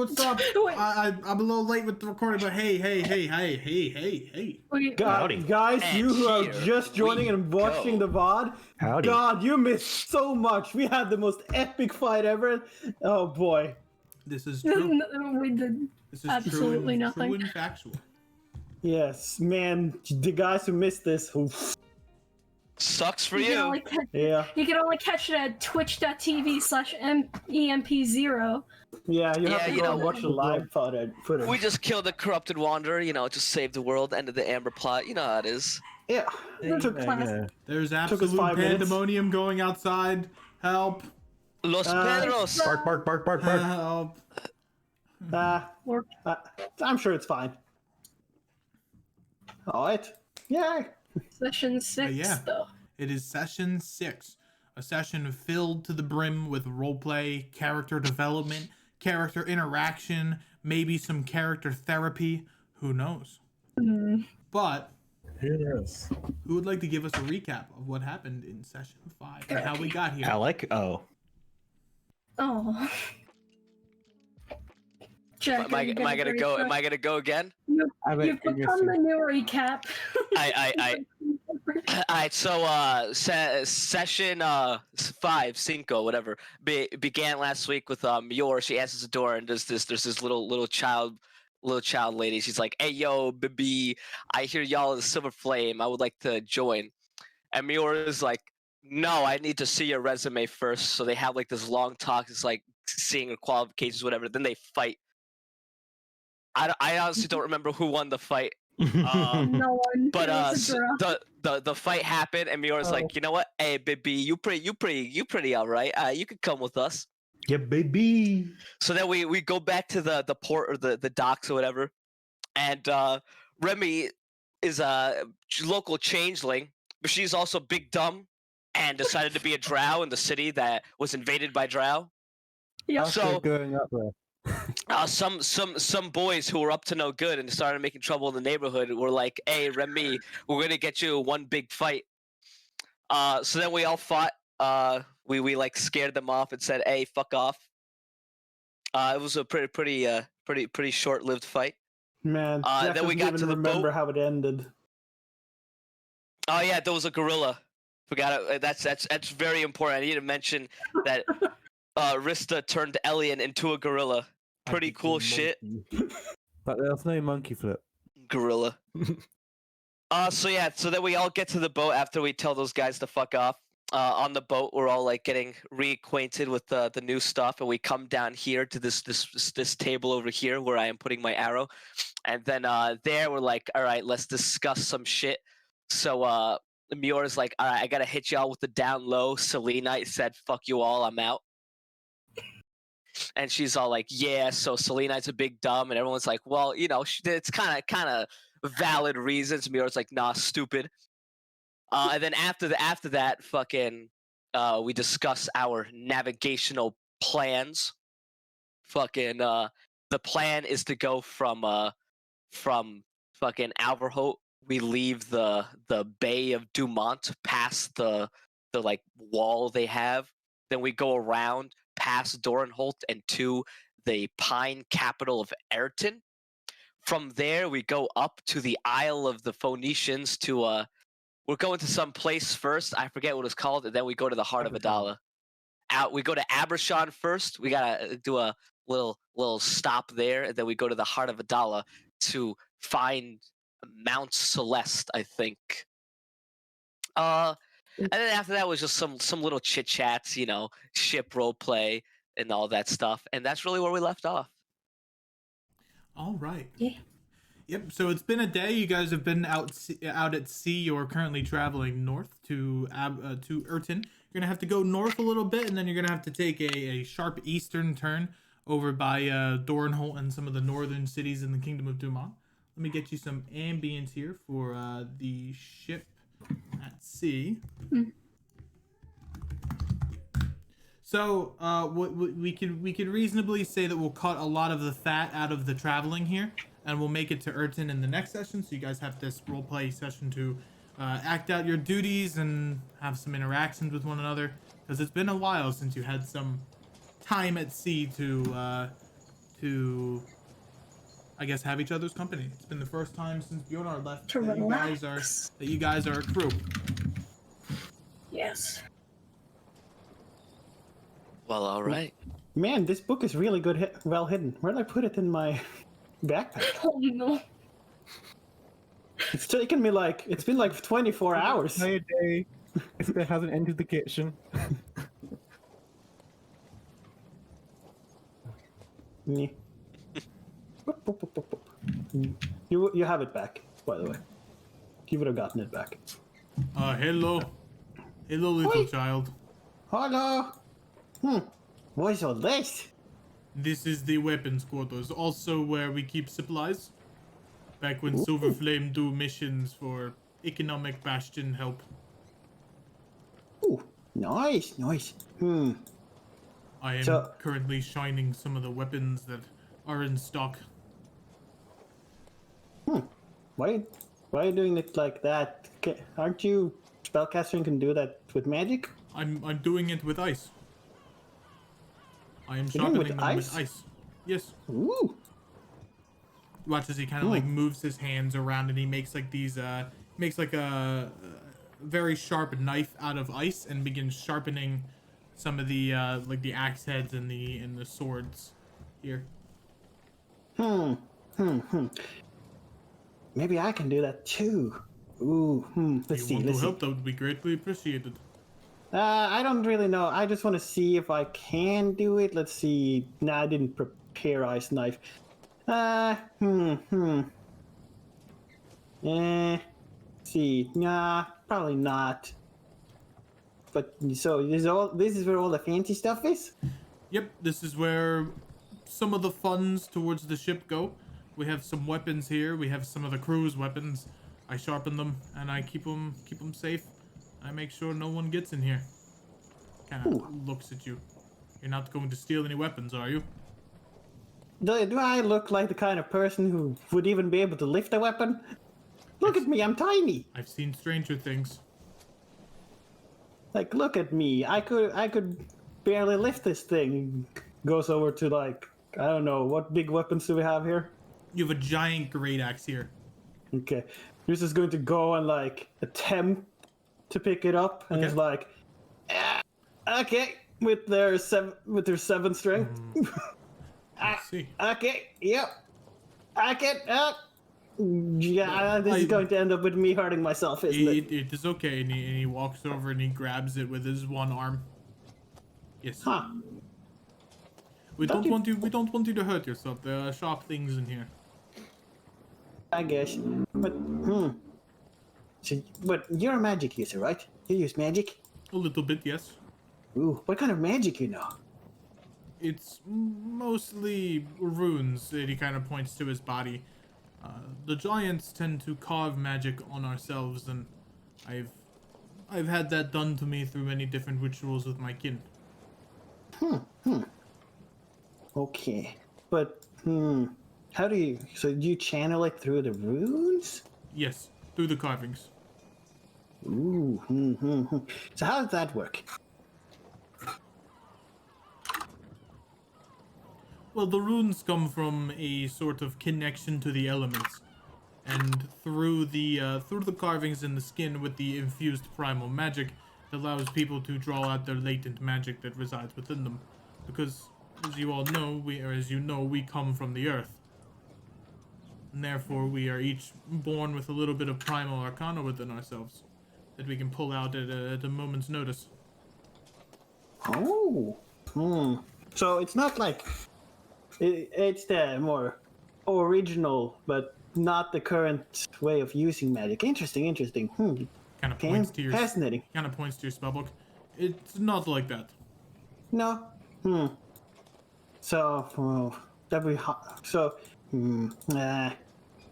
what's up? Wait. I'm a little late with the recording, but hey. Wait, Howdy. Guys, And you who are here just joining we and watching go. the VOD, Howdy. God, you missed so much. We had the most epic fight ever. Oh boy. This is true. we did This is absolutely nothing. true and factual. Yes, man, the guys who missed this, oof. Sucks for You can you. only catch, Yeah, you can only catch it at twitch.tv/EMP0. yeah, you have Yeah, to you go know, and watch the live footage. We just killed the corrupted wanderer, just saved the world, ended the Amber plot. You know how it is. Yeah, Those are classic. There's us absolute 5 minutes. pandemonium going outside. Help! Los Pedros. Bark. Help! Or I'm sure it's fine. Alright. Yeah. session 6, yeah. though. It is session 6, a session filled to the brim with roleplay, character development, character interaction, maybe some character therapy. Who knows? But Yes. who would like to give us a recap of what happened in session 5 and how we got here? Alec? Oh. Oh. Jack, Am I gonna go? Am I gonna go again? You've become the new recap. Alright, so session 5, cinco, whatever, began last week with Yor. She answers the door and there's this little child lady. She's like, "Hey yo, baby, I hear y'all in the Silver Flame. I would like to join." And Mior is like, "No, I need to see your resume first." So they have like this long talk. It's like seeing her qualifications, whatever. Then they fight. I honestly don't remember who won the fight. No one. But It was a draw. the fight happened, and Mior's like, "You know what? Hey, baby, you pretty all right. You could come with us." Yeah, baby. So then we go back to the port or the docks or whatever, and Remy is a local changeling, but she's also big dumb and decided to be a drow in the city that was invaded by drow. Yeah. So going up there. some boys who were up to no good and started making trouble in the neighborhood were like, "Hey, Remy, we're gonna get you one big fight." So then we all fought. We like scared them off and said, "Hey, fuck off." It was a pretty short-lived fight. Man, Jack then we doesn't got even to the remember boat. how it ended. Oh yeah, there was a gorilla. Forgot it. That's very important. I need to mention that Rista turned Elian into a gorilla. Pretty cool shit. But there's no monkey flip. Gorilla. So then we all get to the boat after we tell those guys to fuck off. On the boat, we're all like getting reacquainted with the new stuff, and we come down here to this table over here where I am putting my arrow, and then there we're like, all right, let's discuss some shit. So Mior's like, all right, I gotta hit y'all with the down low. Selenite said, "Fuck you all, I'm out." And she's all like, "Yeah." So Selenite's a big dumb, and everyone's like, "Well, it's kind of valid reasons." Mior's like, "Nah, stupid." And then after that, fucking, we discuss our navigational plans. Fucking, the plan is to go from fucking Alverholt. We leave the Bay of Dumont, past the like wall they have. Then we go around past Dorenholt and to the pine capital of Ayrton. From there, we go up to the Isle of the Phoenicians to we're going to some place first. I forget what it's called, and then we go to the Heart of Adala. We go to Abershon first. We gotta do a little stop there, and then we go to the Heart of Adala to find Mount Celeste, I think. And then after that was just some little chit chats, ship role play and all that stuff, and that's really where we left off. All right. Yeah. Yep. So it's been a day. You guys have been out at sea. You're currently traveling north to Ayrton. You're gonna have to go north a little bit, and then you're gonna have to take a sharp eastern turn over by Dorenholt and some of the northern cities in the Kingdom of Dumont. Let me get you some ambience here for the ship at sea. So we could reasonably say that we'll cut a lot of the fat out of the traveling here, and we'll make it to Ayrton in the next session. So you guys have this roleplay session to act out your duties and have some interactions with one another, because it's been a while since you had some time at sea to to, I guess, have each other's company. It's been the first time since Bjornar left To that relax. you guys are a crew. Yes. Well, all right. Man, this book is really good, well hidden. Where did I put it in my backpack? Oh no. It's taken me it's been like 24 hours. Entire day. If it hasn't entered the kitchen. Yeah. Whoop, whoop, whoop, whoop, whoop. You have it back, by the way. You would have gotten it back. Hello. Hello, little Oi. child. Hello. What's all this? This is the weapons quarters, also where we keep supplies. Back when Silver Flame do missions for economic bastion help. Ooh, nice, nice. I am So- currently shining some of the weapons that are in stock. Why are you doing it like that? Aren't you spellcaster and can do that with magic? I'm doing it with ice. I am You're doing it sharpening with them ice? with ice. Yes. Ooh. Watch as he kind of like moves his hands around and he makes like these makes like a very sharp knife out of ice and begins sharpening some of the like the axe heads and the swords here. Maybe I can do that too. Ooh, let's If see, you want let's to see. help, that would be greatly appreciated. I don't really know. I just want to see if I can do it. Let's see. Nah, I didn't prepare ice knife. See. Nah, probably not. But so this is where all the fancy stuff is? Yep, this is where some of the funds towards the ship go. We have some weapons here. We have some of the crew's weapons. I sharpen them and I keep them safe. I make sure no one gets in here. Kind of looks at you. You're not going to steal any weapons, are you? Do I look like the kind of person who would even be able to lift a weapon? Look at me, I'm tiny. I've seen stranger things. Like, look at me. I could barely lift this thing. Goes over to like, I don't know, what big weapons do we have here? You have a giant great axe here. Okay. This is going to go and like attempt to pick it up, and Okay. it's like, okay, with their seven strength. Let's see. Okay, yep. I can. Yeah, this is going to end up with me hurting myself, isn't it? It is okay, and he walks over and he grabs it with his one arm. Yes. Huh. We Don't don't you- want you. We don't want you to hurt yourself. There are sharp things in here. I guess. But So, but you're a magic user, right? You use magic. A little bit, yes. Ooh, what kind of magic you know? It's mostly runes. And he kind of points to his body. The giants tend to carve magic on ourselves, and I've had that done to me through many different rituals with my kin. Okay, but how do you? So do you channel it through the runes? Yes, through the carvings. Ooh. So how does that work? Well, the runes come from a sort of connection to the elements, and through the carvings in the skin with the infused primal magic, it allows people to draw out their latent magic that resides within them. Because, as you all know, we come from the earth, and therefore we are each born with a little bit of primal arcana within ourselves that we can pull out at a moment's notice. Oh. So it's not like it's the more original, but not the current way of using magic. Interesting. Kind of points to your Fascinating. Kind of points to your spellbook. It's not like that. No. So, that'd be so.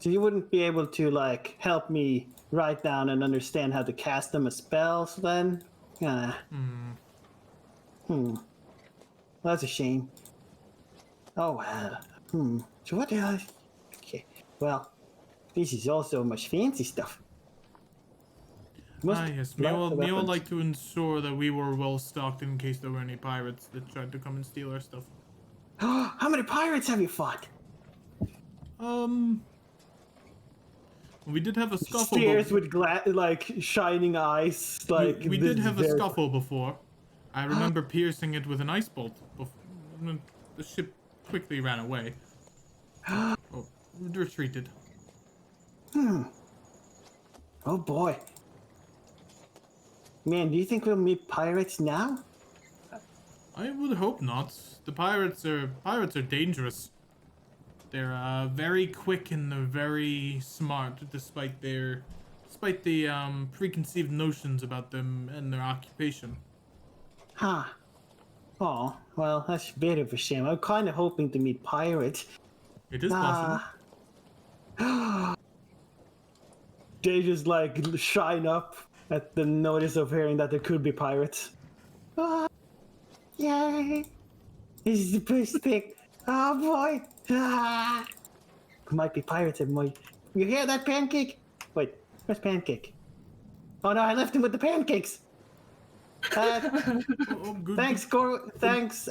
So you wouldn't be able to like help me write down and understand how to cast them as spells then? That's a shame. Oh well. So what the hell? Okay. Well, this is also much fancy stuff. Yes. We all like to ensure that we were well stocked in case there were any pirates that tried to come and steal our stuff. I How many pirates have you fought? We did have a scuffle. Stares with shining eyes. Like we this did is have a very- scuffle before. I remember piercing it with an ice bolt. The ship quickly ran away. Oh, retreated. Oh boy. Man, do you think we'll meet pirates now? I would hope not. The pirates are dangerous. They're very quick and they're very smart, despite the preconceived notions about them and their occupation. Huh. Oh, well, that's a bit of a shame. I'm kind of hoping to meet pirates. It is possible. They just like shine up at the notice of hearing that there could be pirates. Ah, yay! This is the best pick. Oh boy! Ah, might be pirates. It might. You hear that, Pancake? Wait, where's Pancake? Oh no, I left him with the pancakes. Good. Thanks, Gore. Thanks,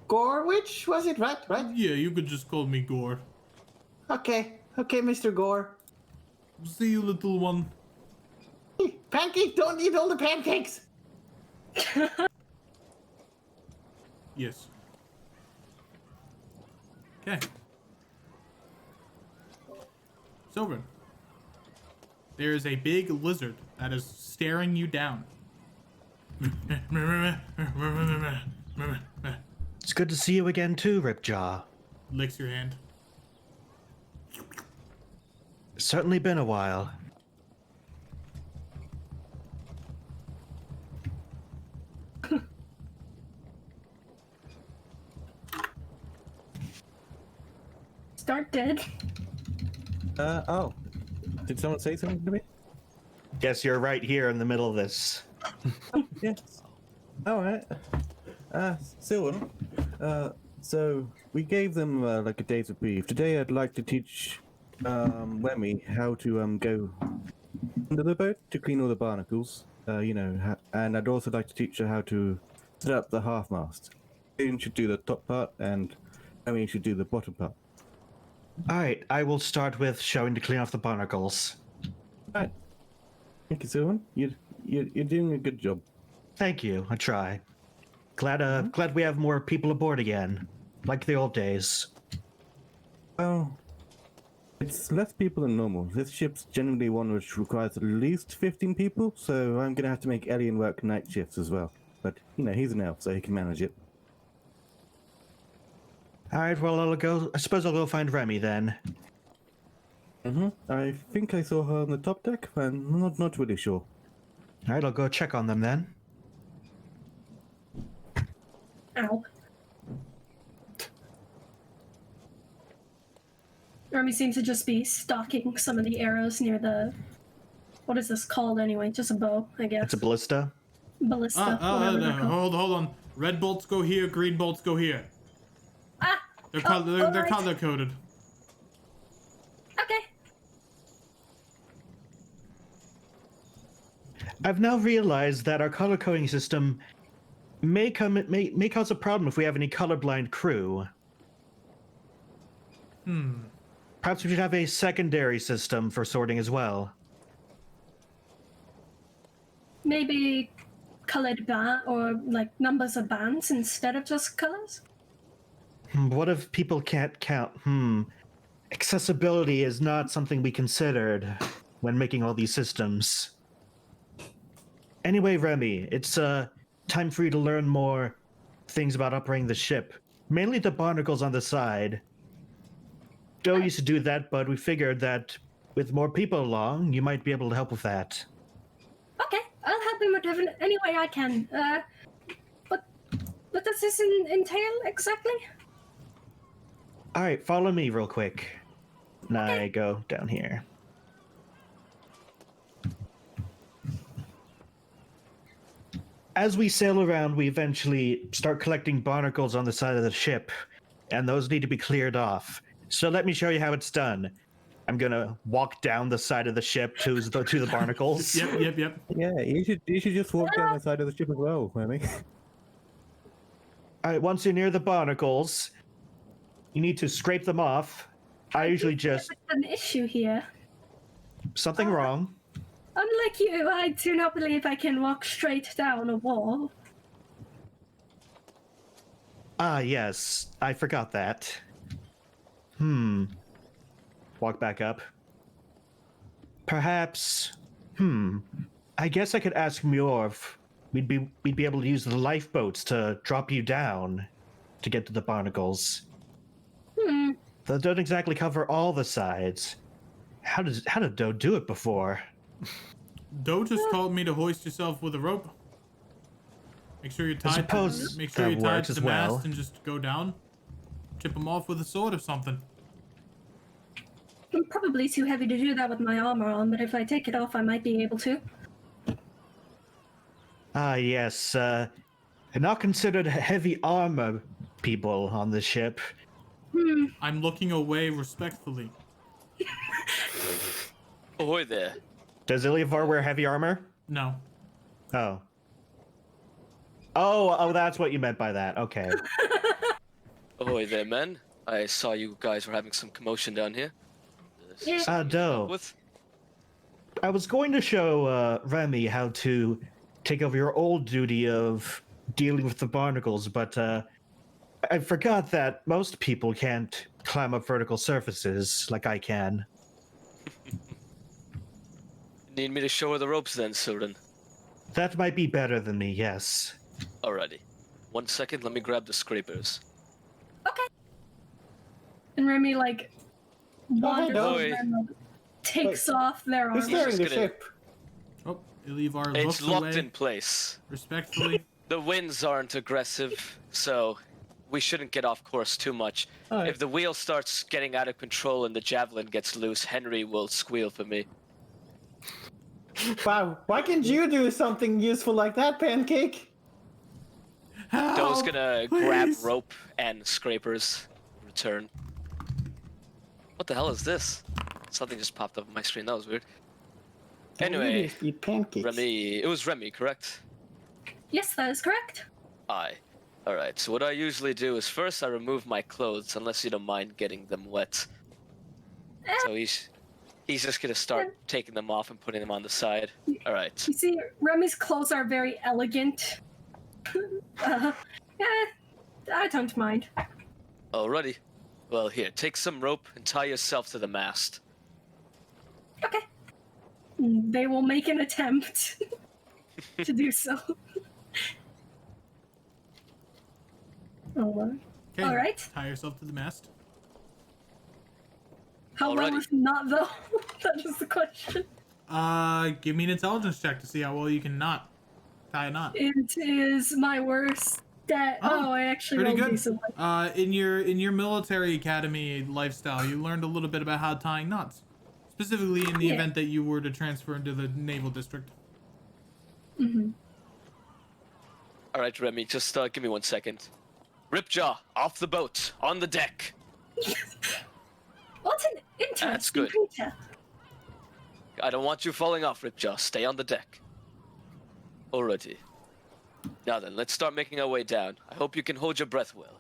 Gorwich. Was it right? Right? Yeah, you could just call me Gore. Okay, Mr. Gore. See you, little one. Hey, Pancake, don't eat all the pancakes. Yes. Okay. Sylvan. There is a big lizard that is staring you down. It's good to see you again too, Ripjaw. Licks your hand. Certainly been a while. Start dead. Oh. Did someone say something to me? Guess you're right here in the middle of this. Yes. Alright. Sylvan. So we gave them like a day's brief. Today I'd like to teach Wemmy how to go under the boat to clean all the barnacles. And I'd also like to teach her how to set up the half mast. Ian should do the top part and Wemmy should do the bottom part. Alright, I will start with showing to clean off the barnacles. Alright. Thank you, Sylvan. You're doing a good job. Thank you, I try. Glad we have more people aboard again. Like the old days. Well, it's less people than normal. This ship's generally one which requires at least 15 people, so I'm gonna have to make Elian work night shifts as well. But, he's an elf, so he can manage it. Alright, well, I suppose I'll go find Remy then. I think I saw her on the top deck, but I'm not really sure. Alright, I'll go check on them then. Ow. Remy seems to just be stalking some of the arrows near the... What is this called anyway? Just a bow, I guess. It's a ballista. Ballista. whatever they're called. Hold on. Red bolts go here, green bolts go here. Ah! They're alright. color coded. Okay. I've now realized that our color coding system may cause a problem if we have any colorblind crew. Perhaps we should have a secondary system for sorting as well. Maybe colored band or like numbers of bands instead of just colors? What if people can't count? Accessibility is not something we considered when making all these systems. Anyway, Remy, it's time for you to learn more things about operating the ship. Mainly the barnacles on the side. Joe used to do that, but we figured that with more people along, you might be able to help with that. Okay, I'll help him whatever any way I can. What does this entail exactly? Alright, follow me real quick. And I go down here. As we sail around, we eventually start collecting barnacles on the side of the ship, and those need to be cleared off. So let me show you how it's done. I'm gonna walk down the side of the ship to the barnacles. Yep. Yeah, you should just walk down the side of the ship as well, Wemmy. Alright, once you're near the barnacles, you need to scrape them off. I usually just An issue here. something wrong. Unlike you, I do not believe I can walk straight down a wall. Ah, yes, I forgot that. Walk back up. Perhaps. I guess I could ask Mjorv. We'd be able to use the lifeboats to drop you down to get to the barnacles. They don't exactly cover all the sides. How did Doe do it before? Doe just told me to hoist yourself with a rope. Make sure you're tied. suppose Make sure that you're tied works to as the well. mast and just go down. Chip them off with a sword or something. I'm probably too heavy to do that with my armor on, but if I take it off, I might be able to. Ah, yes. They're not considered heavy armor people on the ship. I'm looking away respectfully. Ahoy there. Does Illivar wear heavy armor? No. Oh. Oh, that's what you meant by that. Okay. Ahoy there, men. I saw you guys were having some commotion down here. Yeah. Doe. With? I was going to show Remy how to take over your old duty of dealing with the barnacles, but I forgot that most people can't climb up vertical surfaces like I can. Need me to show her the ropes then, Surin? That might be better than me, yes. Alrighty. 1 second, let me grab the scrapers. Okay. And Remy, like, wanders Doe. over and takes off their Who's armor. steering the gonna- ship? Oh, Illivar It's looks locked away in place. respectfully. The winds aren't aggressive, so we shouldn't get off course too much. Alright. If the wheel starts getting out of control and the javelin gets loose, Henry will squeal for me. Wow, why can't you do something useful like that, Pancake? Doe's Help, gonna grab please. rope and scrapers. Return. What the hell is this? Something just popped up on my screen. That was weird. Anyway, You just eat pancakes. Remy. It was Remy, correct? Yes, that is correct. Aye. Alright, so what I usually do is first I remove my clothes, unless you don't mind getting them wet. So he's just gonna start taking them off and putting them on the side. Alright. You see, Remy's clothes are very elegant. Yeah, I don't mind. Alrighty. Well, here, take some rope and tie yourself to the mast. Okay. They will make an attempt to do so. Oh, Okay, all right. tie yourself to the mast. How well Alrighty. if not, though? That is the question. Give me an intelligence check to see how well you can not tie a knot. It is my worst stat. Oh, Oh, I actually Pretty rolled good. decently. In your military academy lifestyle, you learned a little bit about how tying knots, specifically in the Yeah. event that you were to transfer into the naval district. Alright, Remy, just give me 1 second. Ripjaw, off the boat, on the deck. What an interesting That's good. creature. I don't want you falling off, Ripjaw. Stay on the deck. Alrighty. Now then, let's start making our way down. I hope you can hold your breath well.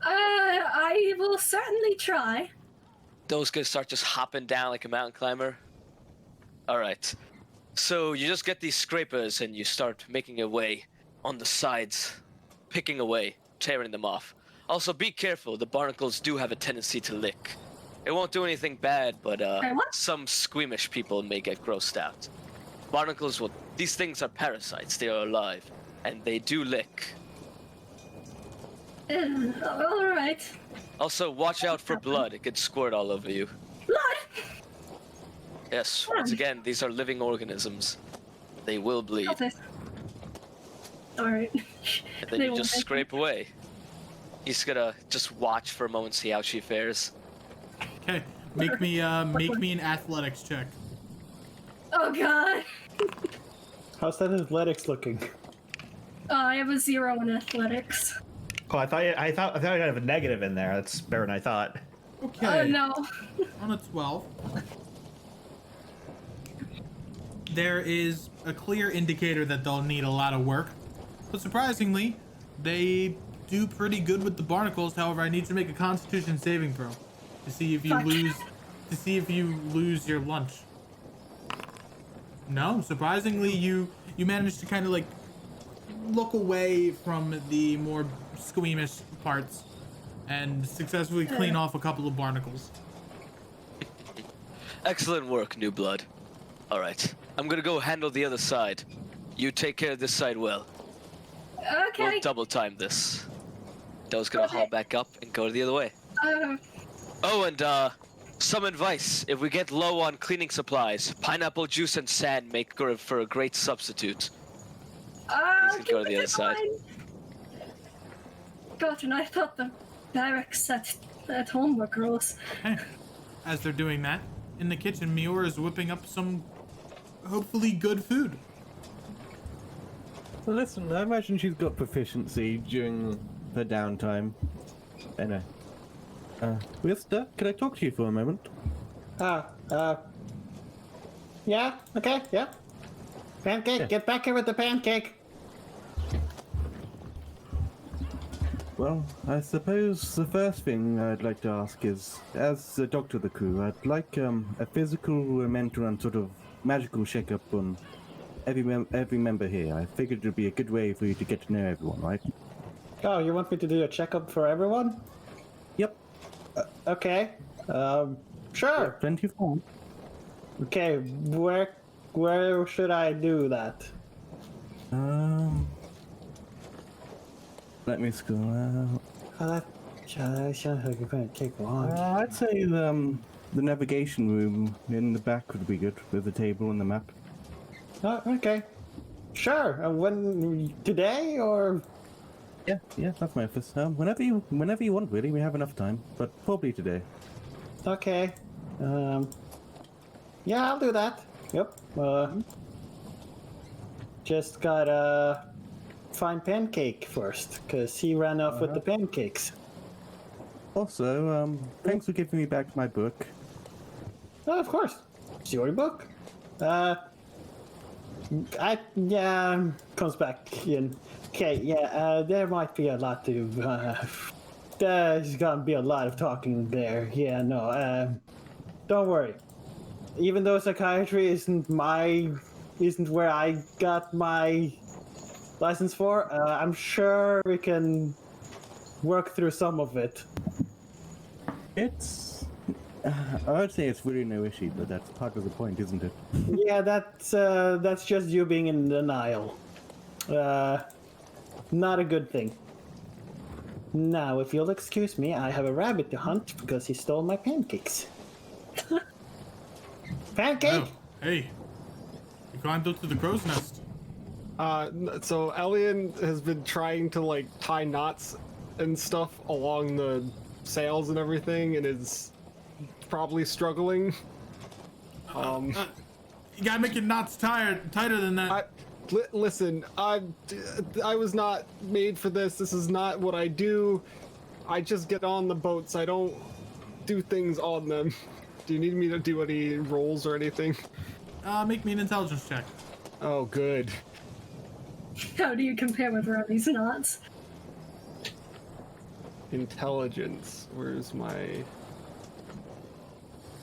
I will certainly try. Those guys start just hopping down like a mountain climber. Alright. So you just get these scrapers and you start making your way on the sides, picking away, tearing them off. Also, be careful. The barnacles do have a tendency to lick. It won't do anything bad, but what? some squeamish people may get grossed out. Barnacles will... These things are parasites. They are alive. And they do lick. All right. Also, watch out for blood. It could squirt all over you. Blood. Yes, once again, these are living organisms. They will bleed. Got it. All right. And then They you won't just make scrape away. He's gonna just watch for a moment, see how she fares. Okay, make me an athletics check. Oh God. How's that athletics looking? I have a 0 in athletics. Oh, I thought I'd have a negative in there. That's better than I thought. Okay. Oh no. On a 12. There is a clear indicator that they'll need a lot of work, but surprisingly, they do pretty good with the barnacles. However, I need you to make a Constitution saving throw to see if you Fuck. lose your lunch. No, surprisingly, you managed to kind of like look away from the more squeamish parts and successfully clean off a couple of barnacles. Excellent work, new blood. All right, I'm gonna go handle the other side. You take care of this side well. Okay. We'll double time this. Doe's gonna Okay. haul back up and go the other way. Um, Oh, and some advice. If we get low on cleaning supplies, pineapple juice and sand make for a great substitute. I'll can go to keep the it other in side. mind. God, and I thought the barracks at home were gross. Okay. As they're doing that, in the kitchen, Miura is whipping up some hopefully good food. Well, listen, I imagine she's got proficiency during her downtime. Anyway. Mister, can I talk to you for a moment? Yeah, okay, yeah. Pancake, Yeah. get back here with the pancake. Well, I suppose the first thing I'd like to ask is, as the doctor of the crew, I'd like a physical, mental, and sort of magical checkup on every member here. I figured it'd be a good way for you to get to know everyone, right? Oh, you want me to do a checkup for everyone? Yep. Okay. Sure. Plenty of time. Okay, where should I do that? Let me scroll out. Oh, that sounds like it's gonna take long. I'd say the navigation room in the back would be good with the table and the map. Oh, okay. Sure. When today or? Yeah, that's my office. Whenever you want, really. We have enough time, but probably today. Okay. Yeah, I'll do that. Yep. Just gotta find Pancake first, cause he ran off with the pancakes. Also, thanks for giving me back my book. Oh, of course. It's your book. Comes back in. Okay, yeah, there might be a lot to, there's gonna be a lot of talking there. Yeah, no, don't worry. Even though psychiatry isn't where I got my license for, I'm sure we can work through some of it. It's... I'd say it's really no issue, but that's part of the point, isn't it? Yeah, that's just you being in denial. Not a good thing. Now, if you'll excuse me, I have a rabbit to hunt because he stole my pancakes. Pancake! Oh, hey. You climbed up to the crow's nest. So Elian has been trying to like tie knots and stuff along the sails and everything, and is probably struggling. You gotta make your knots tighter than that. Listen, I was not made for this. This is not what I do. I just get on the boats. I don't do things on them. Do you need me to do any rolls or anything? Make me an intelligence check. Oh, good. How do you compare with these knots? Intelligence. Where's my...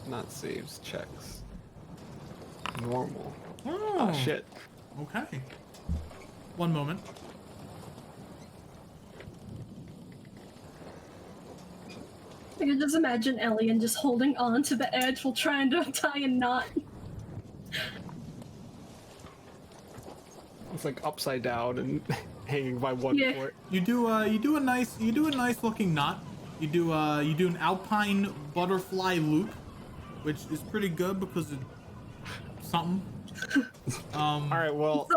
Not saves, checks. Normal. Oh, Ah, shit. Okay. One moment. I can just imagine Elian just holding on to the edge while trying to tie a knot. It's like upside down and hanging by one Yeah. foot. You do a nice looking knot. You do an alpine butterfly loop, which is pretty good because it's something. All right, well,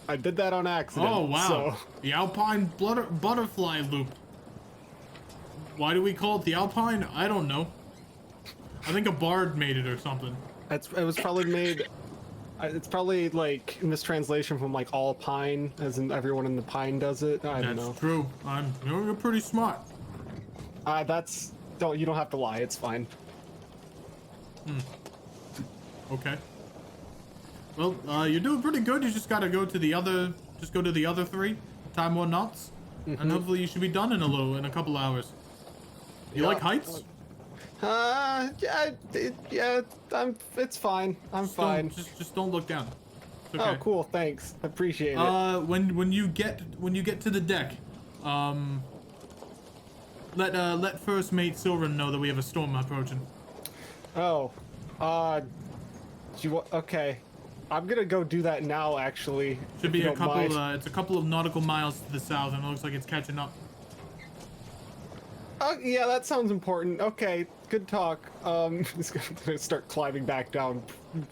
I did that on accident. Oh wow. So The alpine butterfly loop. Why do we call it the alpine? I don't know. I think a bard made it or something. it was probably made. It's probably like mistranslation from like all pine, as in everyone in the pine does it. I don't know. That's true. You're pretty smart. You don't have to lie. It's fine. Okay. Well, you're doing pretty good. You just gotta go to the other three. Tie more knots. and hopefully you should be done in a couple hours. You like heights? It's fine. I'm fine. Just don't look down. It's okay. Oh, cool. Thanks. Appreciate it. When you get to the deck, let first mate Sylvan know that we have a storm approaching. Oh, okay. I'm gonna go do that now. Actually, Should if be you a don't couple. mind. It's a couple of nautical miles to the south, and it looks like it's catching up. Oh, yeah, that sounds important. Okay, good talk. He's gonna start climbing back down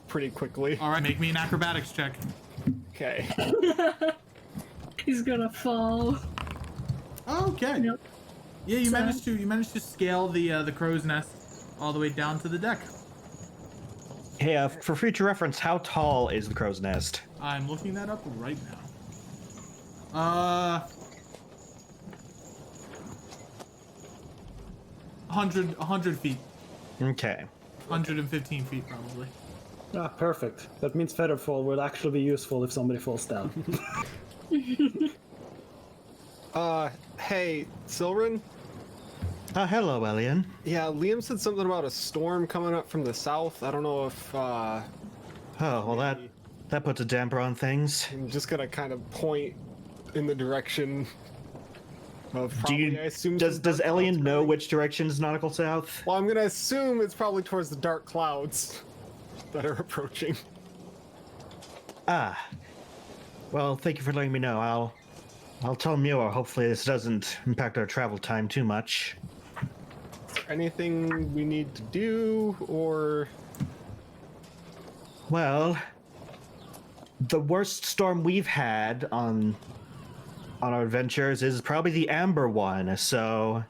pretty quickly. All right, make me an acrobatics check. Okay. He's gonna fall. Okay. Nope. Yeah, you So- managed to scale the crow's nest all the way down to the deck. Hey, for future reference, how tall is the crow's nest? I'm looking that up right now. 100 feet. Okay. 115 feet probably. Ah, perfect. That means featherfall will actually be useful if somebody falls down. Hey, Silren? Hello, Elian. Yeah, Liam said something about a storm coming up from the south. I don't know if, Oh, well, that puts a damper on things. I'm just gonna kind of point in the direction of Do probably, you, I assume... does some dark Elian clouds know coming. which direction is nautical south? Well, I'm gonna assume it's probably towards the dark clouds that are approaching. Ah. Well, thank you for letting me know. I'll tell Muir. Hopefully this doesn't impact our travel time too much. Is there anything we need to do, or... Well, the worst storm we've had on our adventures is probably the Amber one, so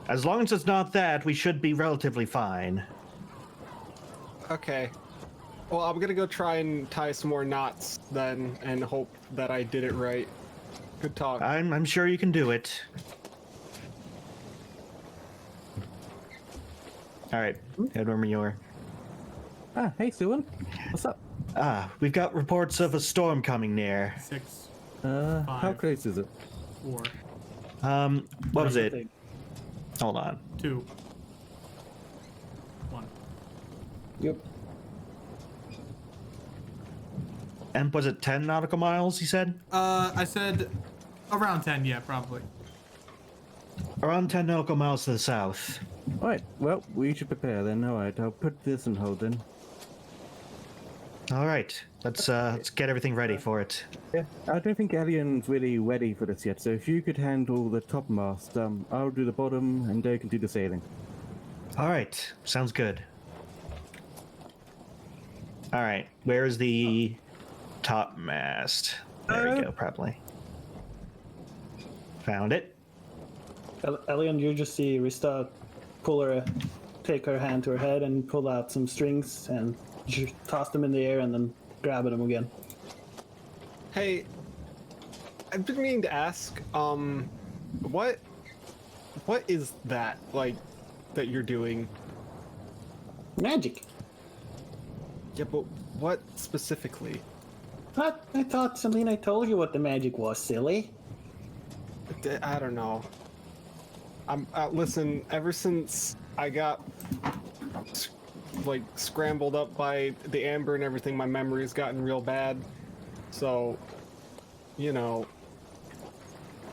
as long as it's not that, we should be relatively fine. Okay. Well, I'm gonna go try and tie some more knots then, and hope that I did it right. Good talk. I'm sure you can do it. All right, Edward Muir. Ah, hey, Sylvan. What's up? We've got reports of a storm coming near. 6, How 5. close is it? 4, What was it? Hold on. 2, 1. Yep. And was it 10 nautical miles, you said? I said around 10. Yeah, probably. Around 10 nautical miles to the south. Alright, well, we should prepare then. Alright, I'll put this on hold then. All right, let's get everything ready for it. Yeah, I don't think Alien's really ready for this yet, so if you could handle the topmast, I'll do the bottom and Dave can do the sailing. All right, sounds good. All right, where's the topmast? There we go, probably. Found it. Elian, you just see Rista take her hand to her head and pull out some strings and just toss them in the air and then grab them again. Hey, I've been meaning to ask, what is that, like, that you're doing? Magic. Yeah, but what specifically? What? I thought Selena told you what the magic was, silly. I don't know. Listen, ever since I got like scrambled up by the amber and everything, my memory's gotten real bad. So, you know.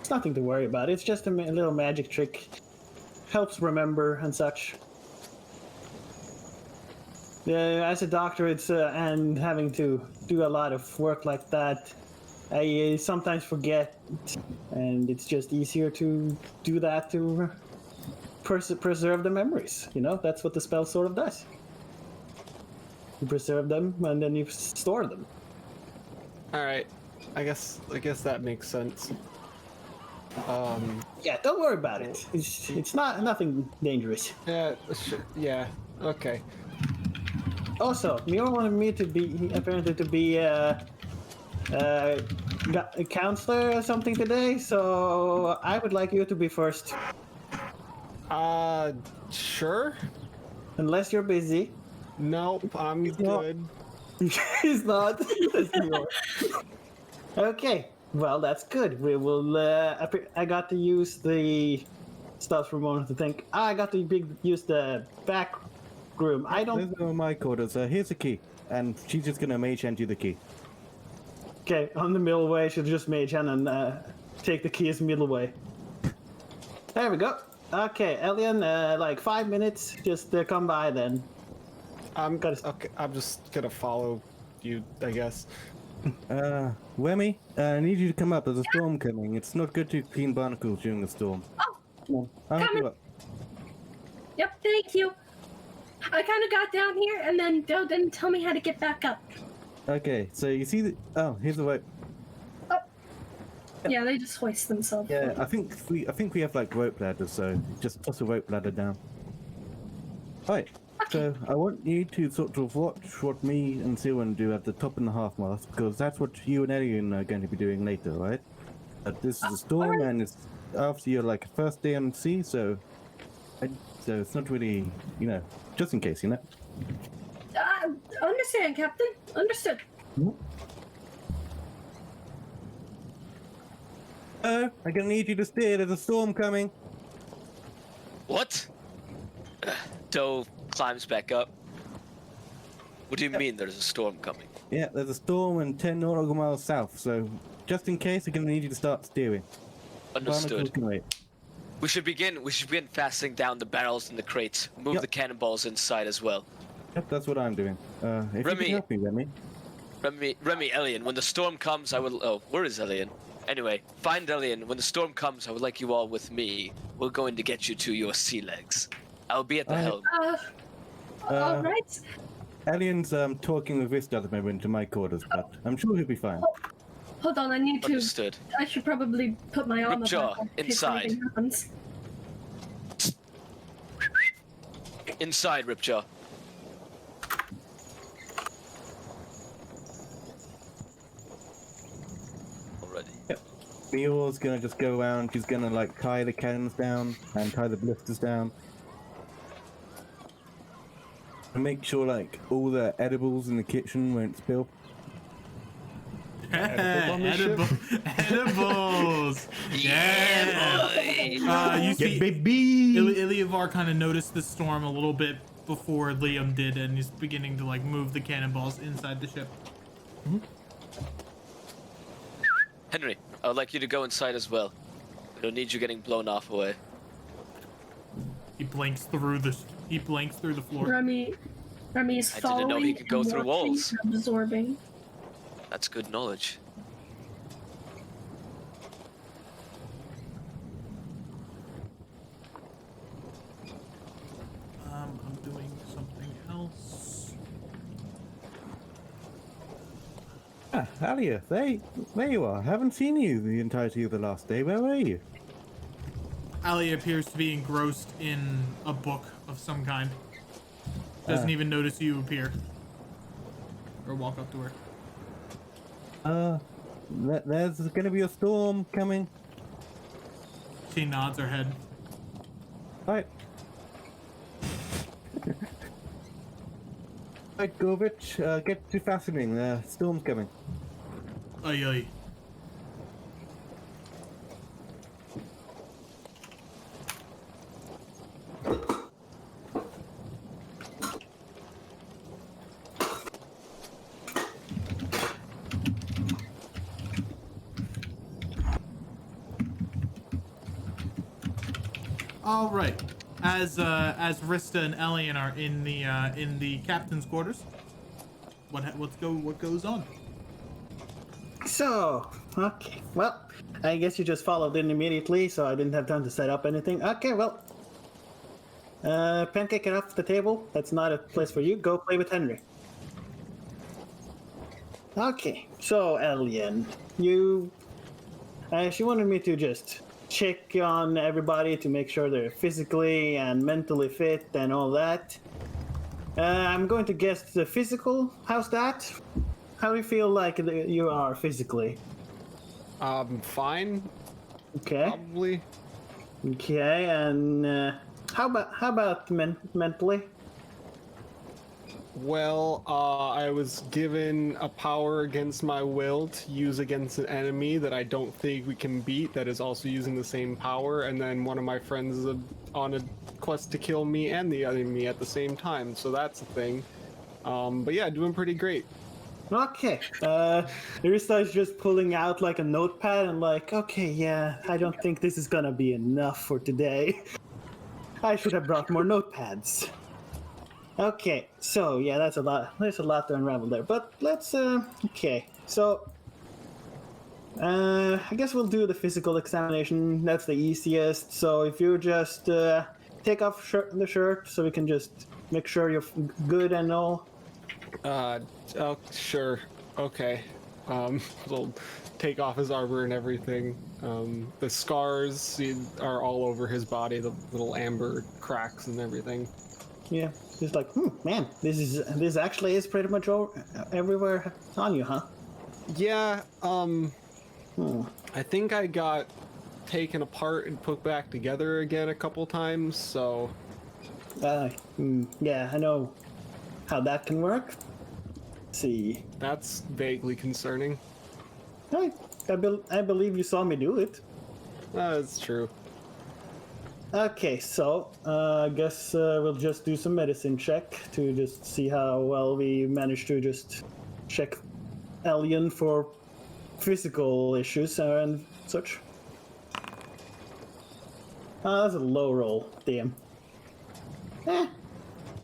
It's nothing to worry about. It's just a little magic trick. Helps remember and such. Yeah, as a doctor, it's and having to do a lot of work like that, I sometimes forget, and it's just easier to do that to preserve the memories. You know, that's what the spell sort of does. You preserve them and then you store them. All right, I guess that makes sense. Yeah, don't worry about it. It's nothing dangerous. Yeah, yeah, okay. Also, Mio wanted me to be a counselor or something today, so I would like you to be first. Sure. Unless you're busy. Nope, I'm not. good. He's not. Okay. Well, that's good. We will. I got to use the stuff for a moment to think. I got to use the back room. I don't. Those are my quarters. Here's the key, and she's just gonna mage hand you the key. Okay, on the middle way, she'll just mage hand and take the key as middle way. There we go. Okay, Elian, like 5 minutes. Just come by then. I'm just gonna follow you, I guess. Wemmy, I need you to come up. There's a storm coming. It's not good to clean barnacles during the storm. Oh, I'll help coming. you up. Yep, thank you. I kind of got down here, and then Bill didn't tell me how to get back up. Okay, so you see the. Oh, here's the rope. Yeah, they just hoist themselves. Yeah, I think we have like rope ladders, so just toss a rope ladder down. Right. So I want you to sort of watch what me and Siwan do at the top and the half mast, because that's what you and Elian are going to be doing later, right? This is a storm, alright. and it's after your like first day on sea, so it's not really, just in case, Understand, Captain. Understood. I'm gonna need you to steer. There's a storm coming. What? Doe climbs back up. What do you mean there's a storm coming? Yeah, there's a storm and 10 nautical miles south, so just in case, I'm gonna need you to start steering. Understood. Barnacles can wait. We should begin fastening down the barrels and the crates. Move Yep. the cannonballs inside as well. Yep, that's what I'm doing. If you Remy. can help me, Remy. Remy, Elian, when the storm comes, I will. Oh, where is Elian? Anyway, find Elian. When the storm comes, I would like you all with me. We're going to get you to your sea legs. I'll be at the helm. All right. Alien's talking with Vista at the moment to my quarters, but I'm sure he'll be fine. Hold on, I need to. Understood. I should probably put my armor Ripjaw, back on in case inside. anything happens. Inside, Ripjaw. Already. Neil's gonna just go around, he's gonna like tie the cannons down and tie the blisters down. And make sure like all the edibles in the kitchen won't spill. Edibles. Yeah. You Yeah, see, baby. Ilyavar kind of noticed the storm a little bit before Liam did, and he's beginning to like move the cannonballs inside the ship. Henry, I would like you to go inside as well. I don't need you getting blown off away. He blinks through the floor. Remy is I didn't following. know he could go and through watching walls. and absorbing. That's good knowledge. I'm doing something else. Ah, Alia, there you are. Haven't seen you the entirety of the last day. Where were you? Ali appears to be engrossed in a book of some kind. Doesn't even notice you appear. Or walk up to her. There's gonna be a storm coming. She nods her head. Right. Right, Govich, get to fastening. The storm's coming. Ay ay. All right. As Rista and Elian are in the captain's quarters, what goes on? So, okay. Well, I guess you just followed in immediately, so I didn't have time to set up anything. Okay, well. Pancake it off the table. That's not a place for you. Go play with Henry. Okay, so Elian, she wanted me to just check on everybody to make sure they're physically and mentally fit and all that. I'm going to guess the physical. How's that? How do you feel like you are physically? Fine. Okay. Probably. Okay, and how about mentally? Well, I was given a power against my will to use against an enemy that I don't think we can beat that is also using the same power, and then one of my friends is on a quest to kill me and the enemy at the same time, so that's a thing. But yeah, doing pretty great. Okay. Arista is just pulling out like a notepad and like, okay, yeah, I don't think this is gonna be enough for today. I should have brought more notepads. Okay, so yeah, that's a lot. There's a lot to unravel there, but let's. Okay, so I guess we'll do the physical examination. That's the easiest. So if you just take off the shirt, so we can just make sure you're good and all. Oh, sure. Okay. We'll take off his armor and everything. The scars are all over his body, the little amber cracks and everything. Yeah, just like, man, this actually is pretty much everywhere on you, huh? Yeah, I think I got taken apart and put back together again a couple times, so... Yeah, I know how that can work. Let's see. That's vaguely concerning. I believe you saw me do it. That's true. Okay, so I guess we'll just do some medicine check to just see how well we managed to just check Alien for physical issues and such. That's a low roll. Damn.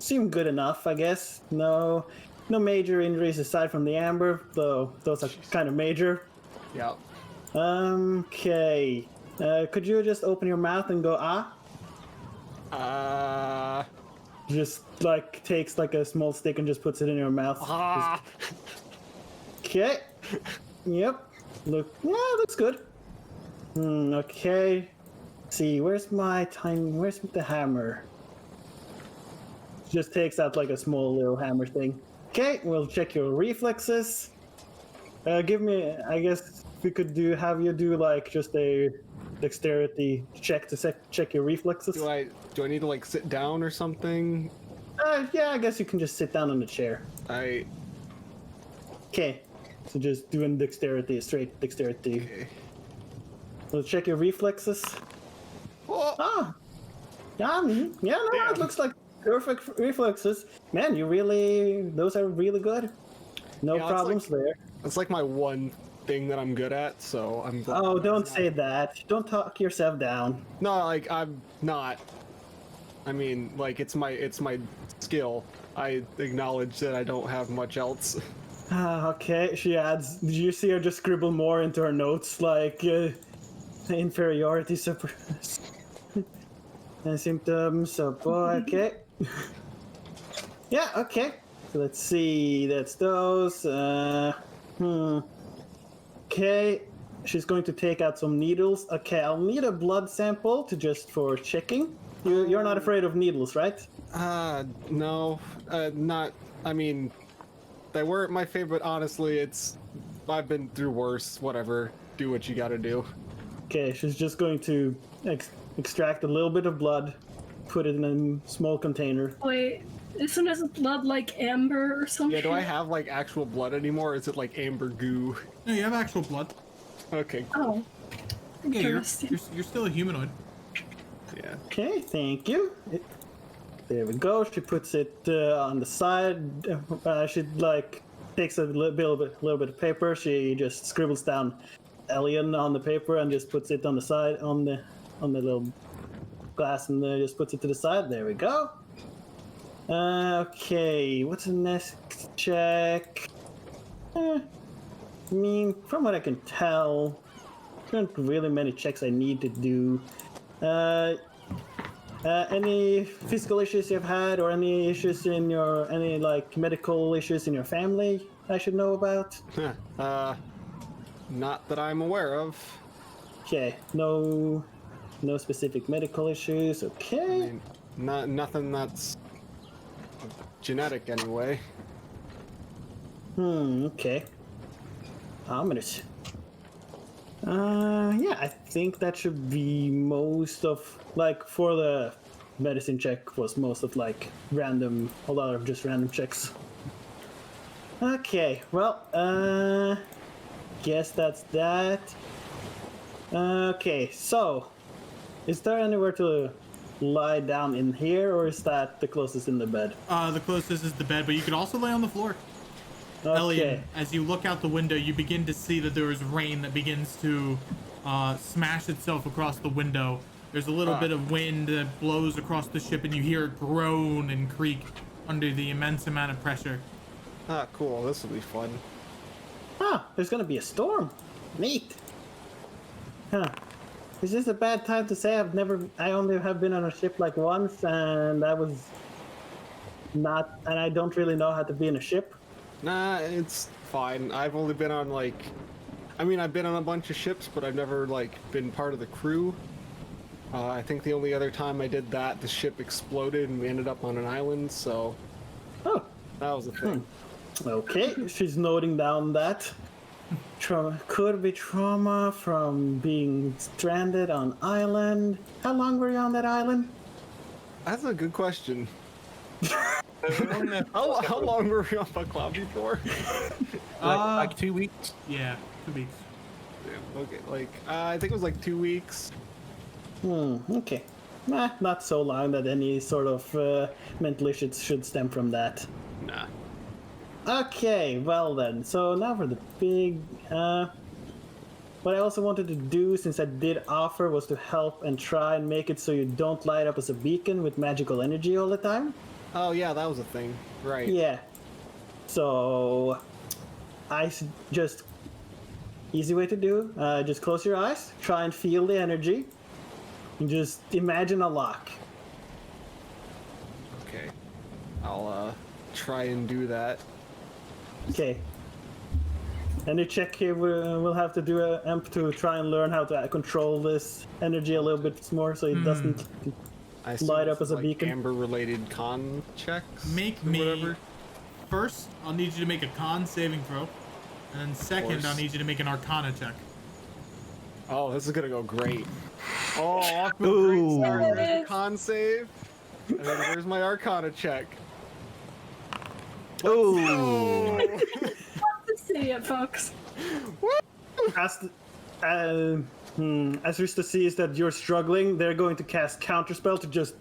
Seemed good enough, I guess. No major injuries aside from the amber, though those are kind of major. Yeah. Okay. Could you just open your mouth and go ah? Just like takes like a small stick and just puts it in your mouth. Okay. Yep. Looks good. Okay. See, where's the hammer? Just takes out like a small little hammer thing. Okay, we'll check your reflexes. Give me, I guess we could have you do like just a dexterity check to check your reflexes. Do I need to like sit down or something? Yeah, I guess you can just sit down on the chair. Okay, so just doing dexterity, straight dexterity. Okay. We'll check your reflexes. Oh. It looks like perfect reflexes. Man, those are really good. No Yeah, problems there. That's like my one thing that I'm good at, so I'm glad. Oh, don't say that. Don't talk yourself down. No, like I'm not. I mean, like it's my skill. I acknowledge that I don't have much else. Okay, she adds. Did you see her just scribble more into her notes, like inferiority symptoms? So, okay. Yeah, okay. So let's see. That's those. Okay. She's going to take out some needles. Okay, I'll need a blood sample for checking. You're not afraid of needles, right? No, not. I mean, they weren't my favorite. Honestly, I've been through worse. Whatever. Do what you gotta do. Okay, she's just going to extract a little bit of blood, put it in a small container. Wait, isn't his blood like amber or something? Yeah, do I have like actual blood anymore? Or is it like amber goo? No, you have actual blood. Okay. Oh. Yeah, you're Interesting. still a humanoid. Yeah. Okay, thank you. There we go. She puts it on the side. She like takes a little bit of paper. She just scribbles down alien on the paper and just puts it on the side on the little glass and just puts it to the side. There we go. Okay, what's the next check? I mean, from what I can tell, there aren't really many checks I need to do. Any physical issues you've had, or any issues any like medical issues in your family I should know about? Not that I'm aware of. Okay, no specific medical issues. Okay. I mean, nothing that's genetic anyway. Okay. Ominous. Yeah, I think that should be most of, like, for the medicine check was most of like random, a lot of just random checks. Okay, well, guess that's that. Okay, so is there anywhere to lie down in here, or is that the closest in the bed? The closest is the bed, but you could also lay on the floor. Okay. Elliot, as you look out the window, you begin to see that there is rain that begins to smash itself across the window. There's a little bit of wind that blows across the ship, and you hear it groan and creak under the immense amount of pressure. Ah, cool. This will be fun. Huh, there's gonna be a storm. Neat. Huh. Is this a bad time to say I only have been on a ship like once, and that was not, and I don't really know how to be in a ship? Nah, it's fine. I've only been on like, I mean, I've been on a bunch of ships, but I've never like been part of the crew. I think the only other time I did that, the ship exploded and we ended up on an island, so Oh, that was the thing. okay. She's noting down that. Trauma could be trauma from being stranded on island. How long were you on that island? That's a good question. How long were we on Cloudy for? Like 2 weeks. Yeah, 2 weeks. Okay, like I think it was like 2 weeks. Okay. Nah, not so long that any sort of mental issues should stem from that. Nah. Okay, well then. So now for the big. What I also wanted to do, since I did offer, was to help and try and make it so you don't light up as a beacon with magical energy all the time. Oh yeah, that was a thing. Right. Yeah. So, just easy way to do. Just close your eyes, try and feel the energy, and just imagine a lock. Okay. I'll try and do that. Okay. Any check here we'll have to do a amp to try and learn how to control this energy a little bit more so it doesn't I assume light up it's as a like beacon. Amber-related con checks. Make or me whatever. first. I'll need you to make a con saving throw, and then second, course. I'll need you to make an Arcana check. Oh, this is gonna go great. Oh, off to a Ooh. great start. There's Yes. the con save, and then there's my Arcana check. Oh. Love to see it, folks. As Rista sees that you're struggling, they're going to cast Counterspell to just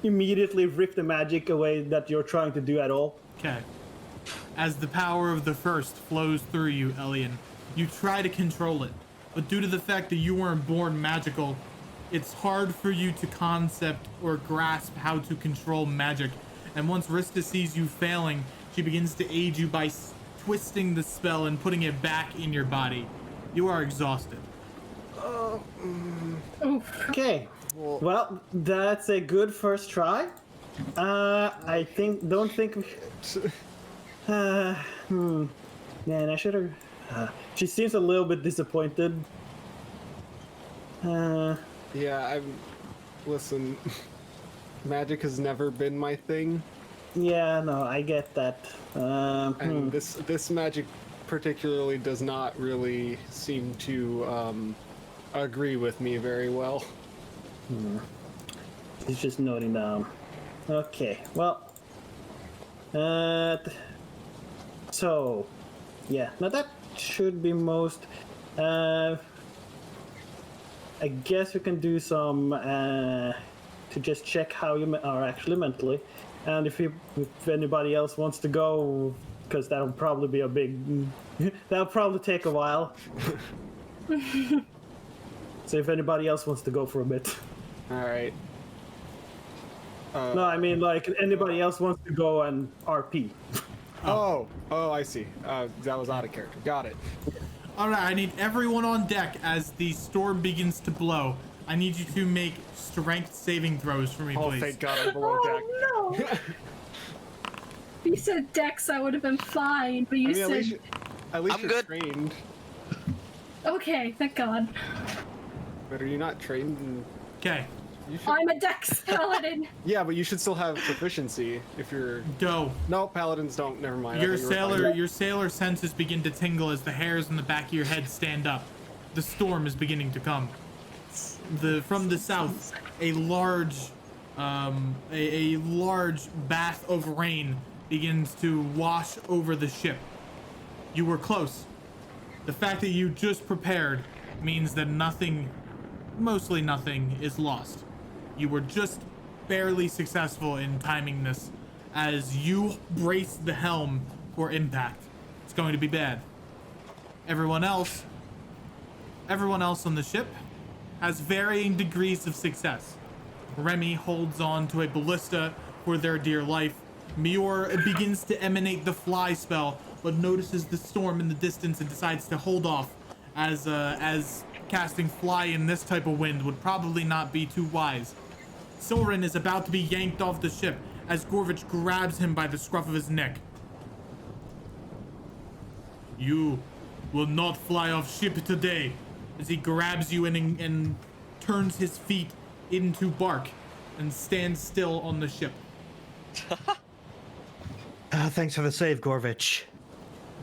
immediately rip the magic away that you're trying to do at all. Okay. As the power of the first flows through you, Elian, you try to control it, but due to the fact that you weren't born magical, it's hard for you to concept or grasp how to control magic. And once Rista sees you failing, she begins to aid you by twisting the spell and putting it back in your body. You are exhausted. Okay. Well, that's a good first try. I don't think. Man, I should have. She seems a little bit disappointed. Yeah, listen, magic has never been my thing, Yeah, no, I get that. and this magic particularly does not really seem to agree with me very well. He's just noting down. Okay, well. So, yeah, now that should be most. I guess we can do some to just check how you are actually mentally, and if anybody else wants to go, because that'll probably be a big. That'll probably take a while. So if anybody else wants to go for a bit. All right. No, I mean like anybody else wants to go and RP. Oh, I see. That was out of character. Got it. All right, I need everyone on deck as the storm begins to blow. I need you to make strength saving throws for me, Oh, please. thank God I'm below deck. Oh no! If you said Dex, I would have been fine, but you I mean, said at least I'm you're good. trained. okay. Thank God. But are you not trained? Okay, You should... I'm a Dex paladin. Yeah, but you should still have proficiency if you're. go. No, paladins don't. Never mind. I Your thought you were fine. sailor senses begin to tingle as the hairs on the back of your head stand up. The storm is beginning to come. From the south, a large a large bath of rain begins to wash over the ship. You were close. The fact that you just prepared means that nothing, mostly nothing, is lost. You were just barely successful in timing this as you brace the helm for impact. It's going to be bad. Everyone else on the ship has varying degrees of success. Remy holds on to a ballista for their dear life. Mior begins to emanate the fly spell, but notices the storm in the distance and decides to hold off, as casting fly in this type of wind would probably not be too wise. Silren is about to be yanked off the ship as Gorvich grabs him by the scruff of his neck. You will not fly off ship today, as he grabs you and turns his feet into bark and stands still on the ship. Thanks for the save, Gorvich.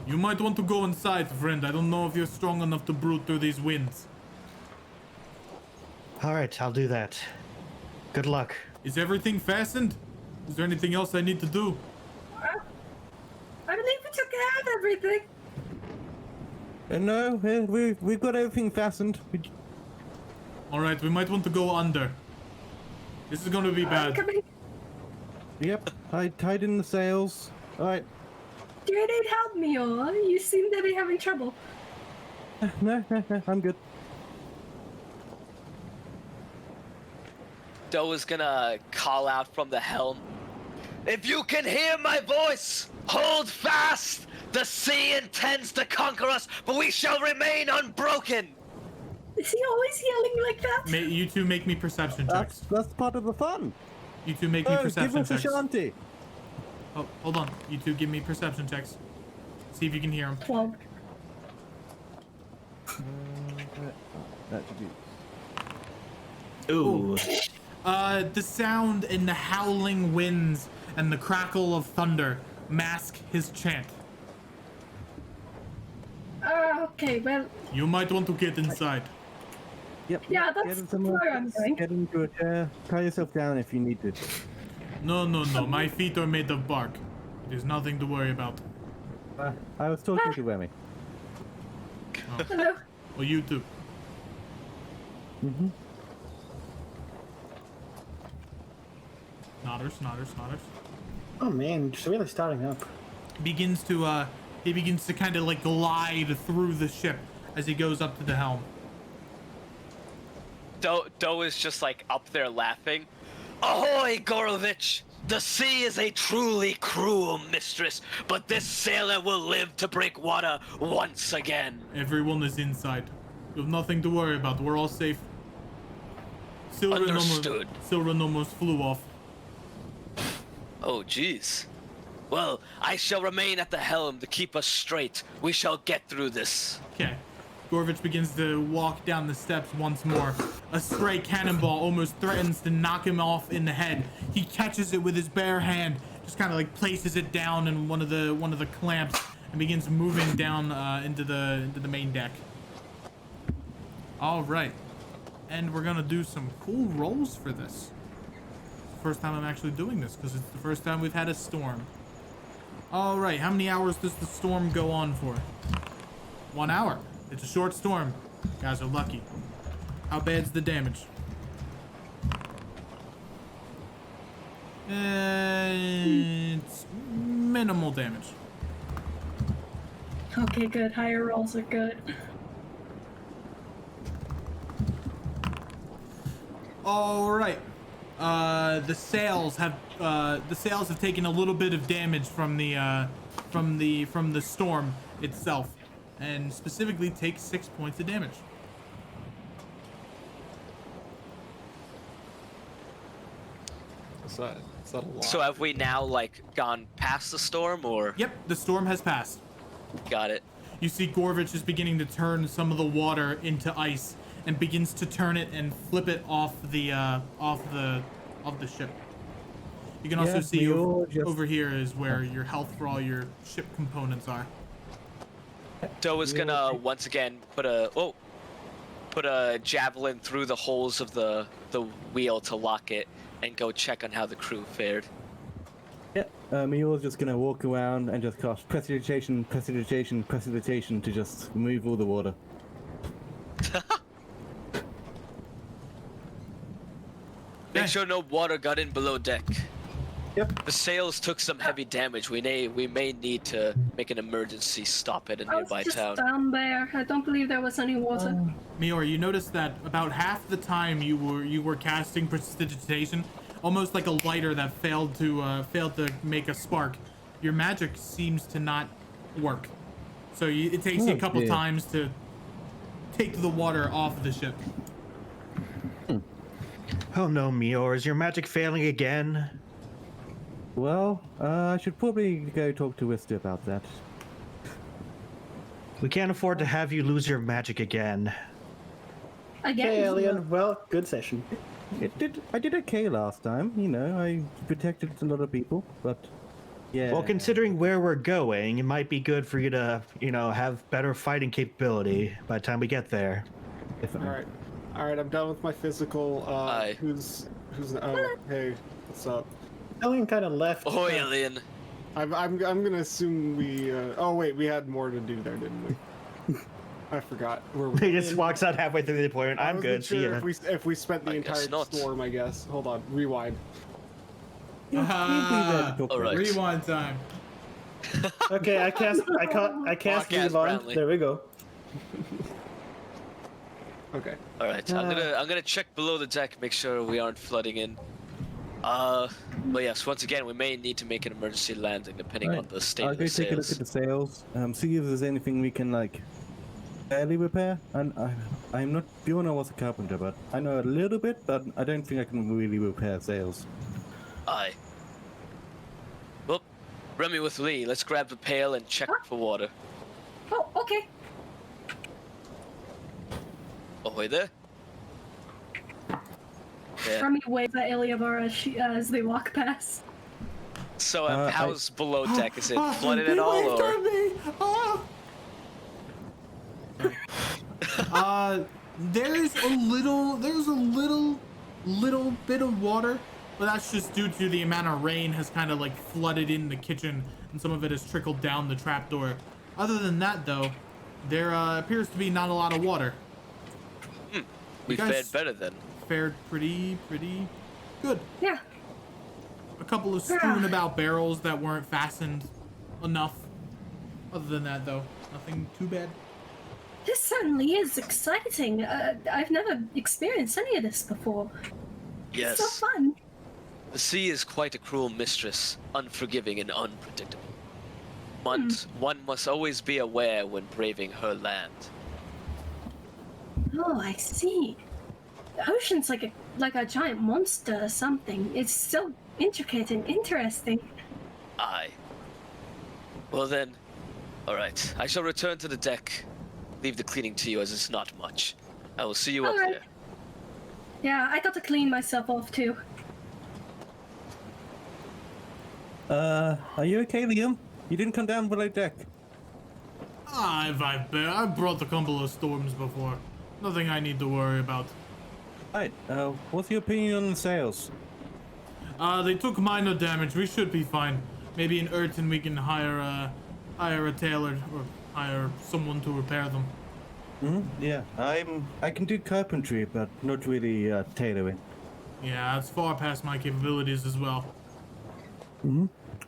You might want to go inside, friend. I don't know if you're strong enough to brood through these winds. All right, I'll do that. Good luck. Is everything fastened? Is there anything else I need to do? I believe we took care of everything. No, we've got everything fastened. All right, we might want to go under. This is going to be bad. Yep, I tied in the sails. All right. Do you need help, Mior? You seem to be having trouble. No, I'm good. Doe is gonna call out from the helm. If you can hear my voice, hold fast! The sea intends to conquer us, but we shall remain unbroken! Is he always yelling like that? You two make me perception checks. That's part of the fun. You two make me perception give us checks. a shanty. Oh, hold on. You two give me perception checks. See if you can hear him. 12. That should be. Ooh. The sound and the howling winds and the crackle of thunder mask his chant. Okay, well, You might want to get inside. Yep. yeah, Get that's in somewhere, where I'm going. Get into a chair. Tie yourself down if you need to. No. My feet are made of bark. It is nothing to worry about. I was talking to Remy. Hello. Well, you too. Mm-hmm. Nodders. Oh man, it's really starting up. He begins to kind of like glide through the ship as he goes up to the helm. Doe is just like up there laughing. Ahoy, Gorovich! The sea is a truly cruel mistress, but this sailor will live to break water once again. Everyone is inside. You have nothing to worry about. We're all safe. Understood. Silren almost flew off. Oh, jeez. Well, I shall remain at the helm to keep us straight. We shall get through this. Okay. Gorvich begins to walk down the steps once more. A stray cannonball almost threatens to knock him off in the head. He catches it with his bare hand, just kind of like places it down in one of the clamps, and begins moving down into the main deck. All right, and we're gonna do some cool rolls for this. First time I'm actually doing this because it's the first time we've had a storm. All right, how many hours does the storm go on for? 1 hour. It's a short storm. You guys are lucky. How bad's the damage? It's minimal damage. Okay, good. Higher rolls are good. All right. The sails have taken a little bit of damage from the storm itself, and specifically take 6 points of damage. Is that a lot? So have we now like gone past the storm, or? Yep, the storm has passed. Got it. You see Gorvich is beginning to turn some of the water into ice and begins to turn it and flip it off the ship. You can also see over here is where your health for all your ship components are. Doe is gonna once again put a javelin through the holes of the wheel to lock it, and go check on how the crew fared. Yeah, Mior's just gonna walk around and just cast precipitation to just remove all the water. Make sure no water got in below deck. Yep. The sails took some heavy damage. We may need to make an emergency stop at a I was nearby just town. down there. I don't believe there was any water. Mior, you noticed that about half the time you were casting prestidigitation, almost like a lighter that failed to make a spark. Your magic seems to not work. So it takes you a couple times to take the water off the ship. Oh no, Mior, is your magic failing again? Well, I should probably go talk to Wister about that. We can't afford to have you lose your magic again. Again. Hey, Alien. Well, good session. I did okay last time, you know, I protected a lot of people, but yeah. Well, considering where we're going, it might be good for you to, have better fighting capability by the time we get there. Definitely. All right. I'm done with my physical. Aye. Who's? Oh, hey, what's up? Alien kind of left. Oh, alien. I'm gonna assume we. Oh wait, we had more to do there, didn't we? I forgot. He just walks out halfway through the deployment. I I'm wasn't good. See sure ya. if we spent the I guess entire not. storm. I guess. Hold on. Rewind. All right. Rewind time. Okay, I cast Podcast Rewind. Brownlee. There we go. Okay. All right. I'm gonna check below the deck, make sure we aren't flooding in. But yes, once again, we may need to make an emergency landing depending on the state I'll of go the take a look sails. at the sails, see if there's anything we can like barely repair. And I'm not Bjorn was a carpenter, but I know a little bit, but I don't think I can really repair sails. Aye. Well, Remy with Lee, let's grab the pail and check for water. Oh, okay. Ahoy there. Yeah. Remy wave at Ilyavar as they walk past. So, I- how's below deck? Is it Ah, flooded he at all, waved or? at me. There's a little bit of water, but that's just due to the amount of rain has kind of like flooded in the kitchen, and some of it has trickled down the trapdoor. Other than that, though, there appears to be not a lot of water. We guys- fared better then. Fared pretty good. Yeah. A couple of strewn about barrels that weren't fastened enough. Other than that, though, nothing too bad. This certainly is exciting. I've never experienced any of this before. Yes. It's so fun. The sea is quite a cruel mistress, unforgiving and unpredictable. One must always be aware when braving her land. Oh, I see. The ocean's like a giant monster or something. It's so intricate and interesting. Aye. Well then, alright. I shall return to the deck. Leave the cleaning to you as it's not much. I will see you up Alright. there. Yeah, I got to clean myself off too. Are you okay, Liam? You didn't come down below deck. I've brought a couple of storms before. Nothing I need to worry about. Right, what's your opinion on the sails? They took minor damage. We should be fine. Maybe in Urton we can hire a tailor or hire someone to repair them. Yeah, I can do carpentry, but not really tailoring. Yeah, it's far past my capabilities as well.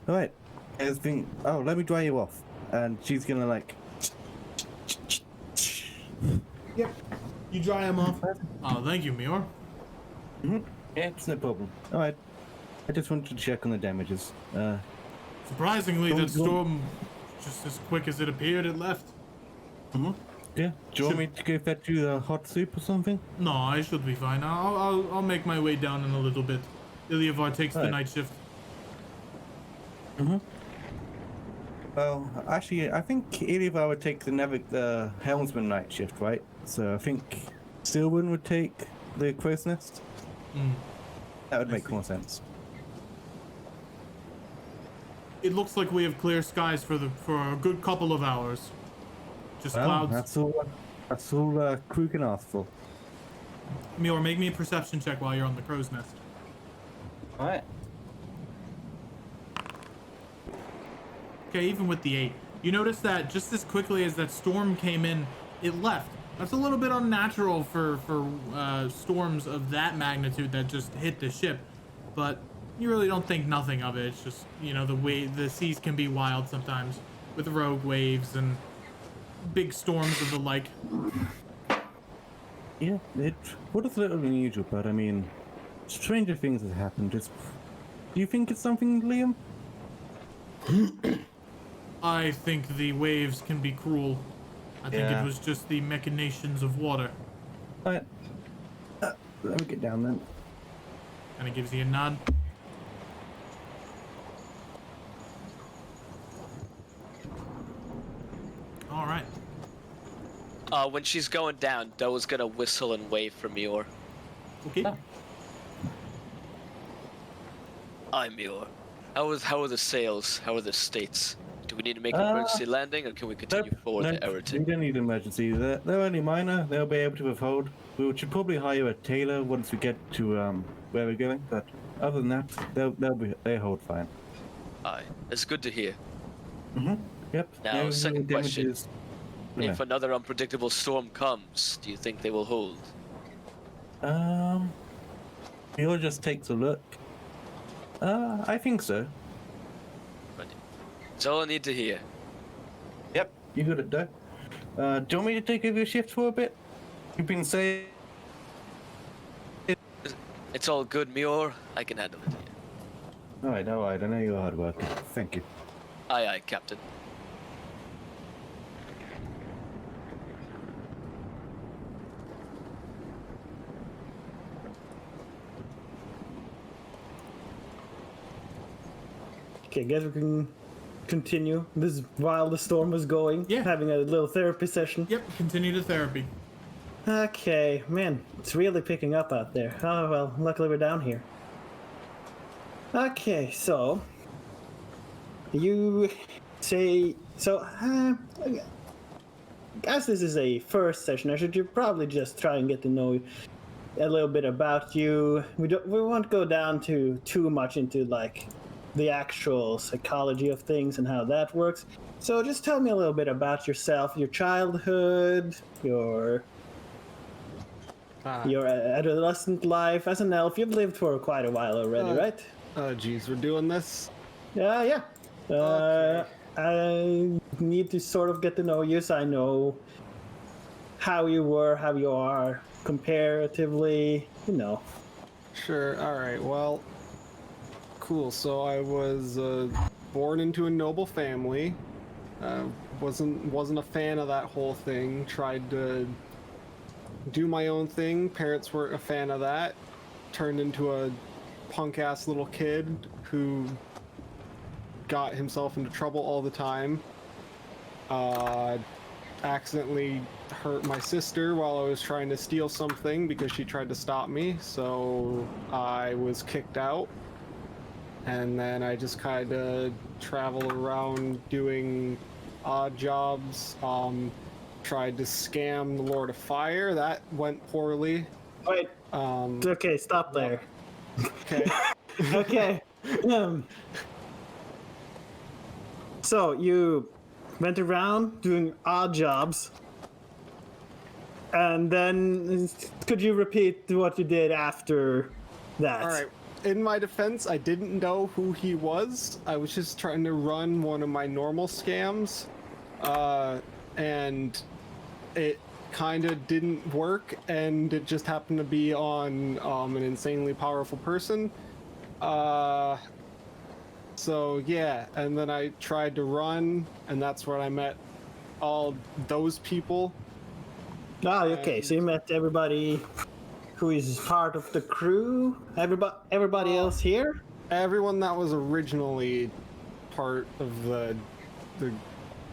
Alright, oh, let me dry you off. And she's gonna like... Yep. You dry him off. Oh, thank you, Mior. Yeah, it's no problem. Alright, I just wanted to check on the damages. Surprisingly, Don't- the storm, just as quick as it appeared, it left. Yeah, do you want me to go fetch you a hot soup or something? No, I should be fine. I'll make my way down in a little bit. Ilyavar takes the Alright. night shift. Well, actually, I think Elivar would take the helmsman night shift, right? So I think Silwyn would take the crow's nest. That would make more sense. It looks like we have clear skies for a good couple of hours. Just Well, clouds. that's all crew can ask for. Mior, make me a perception check while you're on the crow's nest. All right. Okay, even with the 8. You notice that just as quickly as that storm came in, it left. That's a little bit unnatural for storms of that magnitude that just hit the ship, but you really don't think nothing of it. It's just, you know, the seas can be wild sometimes with rogue waves and big storms of the like. Yeah, it was a little unusual, but I mean, stranger things have happened. Do you think it's something, Liam? I think the waves can be cruel. I think Yeah. it was just the machinations of water. All right. Let me get down then. And it gives you a nod. All right. When she's going down, Doe's gonna whistle and wave for Muir. Okay. Hi, Muir. How are the sails? How are the states? Do we need to make an emergency landing, or can we continue forward to We Everton? don't need emergency. They're only minor. They'll be able to withhold. We should probably hire a tailor once we get to where we're going. But other than that, they hold fine. Aye, that's good to hear. Yep. Now, no second question. damages. Yeah. If another unpredictable storm comes, do you think they will hold? You'll just take a look. I think so. That's all I need to hear. Yep. You got it, Doug. Do you want me to take over your shift for a bit? You've been saying. It's all good, Muir. I can handle it. Alright. I know you're hard worker. Thank you. Aye, aye, Captain. Okay, guess we can continue this while the storm was going. Yeah. Having a little therapy session. Yep. Continue to therapy. Okay, man, it's really picking up out there. Oh well, luckily we're down here. Okay, so you say so. As this is a first session, I should probably just try and get to know a little bit about you. We won't go down to too much into like the actual psychology of things and how that works. So just tell me a little bit about yourself, your childhood, your adolescent life as an elf. You've lived for quite a while already, right? Geez, we're doing this. Yeah. Okay. I need to sort of get to know you so I know how you were, how you are comparatively, you know. Sure. All right. Well, cool. So I was born into a noble family. Wasn't a fan of that whole thing. Tried to do my own thing. Parents weren't a fan of that. Turned into a punk-ass little kid who got himself into trouble all the time. Accidentally hurt my sister while I was trying to steal something because she tried to stop me, so I was kicked out. And then I just kind of traveled around doing odd jobs. Tried to scam the Lord of Fire. That went poorly. Wait, okay, stop there. Okay. Okay. So you went around doing odd jobs, and then could you repeat what you did after that? All right. In my defense, I didn't know who he was. I was just trying to run one of my normal scams, and it kind of didn't work, and it just happened to be on an insanely powerful person. So yeah, and then I tried to run, and that's where I met all those people. Ah, okay. So you met everybody who is part of the crew. Everybody else here. Everyone that was originally part of the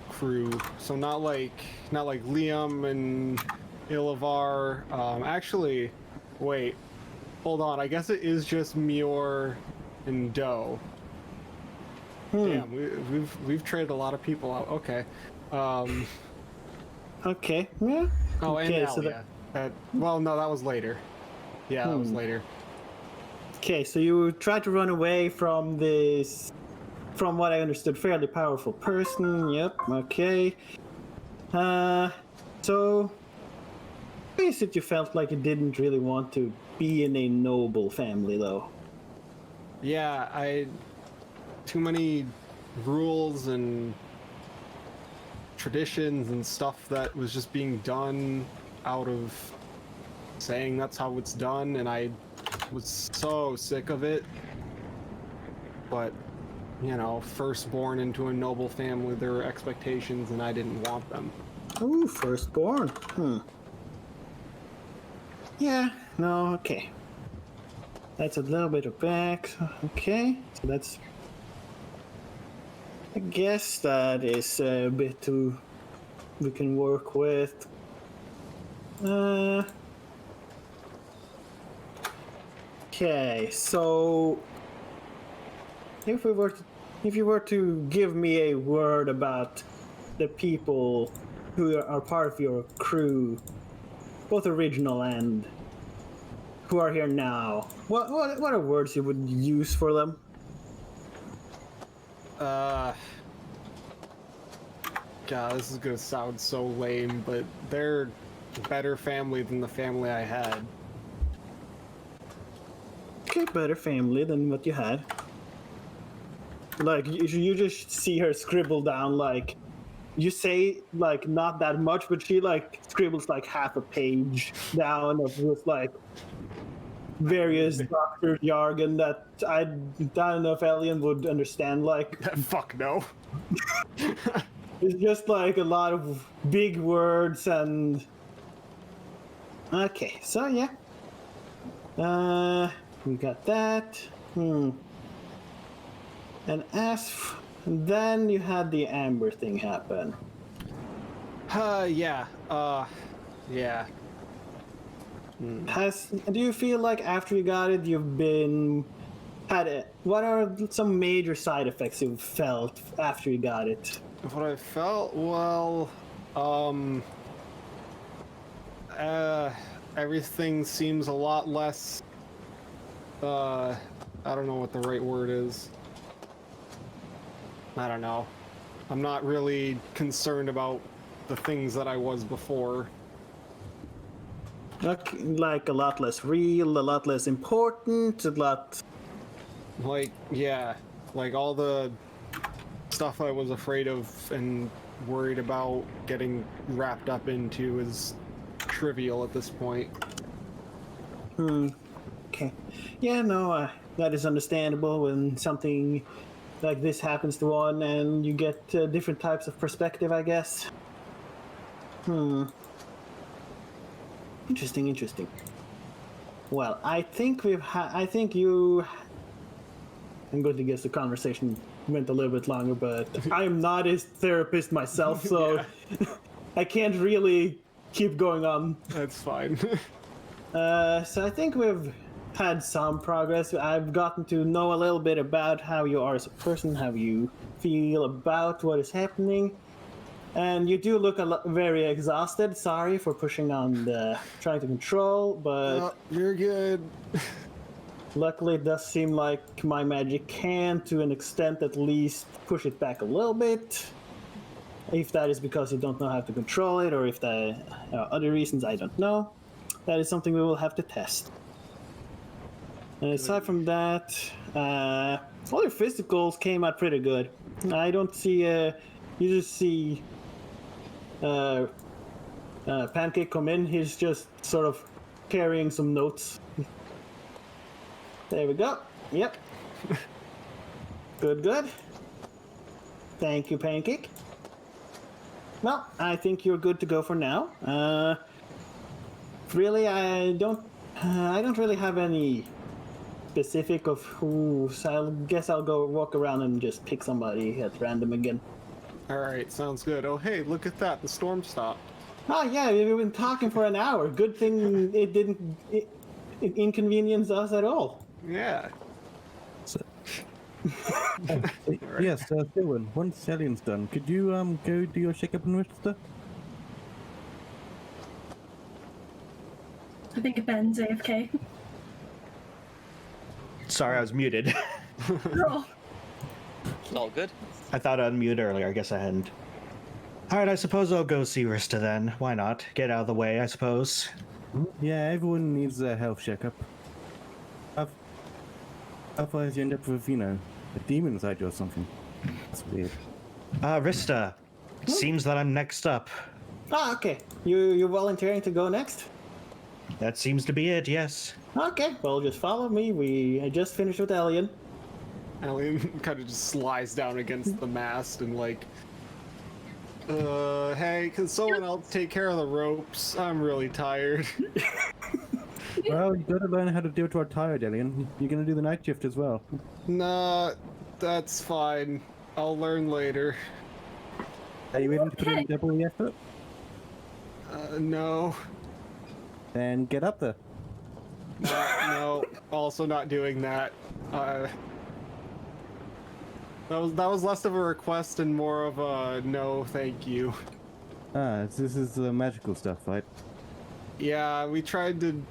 crew. So not like Liam and Ilavar. Actually, wait, hold on. I guess it is just Muir and Doe. Damn, we've traded a lot of people out. Okay. Okay. Yeah. Oh, and Okay, so Alia. Well, no, that was later. Yeah, that was later. Okay, so you tried to run away from this, from what I understood, fairly powerful person. Yep, okay. So, why is it you felt like you didn't really want to be in a noble family, though? Yeah, too many rules and traditions and stuff that was just being done out of saying that's how it's done, and I was so sick of it. But, you know, firstborn into a noble family, there were expectations, and I didn't want them. Ooh, firstborn. Yeah, no, okay. That's a little bit of back. Okay, so that's... I guess that is a bit too... we can work with. Okay, so... if you were to give me a word about the people who are part of your crew, both original and who are here now, what are words you would use for them? God, this is gonna sound so lame, but they're a better family than the family I had. Okay, better family than what you had. Like, you just see her scribble down, like, you say, like, not that much, but she, like, scribbles, like, half a page down of just, like, various doctor jargon that I don't know if Alien would understand, like. Fuck no. It's just, like, a lot of big words and... Okay, so, yeah. We got that. And then you had the Amber thing happen. Yeah. Yeah. Do you feel like after you got it, you've been what are some major side effects you've felt after you got it? What I felt, well, everything seems a lot less, I don't know what the right word is. I don't know. I'm not really concerned about the things that I was before. Like a lot less real, a lot less important, a lot... Like, yeah, like all the stuff I was afraid of and worried about getting wrapped up into is trivial at this point. Okay. Yeah, no, that is understandable when something like this happens to one and you get different types of perspective, I guess. Interesting. Well, I think I'm going to guess the conversation went a little bit longer, but I am not a therapist myself, so Yeah. I can't really keep going on. That's fine. So I think we've had some progress. I've gotten to know a little bit about how you are as a person, how you feel about what is happening. And you do look very exhausted. Sorry for pushing on the trying to control, but You're good. luckily it does seem like my magic can, to an extent at least, push it back a little bit. If that is because you don't know how to control it, or if there are other reasons, I don't know. That is something we will have to test. And aside from that, all your physicals came out pretty good. I don't see, you just see Pancake come in. He's just sort of carrying some notes. There we go. Yep. Good. Thank you, Pancake. Well, I think you're good to go for now. Really, I don't really have any specific of who, so I guess I'll go walk around and just pick somebody at random again. Alright, sounds good. Oh, hey, look at that. The storm stopped. Oh yeah, we've been talking for an hour. Good thing it didn't inconvenience us at all. Yeah. Yes, Dylan, once Celian's done, could you go do your shake-up and register? I think Ben's AFK. Sorry, I was muted. No. It's all good. I thought I unmuted earlier. I guess I hadn't. All right, I suppose I'll go see Rista then. Why not? Get out of the way, I suppose. Yeah, everyone needs a health checkup. Otherwise, you end up with, a demon inside you or something. That's weird. Rista. Seems that I'm next up. Ah, okay. You're volunteering to go next? That seems to be it, yes. Okay, well, just follow me. I just finished with Alien. Alien kind of just slides down against the mast and like, hey, can someone else take care of the ropes? I'm really tired. Well, you gotta learn how to do it to our tired alien. You're gonna do the night shift as well. Nah, that's fine. I'll learn later. Are you willing to put in double the effort? No. Then get up there. No, also not doing that. That was less of a request and more of a no, thank you. This is the magical stuff, right? Yeah, we tried to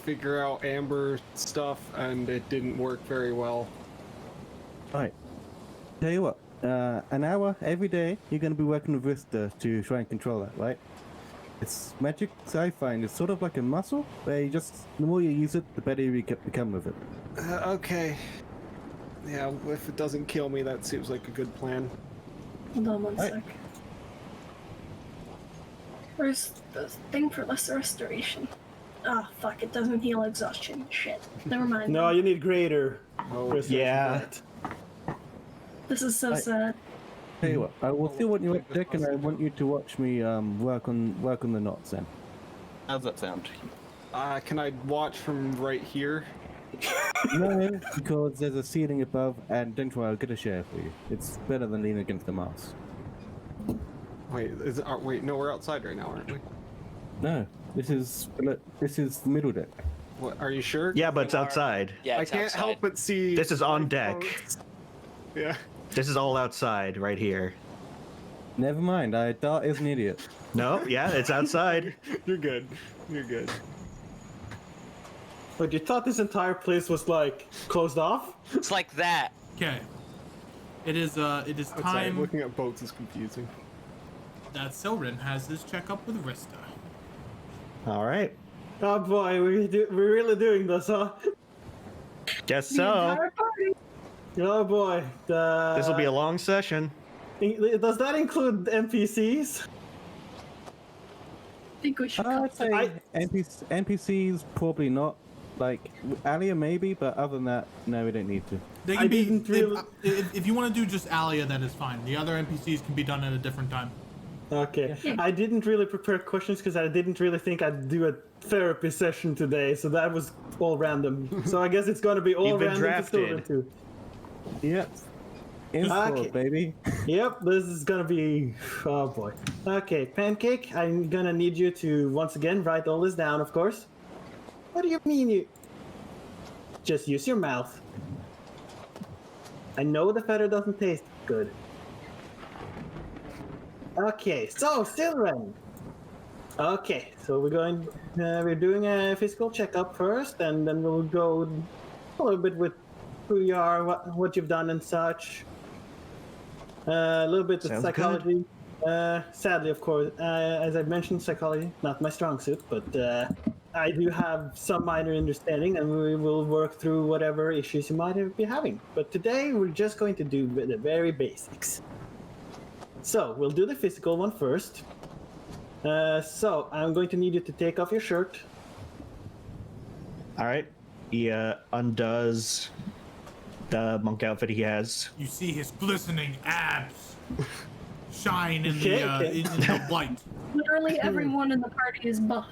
figure out Amber stuff, and it didn't work very well. Alright. Tell you what, an hour every day, you're gonna be working with Vista to try and control that, right? It's magic, so I find it's sort of like a muscle, where you just, the more you use it, the better you become with it. Okay. Yeah, if it doesn't kill me, that seems like a good plan. Hold on one Right. sec. Where's the thing for lesser restoration? Ah, fuck, it doesn't heal exhaustion. Shit. Never mind. No, you need greater. Oh, Yeah. This is so sad. Tell you what, I will still want you at deck, and I want you to watch me work on the knots then. How's that sound? Can I watch from right here? No, because there's a ceiling above, and don't worry, I'll get a share for you. It's better than leaning against the mast. Wait, wait, no, we're outside right now, aren't we? No, this is the middle deck. What, are you sure? Yeah, but it's outside. Yeah, I it's can't outside. help but see. This is on like, deck. boats. Yeah. This is all outside, right here. Never mind, Dart is an idiot. No, yeah, it's outside. You're good. You're good. But you thought this entire place was like closed off? It's like that. Okay. It is Outside, time looking at boats is confusing. that Silrin has his checkup with Rista. All right. Oh boy, we're really doing this, huh? Guess The so. entire party. Oh boy. This will be a long session. Does that include NPCs? I think we should I'd say I- NPCs probably not. Like Alia maybe, but other than that, no, we don't need to. They I can be didn't really- if you want to do just Alia, that is fine. The other NPCs can be done at a different time. Okay. I didn't really prepare questions because I didn't really think I'd do a therapy session today, so that was all random. So I guess it's gonna be all You've been random to Silver drafted. too. Yep. Install, Okay. baby. Yep, this is gonna be. Oh boy. Okay, Pancake, I'm gonna need you to once again write all this down, of course. What do you mean you. Just use your mouth. I know the feather doesn't taste good. Okay, so Silren. Okay, so we're doing a physical checkup first, and then we'll go a little bit with who you are, what you've done and such. A little bit of Sounds psychology. Sadly, of course, as I mentioned, psychology, not my strong suit, but I do have some minor understanding, and we will work through whatever issues you might be having. But today, we're just going to do the very basics. So, we'll do the physical one first. So, I'm going to need you to take off your shirt. All right. He undoes the monk outfit he has. You see his glistening abs shine in Okay, the okay. in the light. Literally everyone in the party is buff,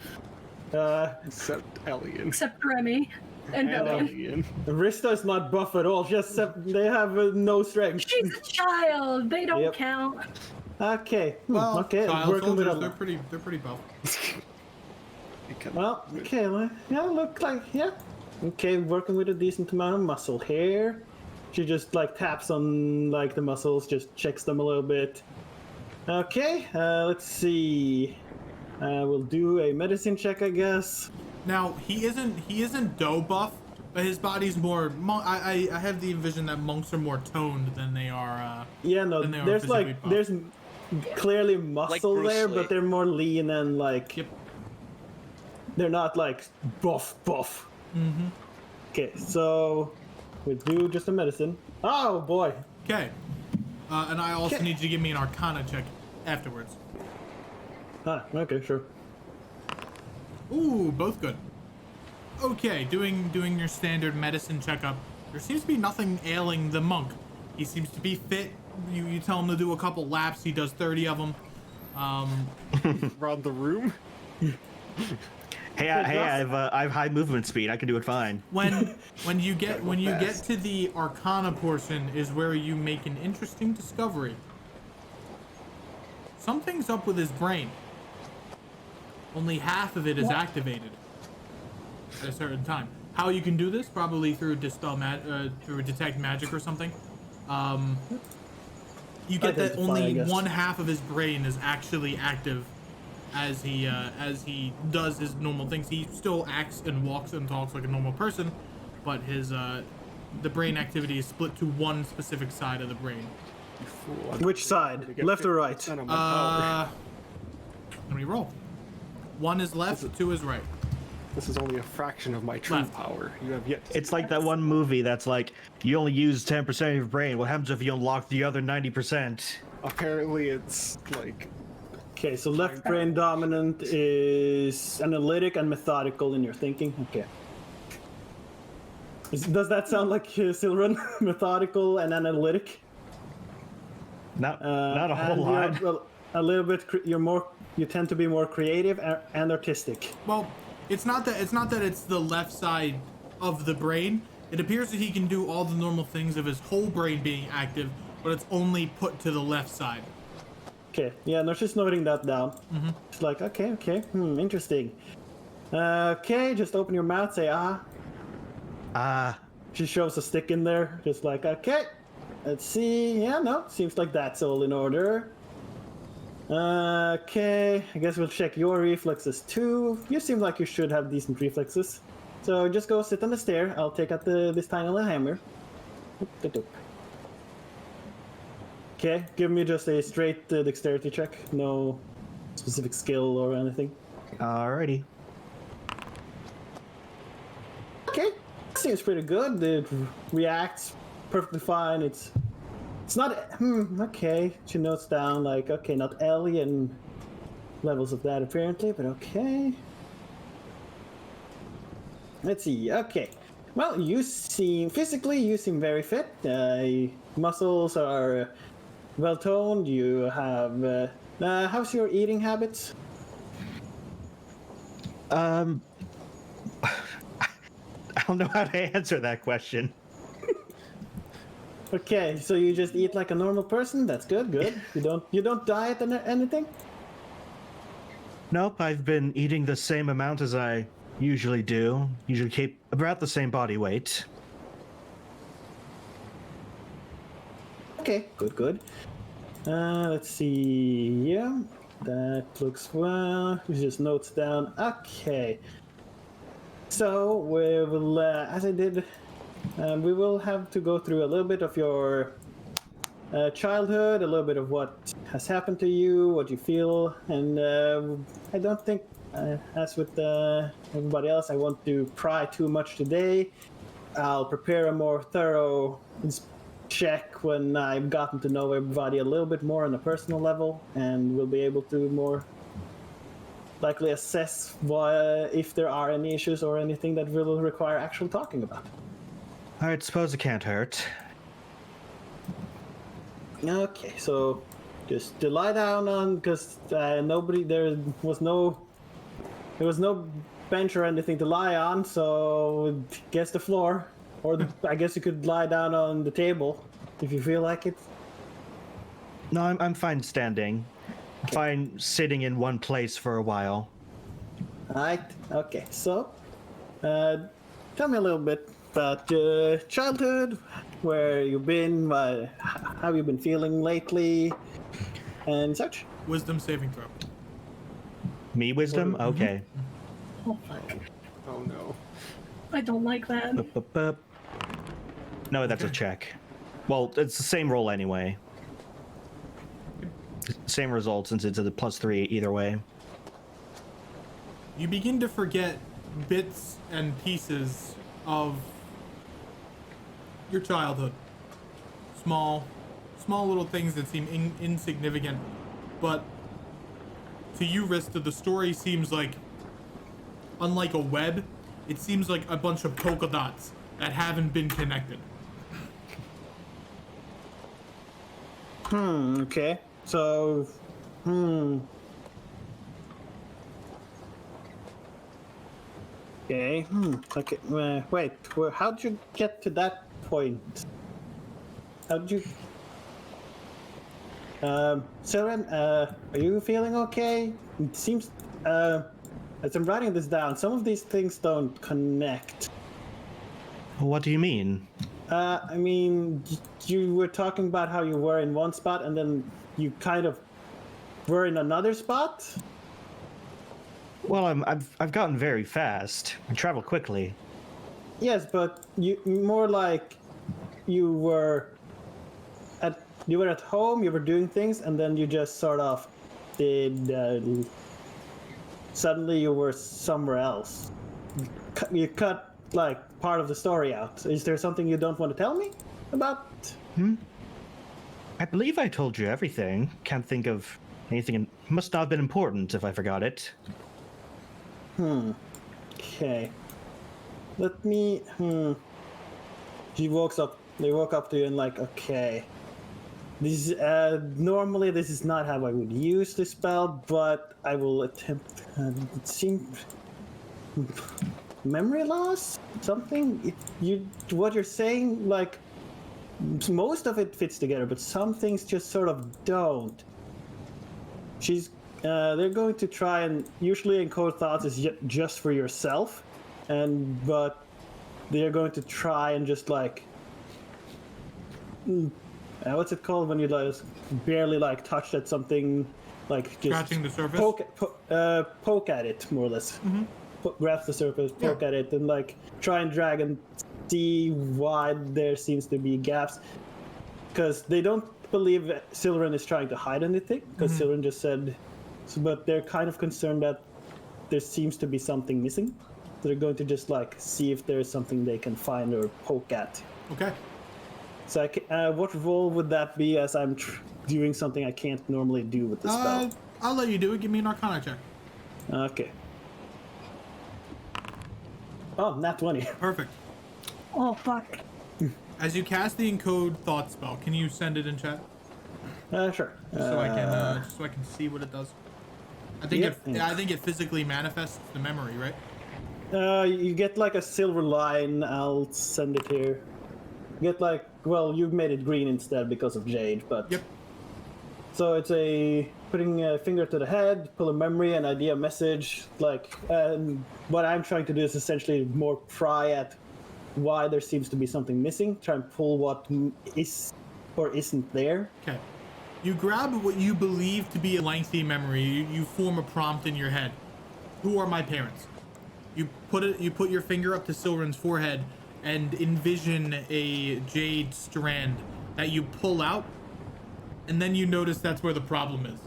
Except Elian. except Remy and And Ellen. Elian. Rista is not buff at all, just they have no strength. She's a child. They don't Yep. count. Okay. Well, okay. child Working with soldiers, a they're pretty buff. well, okay. Yeah, look like yeah. Okay, working with a decent amount of muscle here. She just like taps on like the muscles, just checks them a little bit. Okay, let's see. We'll do a medicine check, I guess. Now he isn't dough buff, but his body's more. I have the vision that monks are more toned than they are. Yeah, no, than they are there's physically like buff. there's clearly muscle Bruce there, Lee. but they're more lean and like Yep. they're not like buff. Mm-hmm. Okay, so we do just a medicine. Oh boy. Okay. And I also Okay. need you to give me an Arcana check afterwards. Okay, sure. Ooh, both good. Okay, doing your standard medicine checkup. There seems to be nothing ailing the monk. He seems to be fit. You tell him to do a couple laps. He does 30 of them. Around the room. Hey, I've high movement speed. I can do it fine. When you get to the Arcana portion is where you make an interesting discovery. Something's up with his brain. Only half of it is activated at a certain time. How you can do this? Probably through through detect magic or something. You get that Identify, I only guess. one half of his brain is actually active as he does his normal things. He still acts and walks and talks like a normal person, but his the brain activity is split to one specific side of the brain. You fool. Which side? Left or right? 50% of my power. Let me roll. 1 is left, 2 is right. This is only a fraction of my true Left. power. You have yet to It's like that one movie that's like, you only use 10% of your brain. What happens if you unlock the other 90%? Apparently, it's like Okay, so left brain dominant is analytic and methodical in your thinking. Okay. Does that sound like Silrun? Methodical and analytic? Not a whole And lot. you're a little bit. You tend to be more creative and artistic. Well, it's not that it's the left side of the brain. It appears that he can do all the normal things of his whole brain being active, but it's only put to the left side. Okay, yeah, no, just noting that down. It's like, okay, interesting. Okay, just open your mouth, say ah. She shoves a stick in there, just like, okay, let's see. Yeah, no, seems like that's all in order. Okay, I guess we'll check your reflexes too. You seem like you should have decent reflexes. So just go sit on the stair. I'll take out this tiny little hammer. Okay, give me just a straight dexterity check. No specific skill or anything. Alrighty. Okay, seems pretty good. It reacts perfectly fine. It's not. Okay, she notes down like, okay, not alien levels of that apparently, but okay. Let's see. Okay. Well, you seem very fit. Muscles are well toned. You have. How's your eating habits? I don't know how to answer that question. Okay, so you just eat like a normal person. That's good. Good. You don't diet or anything. Nope, I've been eating the same amount as I usually do. Usually keep about the same body weight. Okay, good. Let's see. Yeah, that looks well. We just notes down. Okay. So we will, as I did, we will have to go through a little bit of your childhood, a little bit of what has happened to you, what you feel, and I don't think, as with everybody else, I want to pry too much today. I'll prepare a more thorough check when I've gotten to know everybody a little bit more on a personal level, and we'll be able to more likely assess if there are any issues or anything that will require actual talking about. I suppose it can't hurt. Okay, so just to lie down on, because there was no bench or anything to lie on, so guess the floor, or I guess you could lie down on the table if you feel like it. No, I'm fine standing. I'm fine sitting in one place for a while. Alright, okay, so tell me a little bit about your childhood, where you've been, how you've been feeling lately, and such. Wisdom saving throw. Me wisdom? Okay. Oh fuck. Oh no. I don't like that. Bup, bup, bup. No, that's a check. Well, it's the same roll anyway. Same result since it's a +3 either way. You begin to forget bits and pieces of your childhood. Small little things that seem insignificant, but to you, Rista, the story seems like, unlike a web, it seems like a bunch of polka dots that haven't been connected. Okay. So, Okay. Okay. Wait. How'd you get to that point? How'd you? Siren, are you feeling okay? It seems, as I'm writing this down, some of these things don't connect. What do you mean? I mean, you were talking about how you were in one spot and then you kind of were in another spot? Well, I've gotten very fast. I travel quickly. Yes, but you more like you were at home, you were doing things, and then you just sort of did. Suddenly, you were somewhere else. You cut like part of the story out. Is there something you don't want to tell me about? I believe I told you everything. Can't think of anything. Must not have been important if I forgot it. Okay. Let me. She walks up. They walk up to you and like, okay. This normally this is not how I would use the spell, but I will attempt. It seems memory loss, something. What you're saying, like most of it fits together, but some things just sort of don't. They're going to try and usually encode thoughts is just for yourself, but they're going to try and just like. What's it called when you like barely like touch at something, like just Scratching the surface? Poke at it more or less. Grab the surface, poke at it, and like try and drag and see why there seems to be gaps. Because they don't believe Silverin is trying to hide anything. Because Silverin just said, but they're kind of concerned that there seems to be something missing. So they're going to just like see if there's something they can find or poke at. Okay. So what role would that be as I'm doing something I can't normally do with the spell? I'll let you do it. Give me an Arcana check. Okay. Oh, nat 20. Perfect. Oh fuck. As you cast the encode thought spell, can you send it in chat Sure. so I can see what it does? I think I think it physically manifests the memory, right? You get like a silver line. I'll send it here. You get like, well, you've made it green instead because of Jade, but. Yep. So it's putting a finger to the head, pull a memory, an idea, message. Like, what I'm trying to do is essentially more pry at why there seems to be something missing. Try and pull what is or isn't there. Okay. You grab what you believe to be a lengthy memory. You form a prompt in your head. Who are my parents? You put your finger up to Silverin's forehead and envision a jade strand that you pull out, and then you notice that's where the problem is.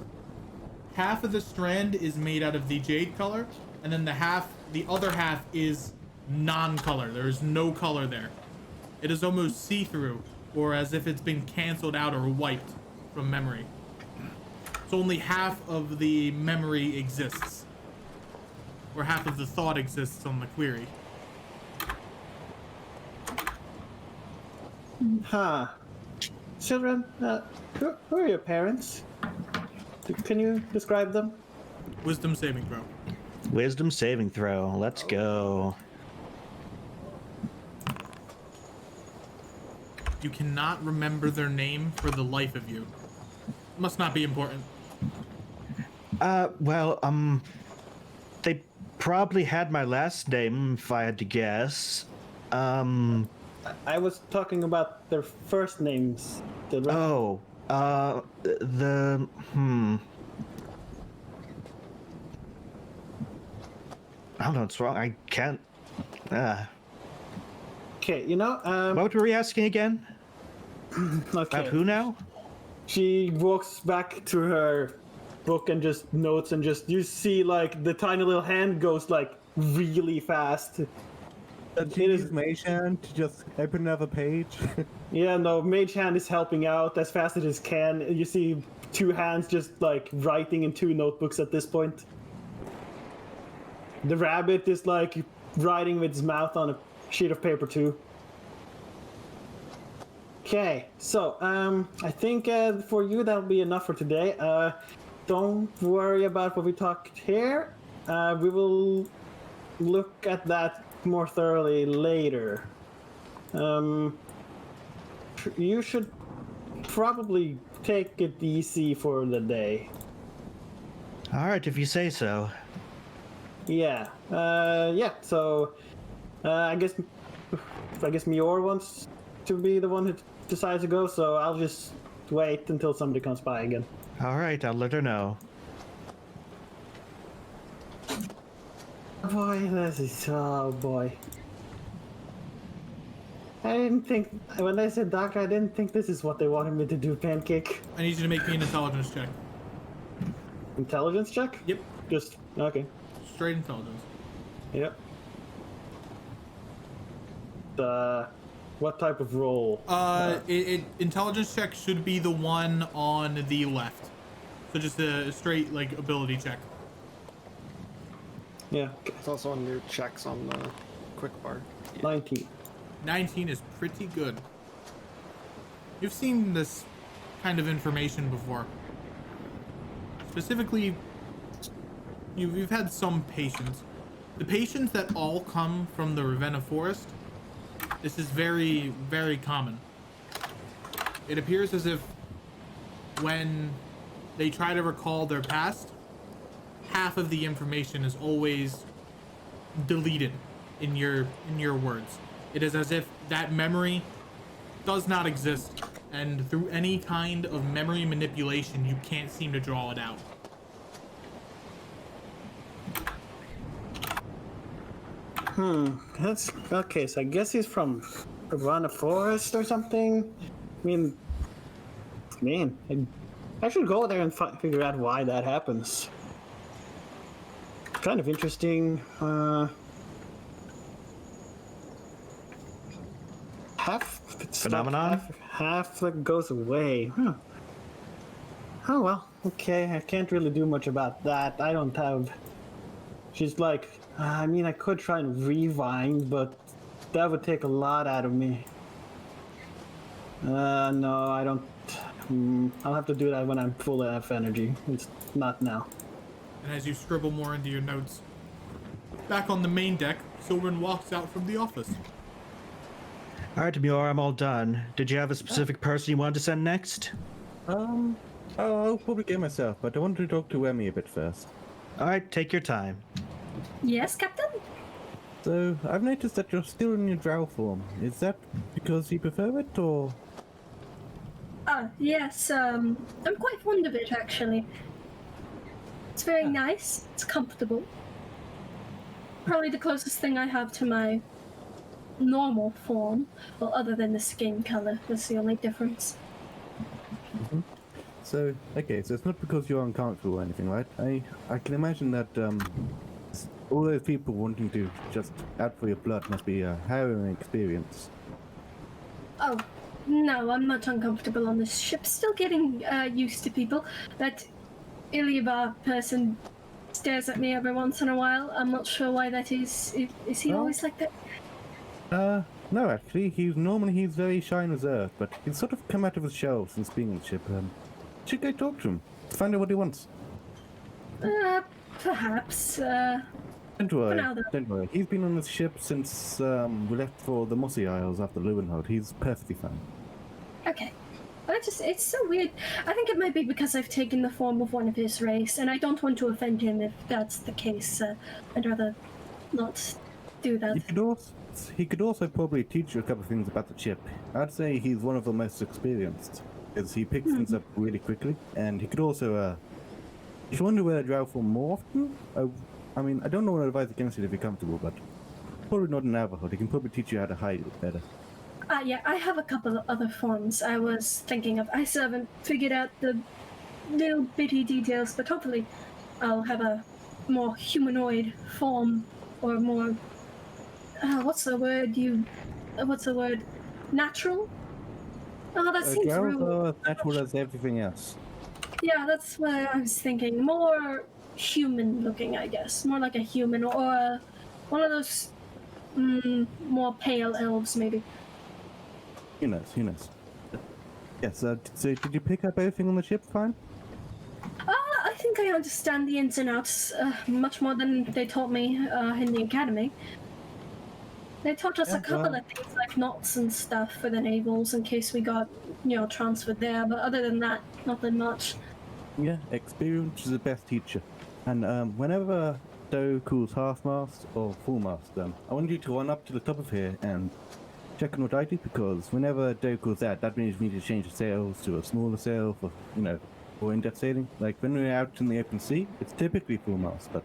Half of the strand is made out of the jade color, and then the other half is non-color. There is no color there. It is almost see-through, or as if it's been canceled out or wiped from memory. So only half of the memory exists, or half of the thought exists on the query. Huh. Children, who are your parents? Can you describe them? Wisdom saving throw. Wisdom saving throw. Let's go. You cannot remember their name for the life of you. Must not be important. Well, they probably had my last name, if I had to guess. I was talking about their first names. Oh, I don't know what's wrong. I can't Okay, you know, What were we asking again? okay. About who now? She walks back to her book and just notes and just you see like the tiny little hand goes like really fast. Did you use Mage Hand to just open another page? Yeah, no, Mage Hand is helping out as fast as it can. You see two hands just like writing in two notebooks at this point. The rabbit is like writing with his mouth on a sheet of paper too. Okay, so I think for you that'll be enough for today. Don't worry about what we talked here. We will look at that more thoroughly later. You should probably take it easy for the day. All right, if you say so. Yeah. Yeah. So, I guess Mior wants to be the one who decides to go. So I'll just wait until somebody comes by again. All right, I'll let her know. Boy, this is oh boy. I didn't think when they said doctor, I didn't think this is what they wanted me to do. Pancake. I need you to make me an intelligence check. Intelligence check? Yep. Just okay. Straight intelligence. Yep. What type of roll? Intelligence check should be the one on the left. So just a straight like ability check. Yeah. It's also on your checks on the quick bar. 19. 19 is pretty good. You've seen this kind of information before. Specifically, you've had some patients. The patients that all come from the Ravenna Forest, this is very, very common. It appears as if when they try to recall their past, half of the information is always deleted in your words. It is as if that memory does not exist, and through any kind of memory manipulation, you can't seem to draw it out. That's okay. So I guess he's from Ravenna Forest or something. I mean, man, I should go there and figure out why that happens. Kind of interesting. Half Phenomenon? Half that goes away. Huh. Oh well. Okay, I can't really do much about that. I don't have. She's like, I mean, I could try and rewind, but that would take a lot out of me. No, I don't. I'll have to do that when I'm full of energy. It's not now. And as you scribble more into your notes, back on the main deck, Silwyn walks out from the office. All right, Mior, I'm all done. Did you have a specific person you wanted to send next? I'll probably go myself, but I wanted to talk to Emmy a bit first. All right, take your time. Yes, Captain? So, I've noticed that you're still in your drow form. Is that because you prefer it, or...? Yes, I'm quite fond of it, actually. It's very nice, it's comfortable. Probably the closest thing I have to my normal form, well, other than the skin color, that's the only difference. Mm-hmm. So, okay, so it's not because you're uncomfortable or anything, right? I can imagine that, all those people wanting to just out for your blood must be a harrowing experience. Oh, no, I'm not uncomfortable on this ship. Still getting used to people. That Iliabar person stares at me every once in a while. I'm not sure why that is. Is he always like that? No, actually, he's very shy and reserved, but he's sort of come out of his shell since being on the ship. Should go talk to him, find out what he wants. Perhaps. Don't worry, now, though. don't worry. He's been on this ship since we left for the Mossy Isles after Leeuwenhoek. He's perfectly fine. Okay. It's so weird. I think it might be because I've taken the form of one of his race, and I don't want to offend him if that's the case. I'd rather not do that. He could also probably teach you a couple of things about the ship. I'd say he's one of the most experienced, because he picks things up really quickly, and he could also, if you want to wear a drow form more often, I mean, I don't know what advice against it if you're comfortable, but Probably not an Navajo. They can probably teach you how to hide it better. Yeah, I have a couple of other forms I was thinking of. I still haven't figured out the little bitty details, but hopefully I'll have a more humanoid form, or more. What's the word? What's the word? Natural? Oh, that seems Girls rude. are as natural as everything else. Yeah, that's what I was thinking. More human looking, I guess. More like a human, or one of those more pale elves, maybe. Who knows? Who knows? Yes. So did you pick up everything on the ship? Fine. I think I understand the ins and outs much more than they taught me in the academy. They taught us a couple of things like knots and stuff for the navals in case we got, transferred there. But other than that, nothing much. Yeah. Experience is the best teacher. And whenever Doe calls half mast or full mast, I want you to run up to the top of here and check on what I do, because whenever Doe calls that means we need to change the sails to a smaller sail for, for in-depth sailing. Like when we're out in the open sea, it's typically full mast, but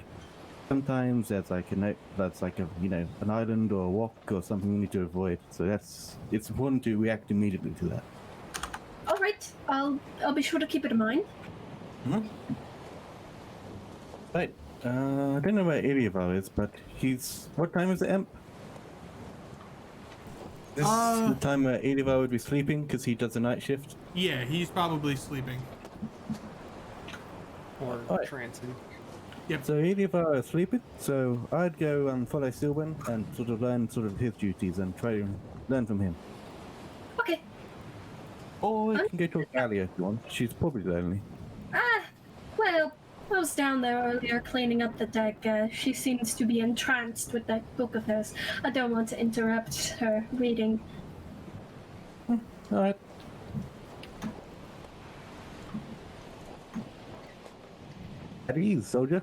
sometimes there's like an island or a rock or something we need to avoid. So it's important to react immediately to that. All right, I'll be sure to keep it in mind. Mm-hmm. Right. I don't know where Ilyavar is, but what time is it, Emp? This is the time where Ilyavar would be sleeping because he does a night shift. Yeah, he's probably sleeping. Or Alright. trancing. So Ilyavar is sleeping, so I'd go and follow Sylvan and sort of learn his duties and try to learn from him. Okay. Or you can go to Alia if you want. She's probably lonely. Well, I was down there earlier cleaning up the deck. She seems to be entranced with that book of hers. I don't want to interrupt her reading. Alright. At ease, soldier.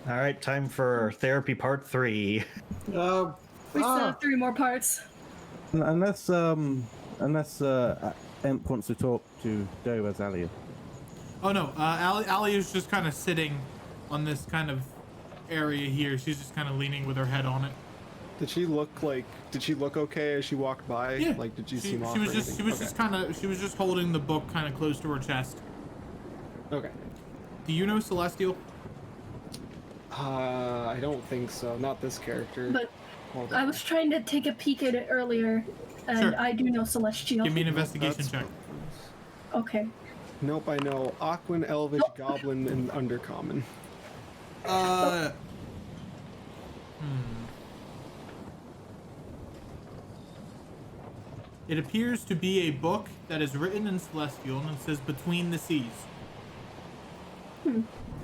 All right, time for therapy part 3. We still have 3 more parts. Unless Emp wants to talk to Doe as Alia. Oh no, Ali is just kind of sitting on this kind of area here. She's just kind of leaning with her head on it. Did she look okay as she walked by? Yeah. Like, did you She seem off? was or just anything? she was just holding the book kind of close to her chest. Okay. Do you know Celestial? I don't think so. Not this character. But Hold I on. was trying to take a peek at it earlier, and Sure. I do know Celestial. Give me an investigation That's- check. Okay. Nope, I know Aquan, Elvish, Goblin, and Undercommon. It appears to be a book that is written in Celestial, and it says Between the Seas.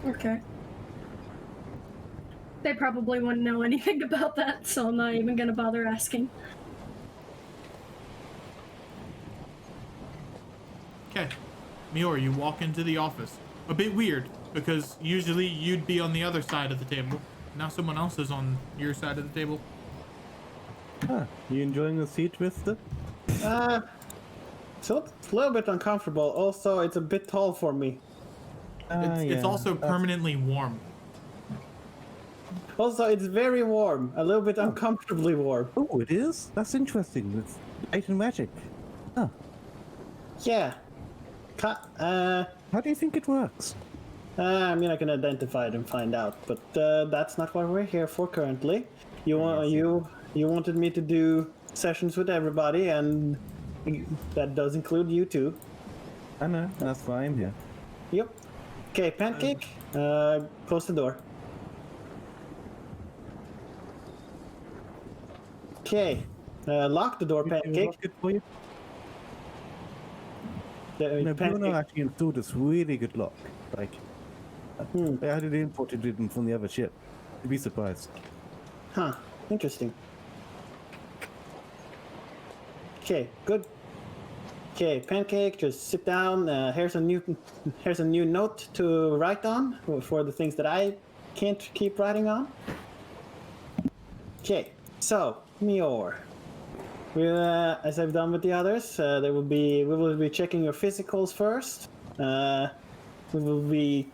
Okay. They probably wouldn't know anything about that, so I'm not even gonna bother asking. Okay. Mior, you walk into the office. A bit weird, because usually you'd be on the other side of the table. Now someone else is on your side of the table. Ah, you enjoying the sea twister? So it's a little bit uncomfortable. Also, it's a bit tall for me. It's also permanently warm. Also, it's very warm. A little bit uncomfortably warm. Oh, it is? That's interesting. It's light and magic. Huh. Yeah. How do you think it works? I mean, I can identify it and find out, but that's not what we're here for currently. You wanted me to do sessions with everybody, and that does include you too. I know, that's why I'm here. Yep. Okay, Pancake. Close the door. Okay. Lock the door, Can I Pancake. lock it for you? No, Bruno Pancake. actually installed this really good lock. Like, I had it imported in from the other ship. You'd be surprised. Huh. Interesting. Okay, good. Okay, Pancake, just sit down. Here's a new note to write on for the things that I can't keep writing on. Okay, so Mior, as I've done with the others, we will be checking your physicals first. We will be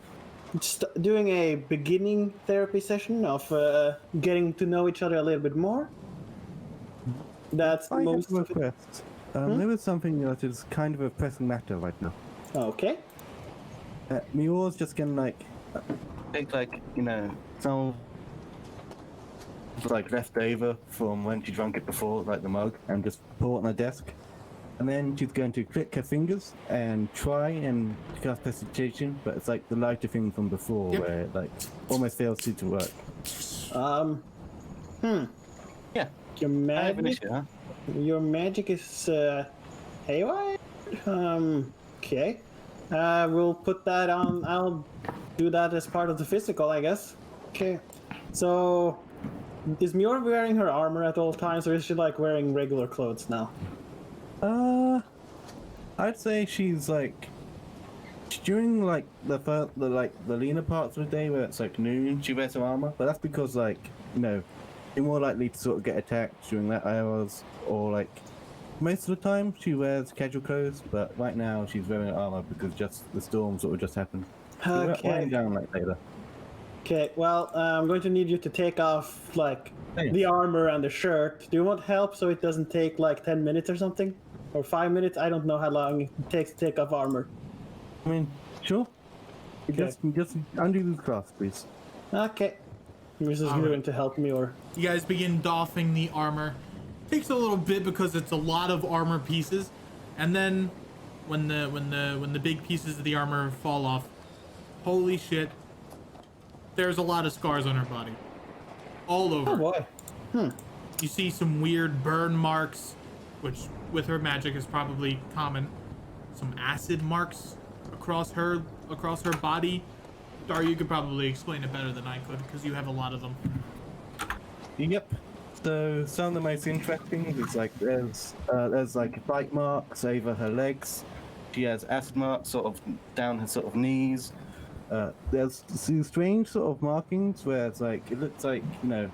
just doing a beginning therapy session of getting to know each other a little bit more. That's I have most a of it. request. There is something that is kind of a pressing matter right now. Okay. Mior's just gonna like take like some like left over from when she drank it before, like the mug, and just pour it on her desk. And then she's going to click her fingers and try and cast precipitation, but it's like the lighter thing from before, Yep. where it like almost fails to work. Yeah. Your I have an magic. issue, huh? Your magic is haywire. Okay. We'll put that on. I'll do that as part of the physical, I guess. Okay. So, is Mior wearing her armor at all times, or is she like wearing regular clothes now? I'd say she's like during like the leaner parts of the day where it's like noon, she wears her armor, but that's because like you're more likely to sort of get attacked during that hours, or like most of the time she wears casual clothes, but right now she's wearing armor because just the storm sort of just happened. Okay. Lying down like later. Okay. Well, I'm going to need you to take off like Yes. the armor and the shirt. Do you want help so it doesn't take like 10 minutes or something, or 5 minutes? I don't know how long it takes to take off armor. I mean, sure. Okay. Just undo these clasps, please. Okay. This is All right. going to help me, or You guys begin doffing the armor. Takes a little bit because it's a lot of armor pieces, and then when the big pieces of the armor fall off, holy shit! There's a lot of scars on her body, all over. oh boy. You see some weird burn marks, which with her magic is probably common. Some acid marks across her body. Dar, you could probably explain it better than I could because you have a lot of them. Yep. So some of the most interesting is like there's like bite marks over her legs. She has acid marks sort of down her sort of knees. There's these strange sort of markings where it's like it looks like her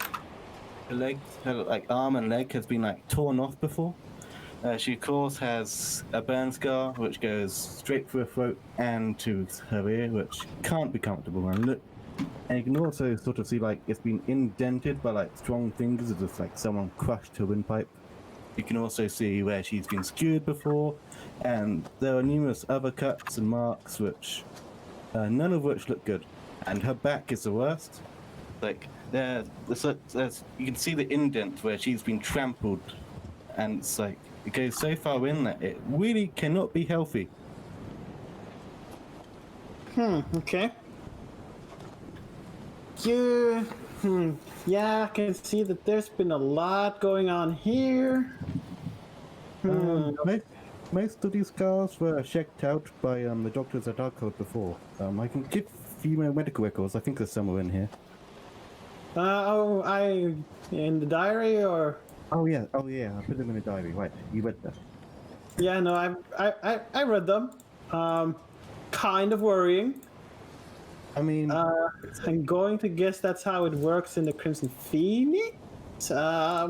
leg, her like arm and leg has been like torn off before. She of course has a burn scar which goes straight through her throat and to her ear, which can't be comfortable. And you can also sort of see like it's been indented by like strong fingers, as if like someone crushed her windpipe. You can also see where she's been skewered before, and there are numerous other cuts and marks which none of which look good. And her back is the worst. Like there's you can see the indent where she's been trampled, and it's like it goes so far in that it really cannot be healthy. Okay. Yeah, I can see that there's been a lot going on here. Most of these scars were checked out by the doctors at Darkhold before. I can give you my medical records. I think there's somewhere in here. In the diary, or? Oh yeah, I put them in a diary. Right, you read that. Yeah, no, I read them. Kind of worrying. I mean, I'm going to guess that's how it works in the Crimson Phoenix. Yeah.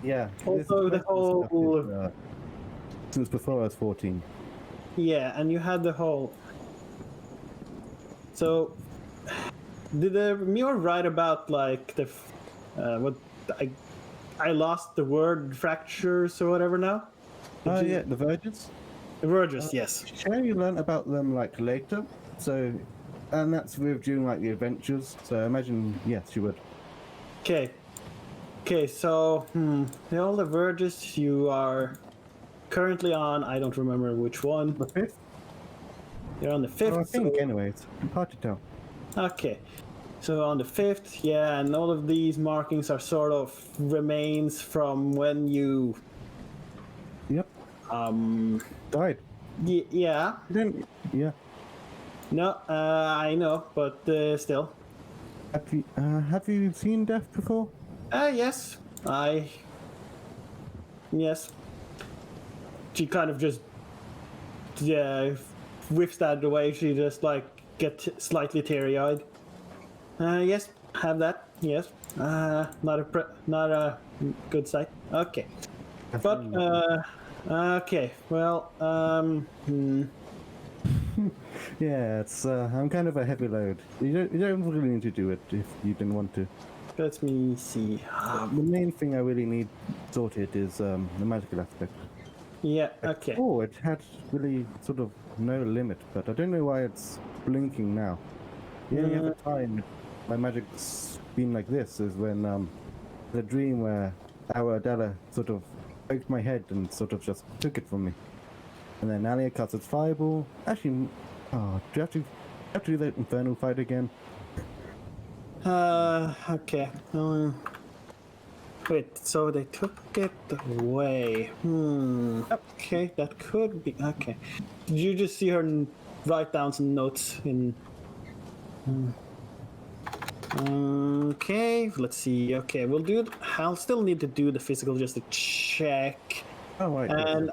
yeah. Also, the whole. Since before I was 14. Yeah, and you had the whole. So, did the Mior write about like the what I lost the word fractures or whatever now? Oh yeah, the Verges. The Verges, yes. Sherry learned about them like later, so, and that's with during like the adventures. So I imagine yes, she would. Okay. Okay, so the all the Verges you are currently on. I don't remember which one. The 5th. You're on the 5th. I think, so- anyways. Hard to tell. Okay. So on the 5th, yeah, and all of these markings are sort of remains from when you Yep. Died. yeah. Then yeah. No, I know, but still. Have you seen death before? Yes. Yes. She kind of just whiffs that away. She just like gets slightly teary-eyed. Yes, have that. Yes. Not a good sight. Okay. But okay. Well, Yeah, it's I'm kind of a heavy load. You don't really need to do it if you didn't want to. Let me see. The main thing I really need sorted is the magical aspect. Yeah, okay. Oh, it had really sort of no limit, but I don't know why it's blinking now. The only other time my magic's been like this is when the dream where our Adela sort of poked my head and sort of just took it from me. And then Alia cuts its fireball. Actually, do you have to do that infernal fight again? Okay. Wait, so they took it away. Okay, that could be. Okay. Did you just see her write down some notes in. Okay, let's see. Okay, we'll do it. I'll still need to do the physical just to check. Oh, right. And.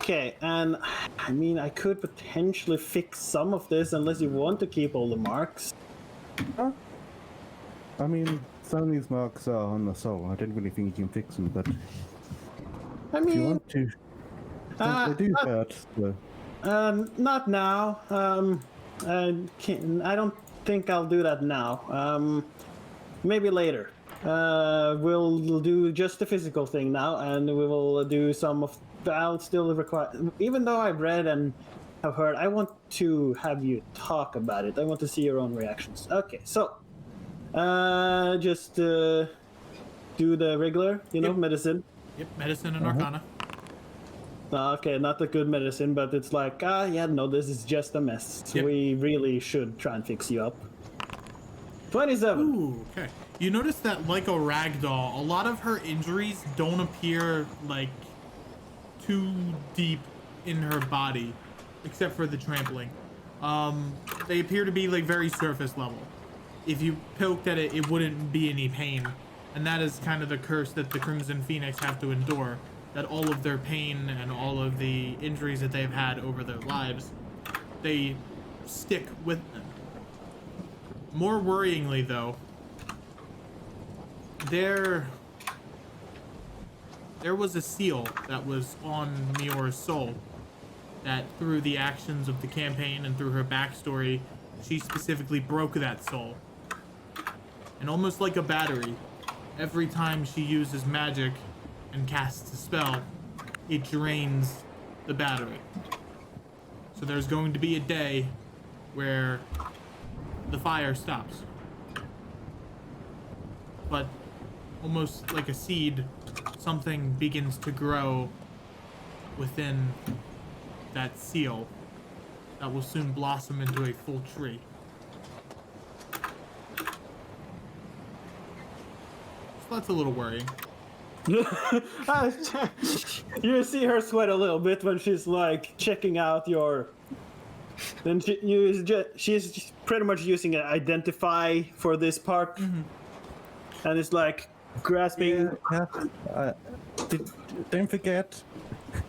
Okay, and I mean, I could potentially fix some of this unless you want to keep all the marks. I mean, some of these marks are on the soul. I don't really think you can fix them, but I if you mean, want to, they do hurt. So. not now. I don't think I'll do that now. Maybe later. We'll do just the physical thing now, and we will do some of. I'll still require, even though I've read and have heard, I want to have you talk about it. I want to see your own reactions. Okay, so just do the regular, Yep. medicine. Yep, medicine and arcana. Okay, not the good medicine, but it's like, no, this is just a mess. Yep. We really should try and fix you up. 27. Ooh, okay. You notice that, like a ragdoll, a lot of her injuries don't appear like too deep in her body, except for the trampling. They appear to be like very surface level. If you poked at it, it wouldn't be any pain, and that is kind of the curse that the Crimson Phoenix have to endure. That all of their pain and all of the injuries that they've had over their lives, they stick with them. More worryingly, though, there was a seal that was on Mior's soul that through the actions of the campaign and through her backstory, she specifically broke that soul. And almost like a battery, every time she uses magic and casts a spell, it drains the battery. So there's going to be a day where the fire stops. But almost like a seed, something begins to grow within that seal that will soon blossom into a full tree. So that's a little worrying. You see her sweat a little bit when she's like checking out your. Then she's pretty much using an identify for this part, and it's like grasping. Don't forget,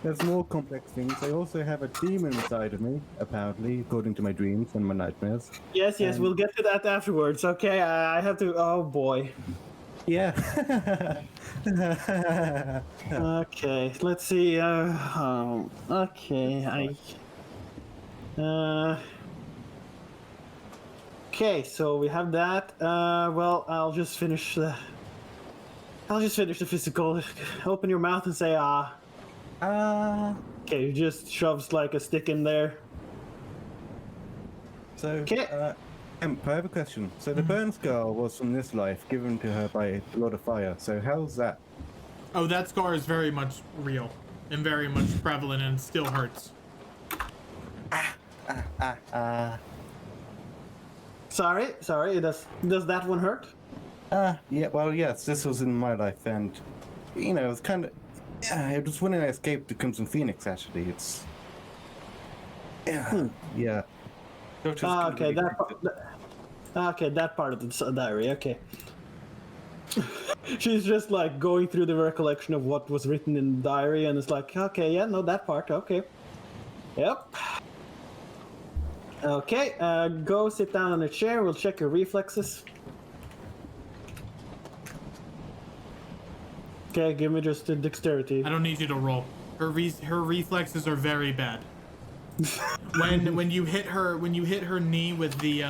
there's more complex things. I also have a demon inside of me, apparently, according to my dreams and my nightmares. Yes, we'll get to that afterwards. Okay, I have to. Oh boy. Yeah. Okay, let's see. Okay, Okay, so we have that. Well, I'll just finish the physical. Open your mouth and say ah. Okay, just shoves like a stick in there. So, Okay. Emp, I have a question. So the burn scar was from this life, given to her by a lot of fire. So how's that? Oh, that scar is very much real and very much prevalent and still hurts. Sorry. Does that one hurt? Yeah, well, yes, this was in my life, and, you know, it was kind of, it was when I escaped the Crimson Phoenix, actually. It's, yeah. Okay, that part of the diary. Okay. She's just like going through the recollection of what was written in the diary, and it's like, okay, yeah, no, that part. Okay. Yep. Okay, go sit down on a chair. We'll check your reflexes. Okay, give me just the dexterity. I don't need you to roll. Her reflexes are very bad. when you hit her knee with the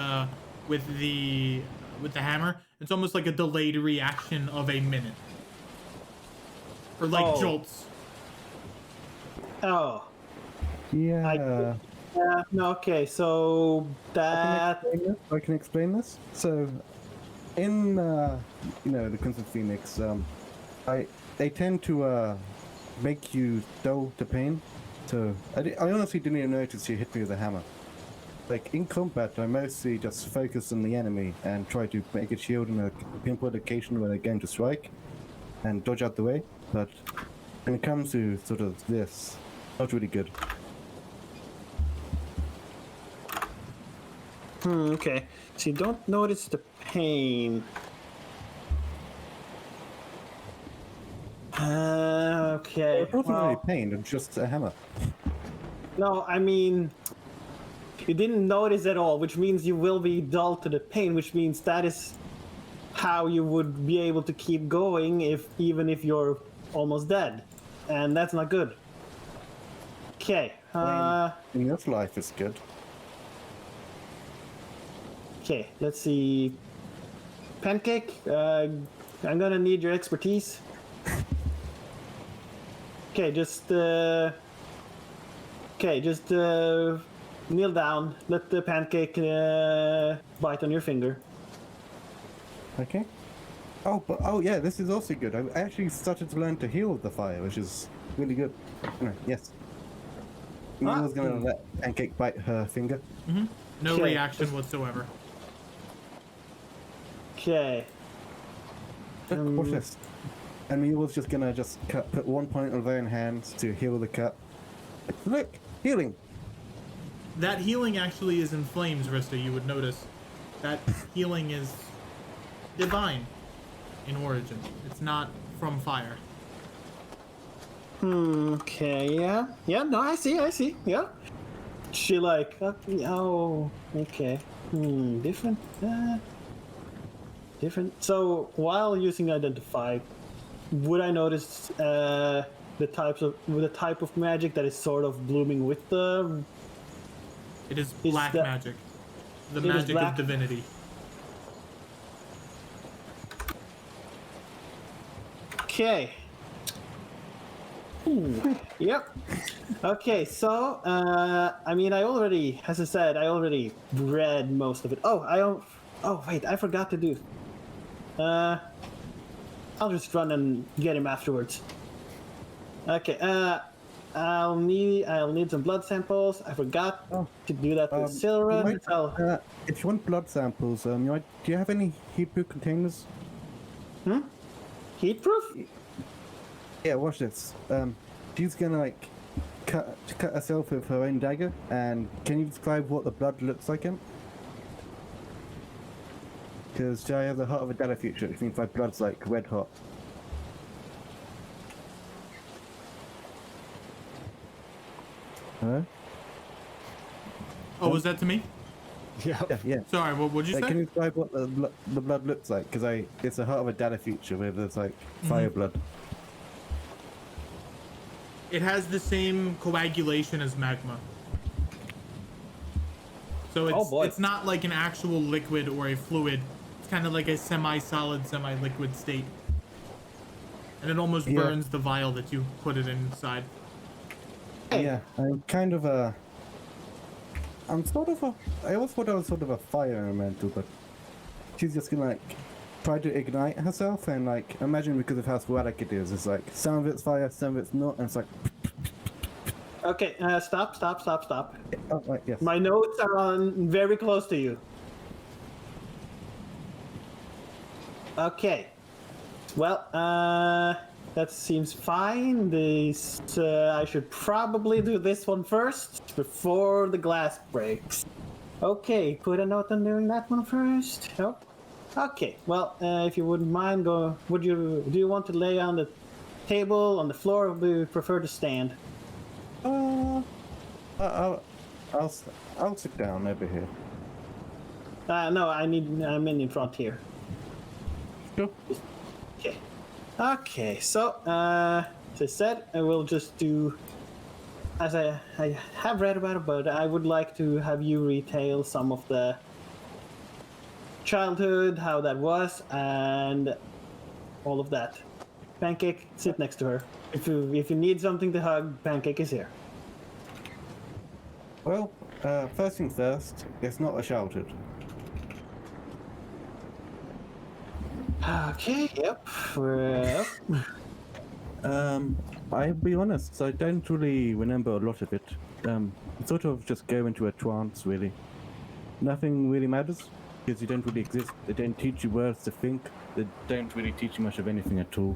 hammer, it's almost like a delayed reaction of a minute. Or like Oh. jolts. Oh. Yeah. No, okay, so that. I can explain this. So, in the Crimson Phoenix, they tend to make you dull to pain. So I honestly didn't even notice you hit me with a hammer. Like in combat, I mostly just focus on the enemy and try to make a shield and a pinpoint location where they're going to strike, and dodge out the way. But when it comes to sort of this, not really good. Okay. So you don't notice the pain. Okay. It wasn't well, really pain, it's just a hammer. No, I mean, you didn't notice at all, which means you will be dull to the pain, which means that is how you would be able to keep going even if you're almost dead, and that's not good. Okay. In this life, it's good. Okay. Let's see. Pancake. I'm gonna need your expertise. Okay, just kneel down. Let the pancake bite on your finger. Okay. Oh yeah, this is also good. I actually started to learn to heal with the fire, which is really good. Yes. Neil's gonna let Pancake bite her finger. No Okay. reaction whatsoever. Okay. Look, watch this. And Neil's just gonna put 1 point of her own hands to heal the cut. Look, healing. That healing actually is in flames, Rista, you would notice. That healing is divine in origin. It's not from fire. Okay, yeah. Yeah, no, I see, yeah. She like, oh, okay. Different. Different. So, while using Identify, would I notice the type of magic that is sort of blooming with the... It is Is black that- magic. The It is magic black- of divinity. Okay. Yep. Okay, so I mean, as I said, I already read most of it. Oh, wait, I forgot to do. I'll just run and get him afterwards. Okay. I'll need some blood samples. I forgot to do that with Silra. If you want blood samples, do you have any heat-proof containers? Heat proof? Yeah, watch this. She's gonna like cut herself with her own dagger, and can you describe what the blood looks like in? Because she has the heart of a dead future, which means my blood's like red hot. Huh? Oh, was that to me? Yeah. Yeah. Sorry, what would you Like, say? can you describe what the blood looks like? Because it's a heart of a data future where there's like fire blood. It has the same coagulation as magma. So Oh, boy. it's not like an actual liquid or a fluid. It's kind of like a semi-solid, semi-liquid state. And it almost Yeah. burns the vial that you put it inside. Yeah, I'm kind of a. I'm sort of a. I always thought I was sort of a fire elemental, but she's just gonna like try to ignite herself and like imagine because of how sporadic it is. It's like some of it's fire, some of it's not, and it's like. Okay, stop. Oh, right, yes. My notes are on very close to you. Okay. Well, that seems fine. This I should probably do this one first before the glass breaks. Okay, put a note on doing that one first. Nope. Okay. Well, if you wouldn't mind, do you want to lay on the table, on the floor, or do you prefer to stand? I'll sit down over here. No, I'm in front here. Sure. Okay. Okay, so as I said, I will just do as I have read about it, but I would like to have you retell some of the childhood, how that was, and all of that. Pancake, sit next to her. If you need something to hug, Pancake is here. Well, first things first, it's not a childhood. Okay, yep. We're up. I'll be honest, I don't really remember a lot of it. Sort of just go into a trance, really. Nothing really matters, because you don't really exist. They don't teach you words to think. They don't really teach you much of anything at all.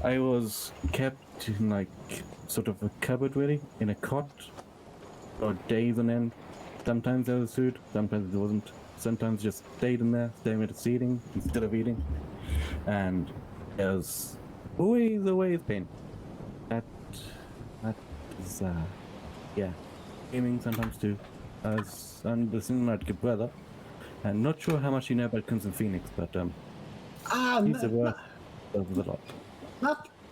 I was kept in, like, sort of a cupboard, really, in a cot, for days on end. Sometimes there was food, sometimes there wasn't. Sometimes just stayed in there, staring at the ceiling instead of eating. And there was always pain. That is, yeah. Gaming sometimes too. I'm the cinematic good brother. And not sure how much you know about Crimson Phoenix, but, he's the worst of the lot.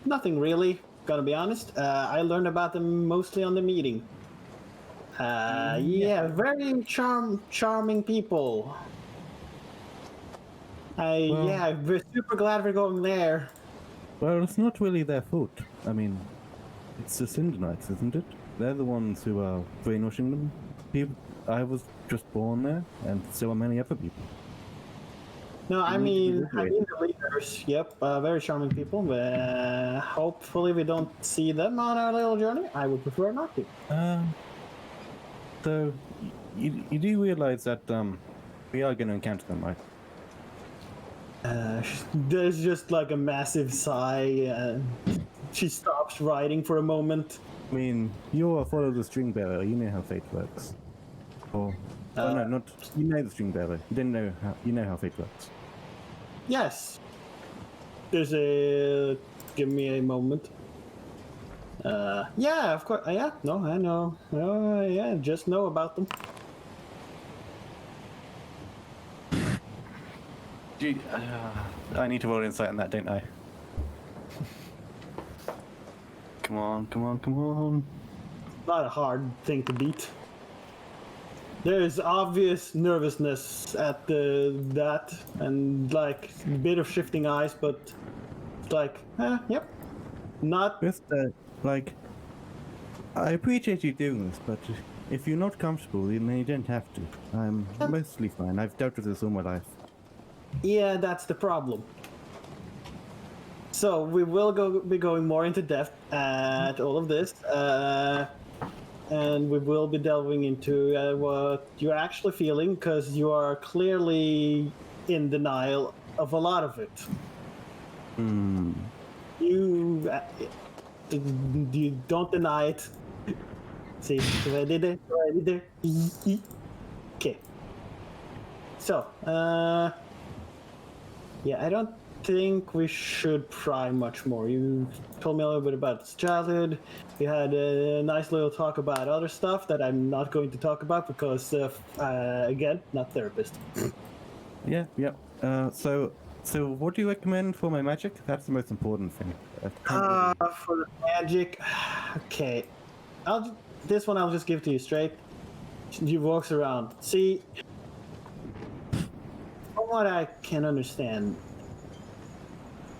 Nothing really, gotta be honest. I learned about them mostly on the meeting. Yeah, very charming people. We're super glad we're going there. Well, it's not really their fault. I mean, it's the Cindonites, isn't it? They're the ones who are brainwashing them. I was just born there, and so are many other people. No, I mean the leaders. Yep, very charming people. Hopefully we don't see them on our little journey. I would prefer not to. So, you do realize that we are going to encounter them, right? There's just like a massive sigh. She stops writing for a moment. I mean, you're a follow the string bearer. You know how fate works. Or, no, not you know the string bearer. You don't know how you know how fate works. Yes. There's a. Give me a moment. Yeah, of course. Yeah, no, I know. Yeah, just know about them. Gee, I need to roll insight on that, don't I? Come on. Not a hard thing to beat. There's obvious nervousness at that, and like a bit of shifting eyes, but it's like, yep. Not. Just, like, I appreciate you doing this, but if you're not comfortable, then you don't have to. I'm mostly fine. I've dealt with this all my life. Yeah, that's the problem. So we will be going more into depth at all of this, and we will be delving into what you're actually feeling, because you are clearly in denial of a lot of it. You don't deny it. See, I did it. Okay. So, yeah, I don't think we should pry much more. You told me a little bit about his childhood. We had a nice little talk about other stuff that I'm not going to talk about because, again, not therapist. Yeah. So what do you recommend for my magic? That's the most important thing. For the magic, okay. This one I'll just give to you straight. She walks around. See, from what I can understand,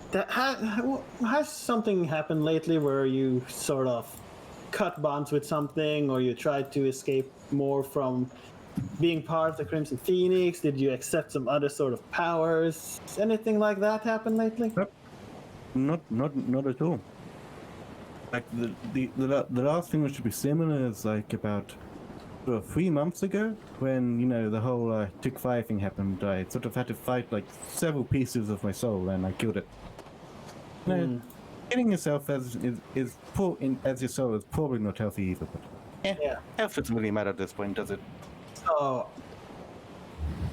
that has something happened lately where you sort of cut bonds with something, or you tried to escape more from being part of the Crimson Phoenix? Did you accept some other sort of powers? Anything like that happen lately? Not at all. Like the last thing that should be similar is like about 3 months ago, when the whole Tick Fire thing happened. I sort of had to fight like several pieces of my soul, and I killed it. Killing yourself as your soul is probably not healthy either. But Yeah. health doesn't really matter at this point, does it? So,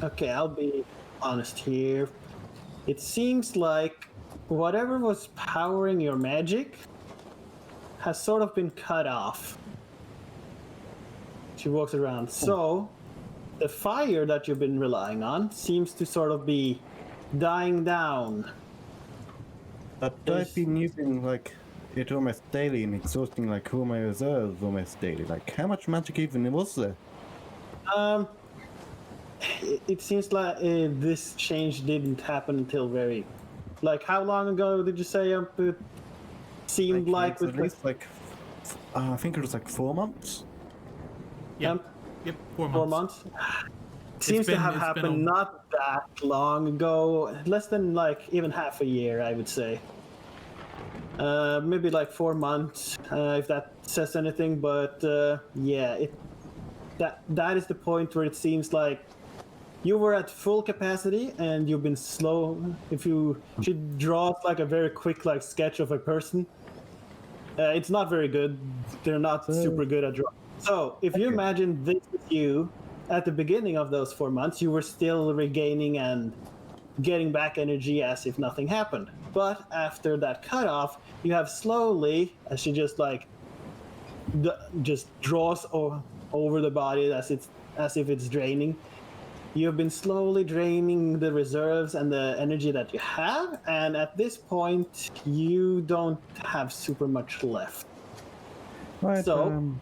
okay, I'll be honest here. It seems like whatever was powering your magic has sort of been cut off. She walks around. So, the fire that you've been relying on seems to sort of be dying down. But I've been using like it almost daily and exhausting like all my reserves almost daily. Like how much magic even was there? It seems like this change didn't happen until very, like how long ago did you say? It seemed like it's at least like I think it was like 4 months. Yep. Yep. 4 months. 4 months. Seems to have happened not that long ago, less than like even half a year, I would say. Maybe like 4 months, if that says anything. But yeah, that is the point where it seems like you were at full capacity and you've been slow. If you should draw like a very quick like sketch of a person, it's not very good. They're not super good at drawing. So if you imagine this with you at the beginning of those 4 months, you were still regaining and getting back energy as if nothing happened. But after that cutoff, you have slowly, as she just like just draws over the body as if it's draining. You've been slowly draining the reserves and the energy that you have, and at this point, you don't have super much left. Right. So,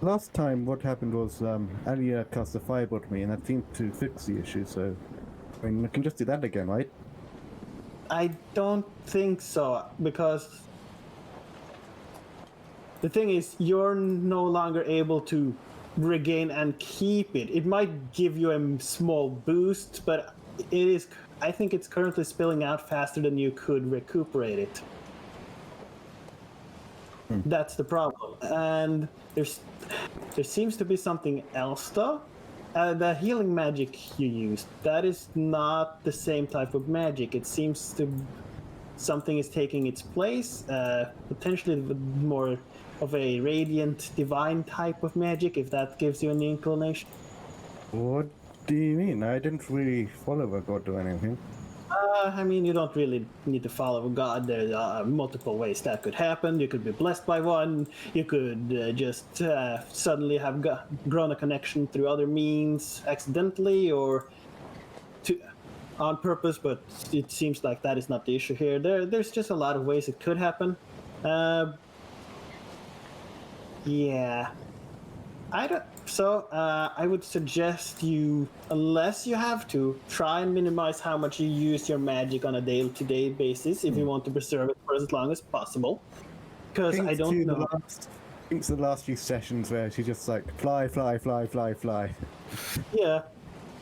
last time what happened was Alia cast a firebolt at me, and that seemed to fix the issue. So, I mean, we can just do that again, right? I don't think so, because the thing is, you're no longer able to regain and keep it. It might give you a small boost, but I think it's currently spilling out faster than you could recuperate it. That's the problem. And there seems to be something else though. The healing magic you used, that is not the same type of magic. It seems to something is taking its place, potentially more of a radiant divine type of magic, if that gives you any inclination. What do you mean? I didn't really follow a god or anything. I mean, you don't really need to follow God. There are multiple ways that could happen. You could be blessed by one. You could just suddenly have grown a connection through other means accidentally or on purpose, but it seems like that is not the issue here. There's just a lot of ways it could happen. Yeah. I would suggest you, unless you have to, try and minimize how much you use your magic on a day-to-day basis if you want to preserve it for as long as possible. Because I don't know. I think the last few sessions where she just like fly, fly, fly, fly, fly. Yeah.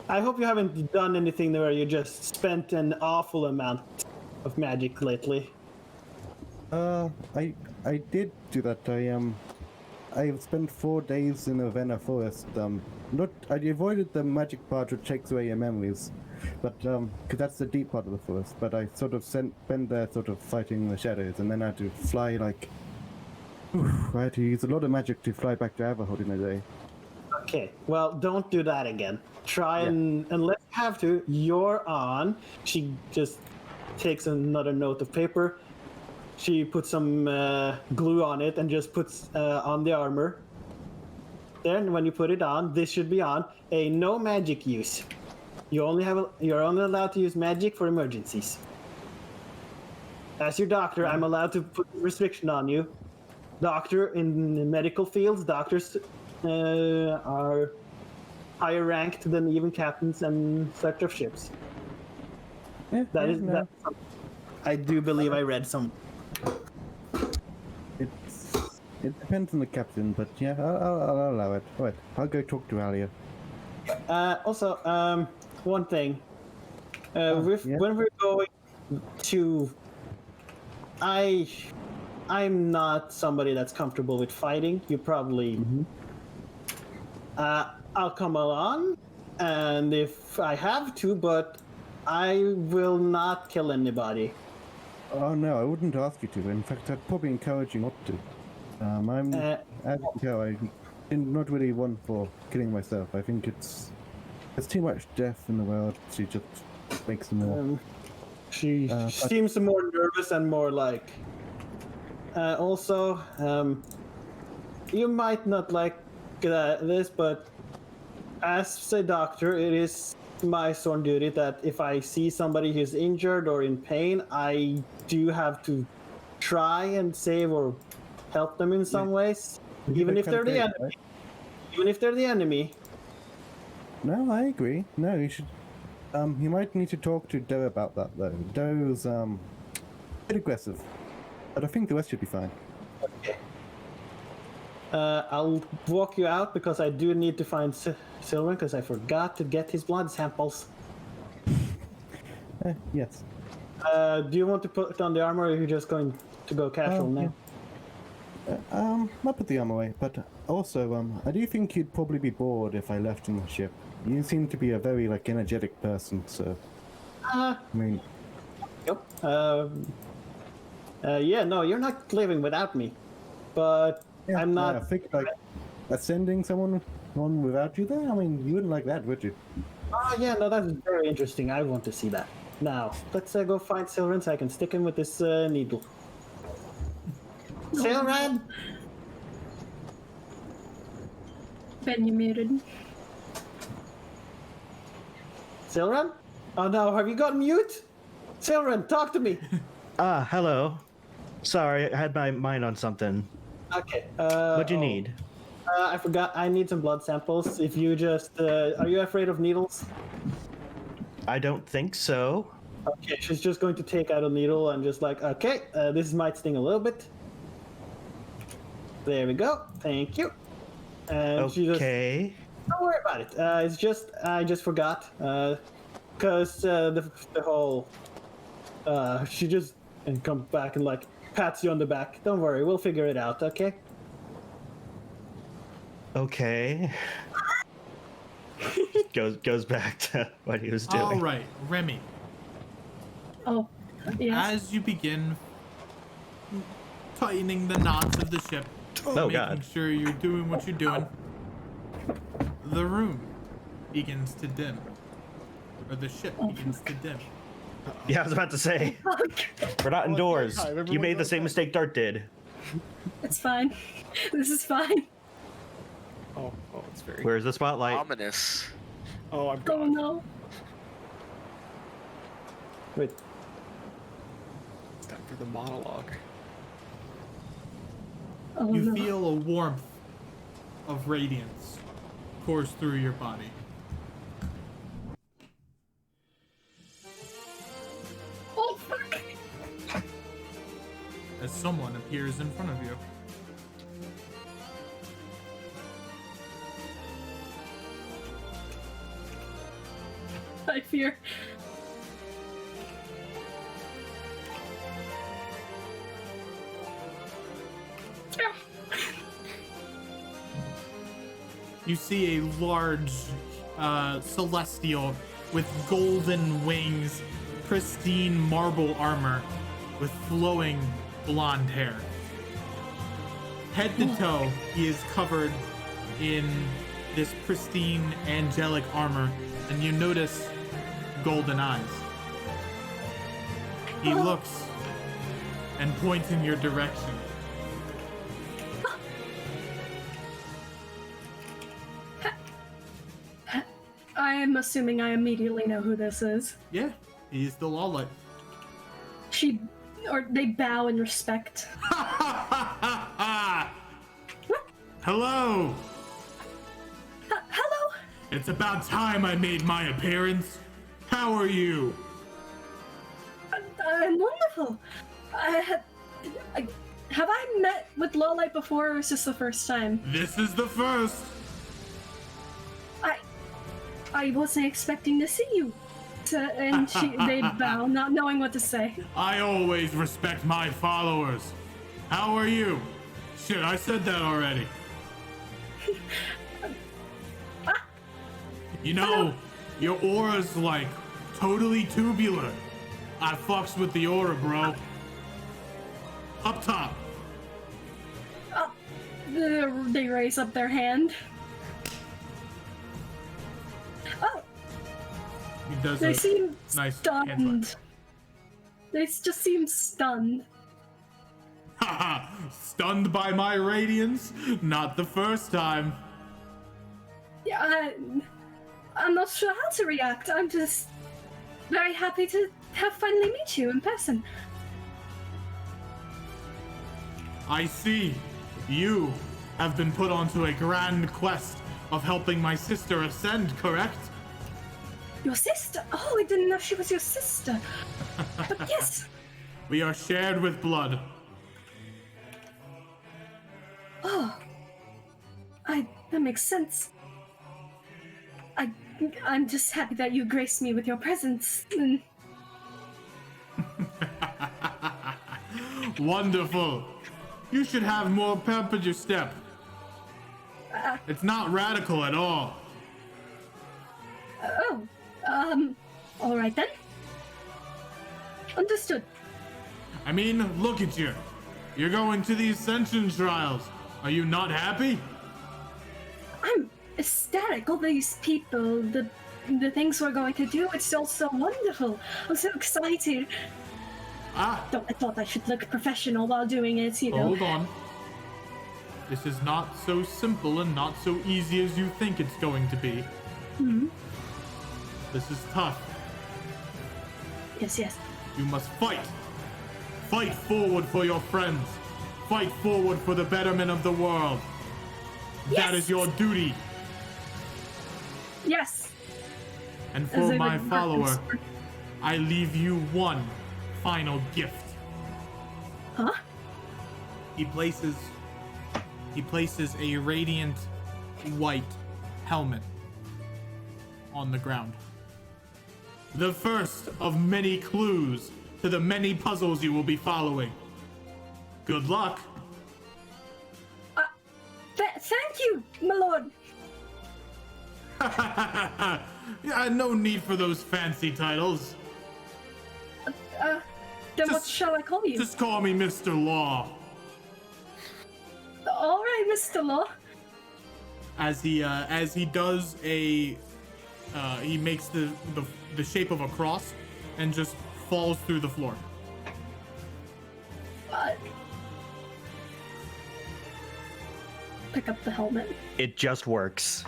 I hope you haven't done anything where you just spent an awful amount of magic lately. I did do that. I spent 4 days in a Venna forest. I avoided the magic part which takes away your memories, but because that's the deep part of the forest. But I sort of spent there, sort of fighting the shadows, and then I had to fly like. I had to use a lot of magic to fly back to Aberhold in a day. Okay, well, don't do that again. Try and unless you have to, you're on. She just takes another note of paper. She puts some glue on it and just puts on the armor. Then when you put it on, this should be on. No magic use. You're only allowed to use magic for emergencies. As your doctor, I'm allowed to put restriction on you. Doctor in the medical fields, doctors are higher ranked than even captains and such of ships. Yeah, That I do believe I read some. It depends on the captain, but yeah, I'll allow it. Right, I'll go talk to Alia. Also, one thing. When we're going to, I'm not somebody that's comfortable with fighting. You probably. I'll come along, and if I have to, but I will not kill anybody. Oh no, I wouldn't ask you to. In fact, I'd probably encourage you not to. As you can tell, I'm not really one for killing myself. I think there's too much death in the world. She just makes them more. She seems more nervous and more like. Also, you might not like this, but as a doctor, it is my sworn duty that if I see somebody who's injured or in pain, I do have to try and save or help them in some ways, even if they're the enemy. Right? Even if they're the enemy. No, I agree. No, you should. You might need to talk to Doe about that though. Doe's a bit aggressive, but I think the rest should be fine. Okay. I'll walk you out because I do need to find Sylvan because I forgot to get his blood samples. Yes. Do you want to put on the armor, or are you just going to go casual now? I'll put the armor away, but also, I do think you'd probably be bored if I left in the ship. You seem to be a very, like, energetic person, so... I mean... Yep. Yeah, no, you're not living without me. But Yeah, I'm not... I think, like, ascending someone on without you there? I mean, you wouldn't like that, would you? Oh, yeah, no, that's very interesting. I want to see that. Now, let's go find Sylvan so I can stick him with this needle. Sylvan! Ben, you muted. Sylvan? Oh no, have you got mute? Sylvan, talk to me! Hello. Sorry, I had my mind on something. Okay, What'd you need? I forgot, I need some blood samples. If you just, are you afraid of needles? I don't think so. Okay, she's just going to take out a needle and just like, okay, this might sting a little bit. There we go, thank you. And she just, Okay. don't worry about it. It's just, I just forgot. Cause the whole, she just, and comes back and like, pats you on the back. Don't worry, we'll figure it out, okay? Okay. goes back to what he was doing. All right, Remy. Oh, yes. As you begin tightening the knots of the ship, Oh, making God. sure you're doing what you're doing, the room begins to dim, or the ship begins to dim. Yeah, I was about to say. We're not indoors. hi, You everyone made the knows same that. mistake Dart did. It's fine. This is fine. Oh, it's very. Where's the spotlight? Ominous. Oh, I'm Oh gone. no. Wait, It's time for the monologue. Oh You no. feel a warmth of radiance course through your body. Oh fuck. As someone appears in front of you. I fear. You see a large celestial with golden wings, pristine marble armor, with flowing blonde hair. Head to toe, he is covered in this pristine angelic armor, and you notice golden eyes. He looks and points in your direction. I am assuming I immediately know who this is. Yeah, he's the Lawlight. They bow in respect. Hello! Hello? It's about time I made my appearance. How are you? I'm wonderful. Have I met with Lowlight before, or is this the first time? This is the first. I wasn't expecting to see you. And they bow, not knowing what to say. I always respect my followers. How are you? Shit, I said that already. You know, your aura's like totally tubular. I fucks with the aura, bro. Up top. They raise up their hand. Oh, He does they a seem nice hand stunned. They just seem stunned. Haha, stunned by my radiance? Not the first time. Yeah, I'm not sure how to react. I'm just very happy to have finally meet you in person. I see. You have been put onto a grand quest of helping my sister ascend, correct? Your sister? Oh, I didn't know she was your sister. But yes. We are shared with blood. Oh. That makes sense. I'm just happy that you graced me with your presence. And Wonderful. You should have more pep in your step. It's not radical at all. all right then. Understood. I mean, look at you. You're going to the Ascension Trials. Are you not happy? I'm ecstatic. All these people, the things we're going to do, it's all so wonderful. I'm so excited. Ah, I thought I should look professional while doing it, you know. hold on. This is not so simple and not so easy as you think it's going to be. This is tough. Yes. You must fight. Fight forward for your friends. Fight forward for the betterment of the world. That Yes! is your duty. Yes. And As for I my would follower, reference- I leave you one final gift. Huh? He places a radiant white helmet on the ground. The first of many clues to the many puzzles you will be following. Good luck. Thank you, my lord. Yeah, no need for those fancy titles. Then what Just- shall I call you? Just call me Mr. Law. All right, Mr. Law. As he does he makes the shape of a cross and just falls through the floor. Pick up the helmet. It just works.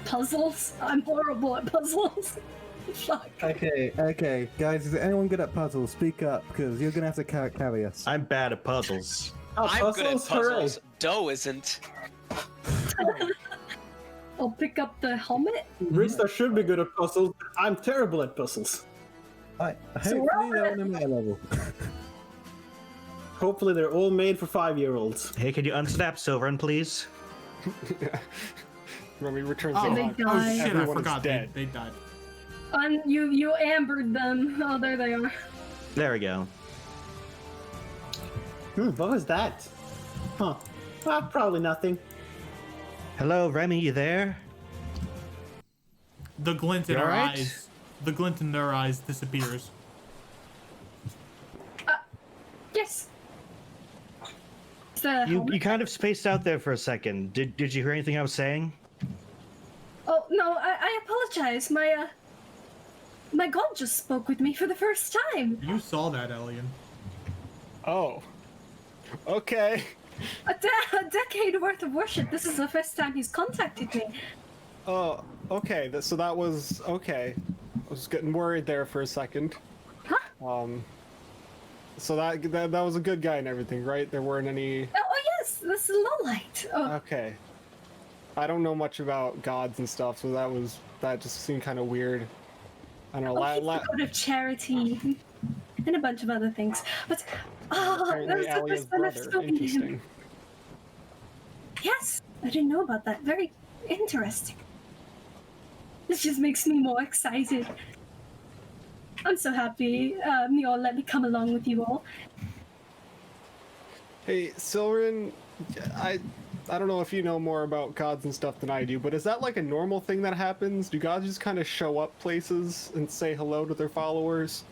Puzzles? I'm horrible at puzzles. Fuck. Okay, guys. Is anyone good at puzzles? Speak up, because you're gonna have to carry us. I'm bad at puzzles. I'm good at puzzles, hooray. puzzles. Doe isn't. I'll pick up the helmet. Rista should be good at puzzles. I'm terrible at puzzles. Hopefully we're they're on a meta level. Hopefully they're all made for 5-year-olds. Hey, can you unsnap Silverin, please? When we return Oh, to they the oh die. shit! I Everyone is forgot dead. they died. And you ambered them. Oh, there they are. There we go. What was that? Huh. Well, probably nothing. Hello, Remy, you there? The glint in You her alright? eyes. The glint in their eyes disappears. Yes. It's the You helmet. kind of spaced out there for a second. Did you hear anything I was saying? Oh no, I apologize. My god just spoke with me for the first time. You saw that, Elian. Oh. Okay. A decade worth of worship. This is the first time he's contacted me. Oh, okay. So that was okay. I was getting worried there for a second. Huh? So that was a good guy and everything, right? There weren't any. Oh yes, this is Lowlight. Oh, Okay. I don't know much about gods and stuff, so that just seemed kind of weird. I don't know. he's the god of charity and a bunch of other things. But that was Apparently, the Alia's first time I've brother. spoken to him. Interesting. Yes, I didn't know about that. Very interesting. This just makes me more excited. I'm so happy you all let me come along with you all. Hey, Silverin, I don't know if you know more about gods and stuff than I do, but is that like a normal thing that happens? Do gods just kind of show up places and say hello to their followers?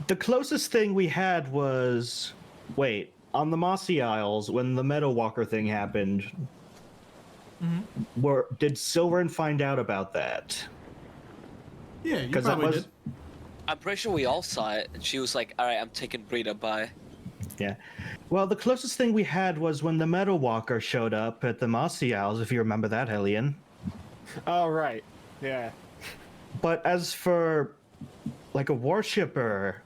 The closest thing we had was, on the Mossy Isles when the Meadow Walker thing happened. Did Silverin find out about that? Yeah, you 'Cause that probably was- did. I'm pretty sure we all saw it, and she was like, "All right, I'm taking Brita. Bye." Yeah. Well, the closest thing we had was when the Meadow Walker showed up at the Mossy Owls, if you remember that, Hellion. Oh, right. Yeah. But as for, like, a worshipper,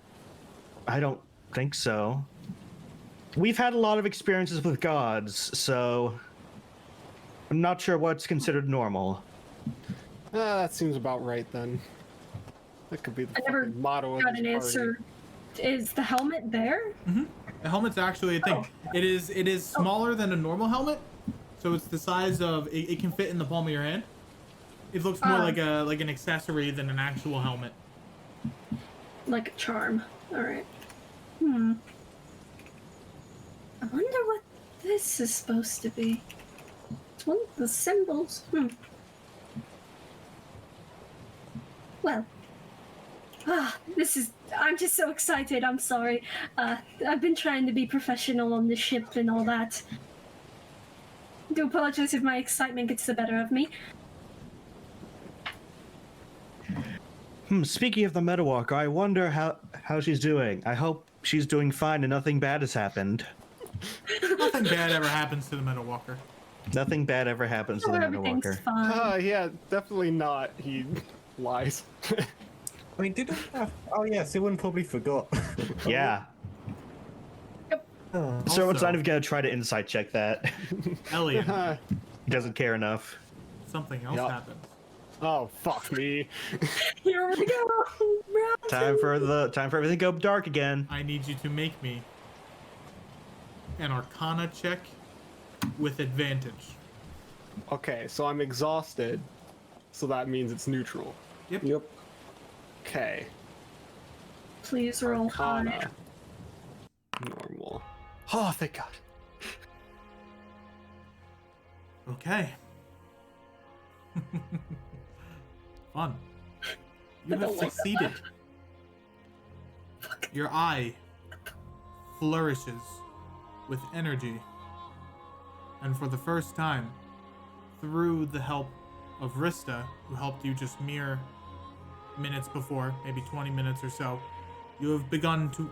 I don't think so. We've had a lot of experiences with gods, so I'm not sure what's considered normal. That seems about right then. That could be the I never fucking motto of got this an party. answer. Is the helmet there? The helmet's actually a thing. It is smaller than a normal helmet, so it's the size of it can fit in the palm of your hand. It looks more like an accessory than an actual helmet. Like a charm. Alright. I wonder what this is supposed to be. It's one of the symbols. Well. I'm just so excited, I'm sorry. I've been trying to be professional on the ship and all that. I do apologize if my excitement gets the better of me. Speaking of the Meadowwalker, I wonder how she's doing. I hope she's doing fine and nothing bad has happened. Nothing bad ever happens to the Meadow Walker. Nothing bad ever happens to the Everything's Meadowwalker. fine. Yeah, definitely not. He lies. I mean, didn't oh yeah, Siwon probably forgot. Yeah. Oh. So it's Also- not even gonna try to insight check that. Elliot, He doesn't care enough. something else Yup. happens. Oh, fuck me. Here we go. Round Time two. for everything to go dark again. I need you to make me an Arcana check with advantage. Okay, so I'm exhausted, so that means it's neutral. Yep. Okay. Please roll high. Arcana. Normal. Oh, thank God. Okay. Fun. You I have don't like that. succeeded. Your eye flourishes with energy. And for the first time, through the help of Rista, who helped you just mere minutes before, maybe 20 minutes or so, you have begun to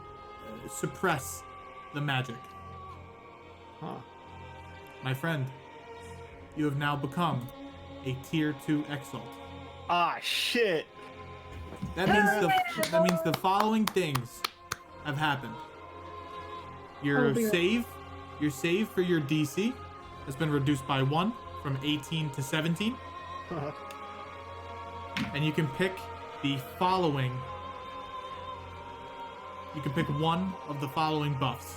suppress the magic. Huh. My friend, you have now become a tier 2 exalt. Ah, shit. That means the following things have happened. Your Oh, dear. save for your DC has been reduced by 1 from 18 to 17. And you can pick the following. You can pick one of the following buffs.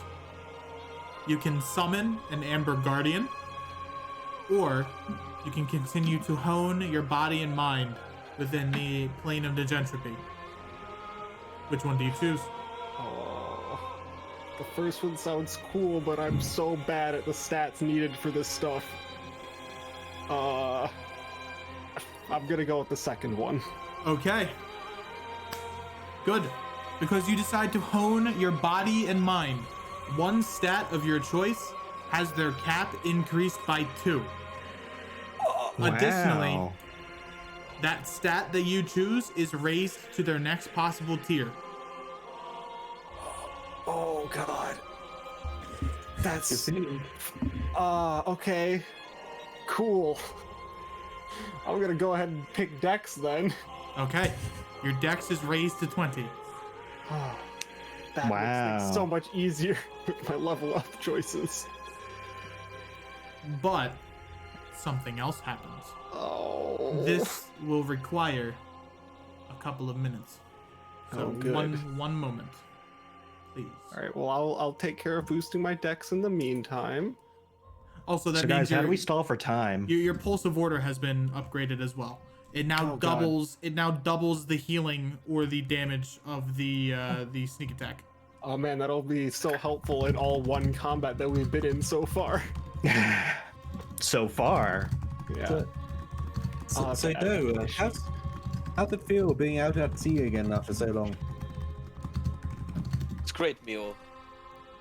You can summon an Amber Guardian, or you can continue to hone your body and mind within the plane of negentropy. Which one do you choose? Oh, the first one sounds cool, but I'm so bad at the stats needed for this stuff. I'm gonna go with the second one. Okay. Good. Because you decide to hone your body and mind. One stat of your choice has their cap increased by 2. Additionally, Wow. that stat that you choose is raised to their next possible tier. Oh God. That's See? okay. Cool. I'm gonna go ahead and pick Dex then. Okay. Your dex is raised to 20. That makes Wow. things so much easier with my level up choices. But something else happens. Oh. This will require a couple of minutes. So Oh, good. one moment. Please. All right. Well, I'll take care of boosting my Dex in the meantime. Also, that So means guys, how do your- we stall for time? Your pulse of order has been upgraded as well. It now Oh, God. doubles. It now doubles the healing or the damage of the sneak attack. Oh man, that'll be so helpful in all one combat that we've been in so far. So far. Yeah. So Okay. no, how'd it feel being out at sea again after so long? It's great, Mule.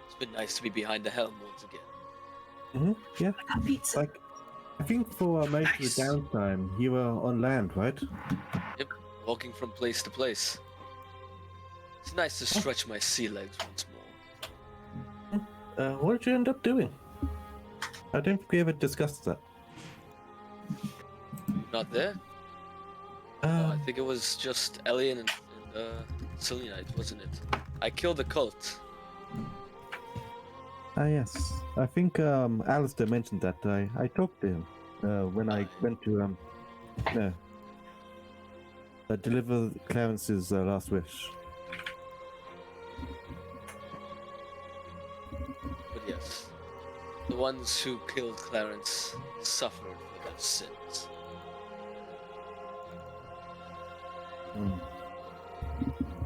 It's been nice to be behind the helm once again. Yeah, I got pizza. like I think for most Nice. of the downtime you were on land, right? Yep, walking from place to place. It's nice to stretch my sea legs once more. What did you end up doing? I don't think we ever discussed that. Not there. I think it was just Elian and Selenite, wasn't it? I killed the cult. Yes. I think Alistair mentioned that. I talked to him when I went to deliver Clarence's last wish. But yes, the ones who killed Clarence suffered for their sins.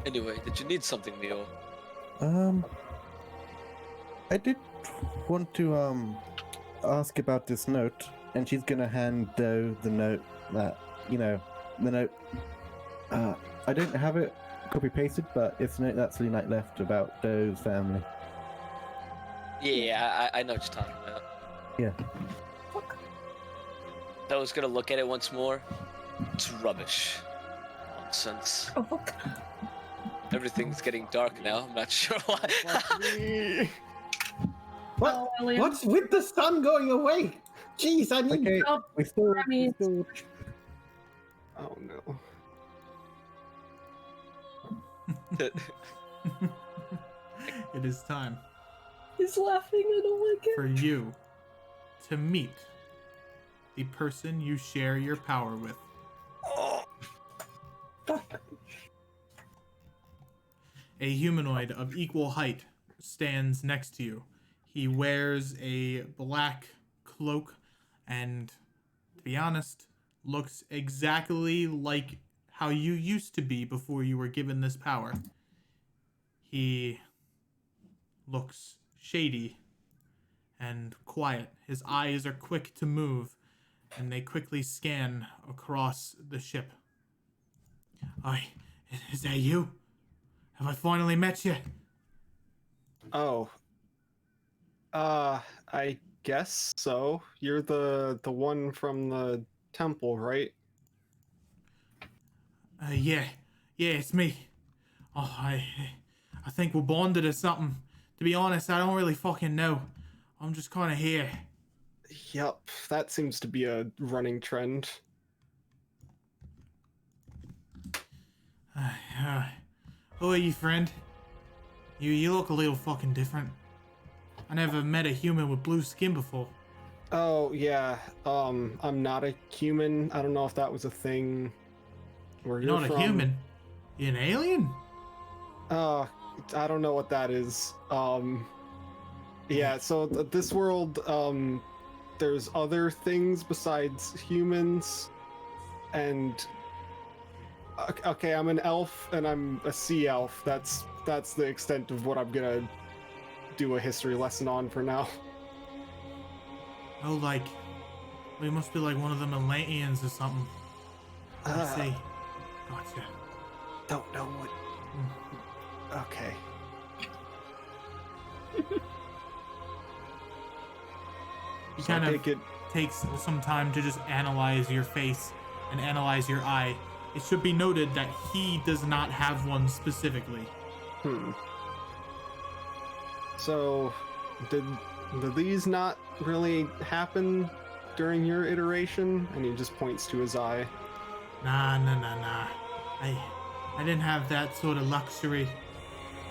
Anyway, did you need something, Mio? I did want to ask about this note, and she's gonna hand Doe the note that the note. I don't have it copy pasted, but it's the note that Selenite left about Doe's family. Yeah, I know what you're talking about. Yeah. I was gonna look at it once more. It's rubbish. Nonsense. Oh, fuck. Everything's getting dark now. I'm not sure why. What? Oh, Elliot. What's with the sun going away? Jeez, I need. Okay. Oh, We still. mean- Oh no. It is time He's laughing. I don't like it. for you to meet the person you share your power with. A humanoid of equal height stands next to you. He wears a black cloak and, to be honest, looks exactly like how you used to be before you were given this power. He looks shady and quiet. His eyes are quick to move, and they quickly scan across the ship. Oi, is that you? Have I finally met you? Oh. I guess so. You're the one from the temple, right? Yeah, it's me. Oh, I think we're bonded or something. To be honest, I don't really fucking know. I'm just kind of here. Yep, that seems to be a running trend. Who are you, friend? You look a little fucking different. I never met a human with blue skin before. Oh, yeah. I'm not a human. I don't know if that was a thing where You're not from. a human. You're an alien? I don't know what that is. Yeah, so this world, there's other things besides humans, and okay, I'm an elf and I'm a sea elf. That's the extent of what I'm gonna do a history lesson on for now. Oh, like, we must be like one of them Atlanteans or something. I see. Gotcha. Don't know what. Okay. He So kind I of take it. takes some time to just analyze your face and analyze your eye. It should be noted that he does not have one specifically. So, did these not really happen during your iteration? And he just points to his eye. Nah. I didn't have that sort of luxury.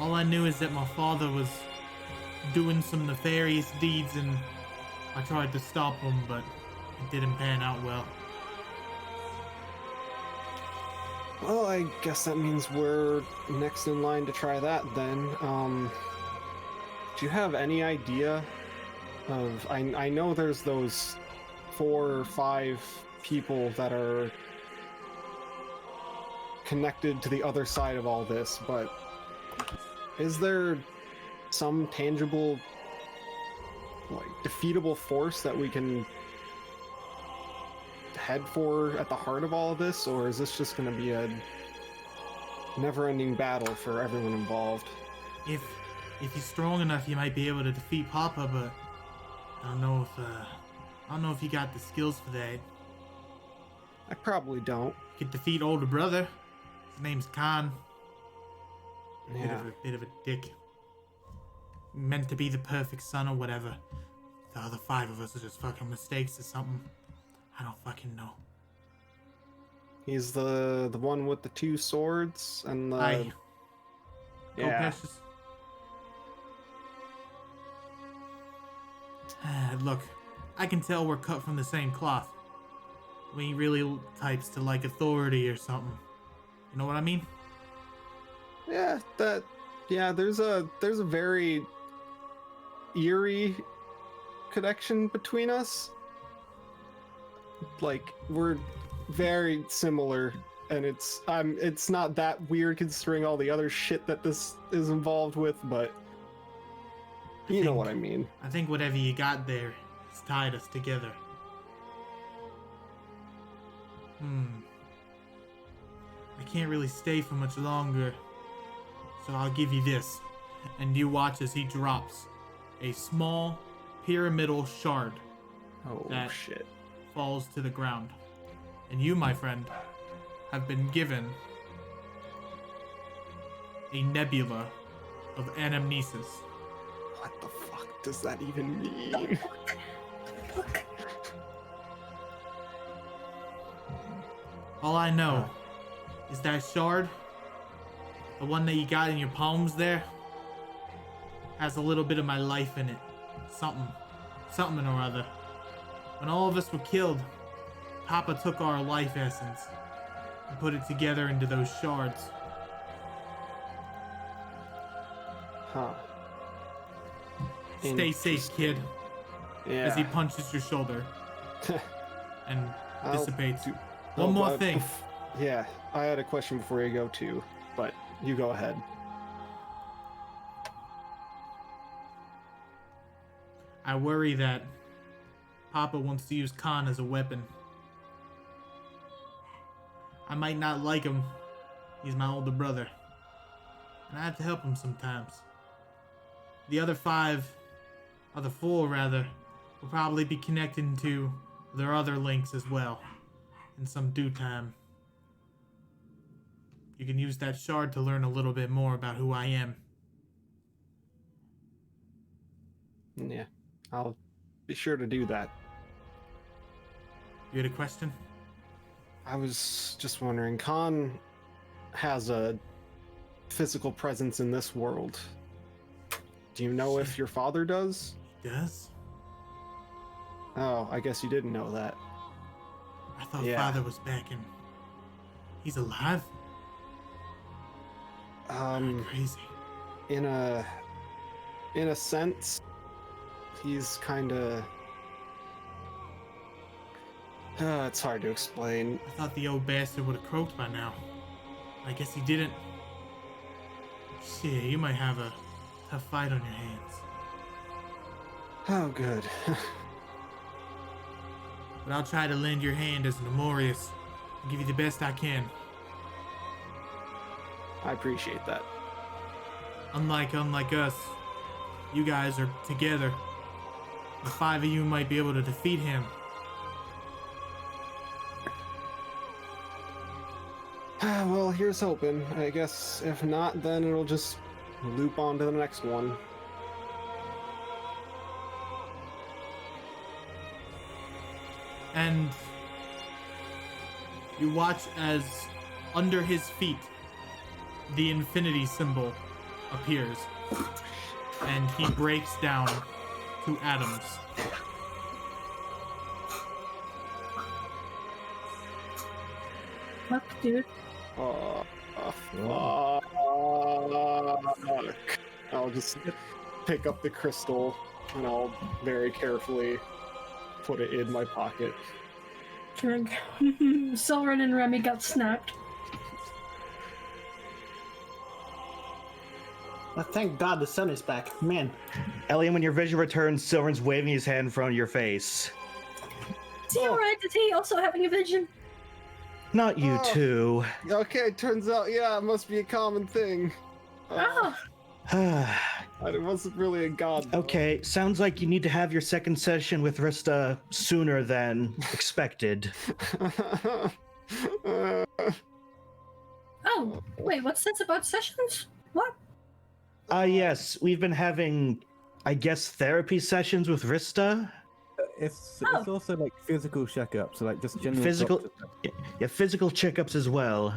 All I knew is that my father was doing some nefarious deeds and I tried to stop him, but it didn't pan out well. Well, I guess that means we're next in line to try that then. Do you have any idea of... I know there's those 4 or 5 people that are connected to the other side of all this, but is there some tangible, like, defeatable force that we can head for at the heart of all of this, or is this just going to be a never-ending battle for everyone involved? If you're strong enough, you might be able to defeat Papa, but I don't know if you got the skills for that. I probably don't. You could defeat older brother. His name's Khan. Yeah. Bit of a dick. meant to be the perfect son or whatever. The other 5 of us are just fucking mistakes or something. I don't fucking know. He's the one with the 2 swords and the Aye. Go yeah. Precious. Look, I can tell we're cut from the same cloth. We ain't really types to like authority or something. You know what I mean? Yeah, there's a very eerie connection between us. Like, we're very similar, and it's not that weird considering all the other shit that this is involved with, but you know what I mean. I think whatever you got there has tied us together. I can't really stay for much longer, so I'll give you this. And you watch as he drops a small pyramidal shard Oh that shit. falls to the ground. And you, my friend, have been given a nebula of anamnesis. What the fuck does that even mean? Look. All I know is that shard, the one that you got in your palms there, has a little bit of my life in it. Something or other. When all of us were killed, Papa took our life essence and put it together into those shards. Huh. Stay safe, kid, Yeah. as he punches your shoulder and I'll dissipates. do- One more thing. Yeah, I had a question before you go too, but you go ahead. I worry that Papa wants to use Khan as a weapon. I might not like him. He's my older brother. And I have to help him sometimes. The other 4 will probably be connected to their other links as well in some due time. You can use that shard to learn a little bit more about who I am. Yeah, I'll be sure to do that. You had a question? I was just wondering, Khan has a physical presence in this world. Do you know if your father does? He does? Oh, I guess you didn't know that. I thought Yeah. Father was back in. He's alive? Crazy. In a sense, he's kinda... it's hard to explain. I thought the old bastard would have croaked by now. I guess he didn't. Shit, you might have a tough fight on your hands. Oh, good. But I'll try to lend your hand as Nemorius and give you the best I can. I appreciate that. Unlike us, you guys are together. The 5 of you might be able to defeat him. Well, here's hoping. I guess if not, then it'll just loop on to the next one. And you watch as under his feet the infinity symbol appears and he breaks down to atoms. Fuck, dude. Oh, fuck. I'll just pick up the crystal and I'll very carefully put it in my pocket. Drink. Silverin and Remy got snapped. Well, thank God the sun is back. Man, Elliot, when your vision returns, Silverin's waving his hand in front of your face. Is he alright? Did he also having a vision? Not you Oh. two. Okay, turns out, yeah, it must be a common thing. Oh, It wasn't really a god. though. Okay, sounds like you need to have your second session with Rista sooner than expected. oh, wait, what's this about sessions? What? Yes, we've been having, I guess, therapy sessions with Rista. It's Oh. also like physical checkups, so like just general Physical, doctor- yeah, physical checkups as well.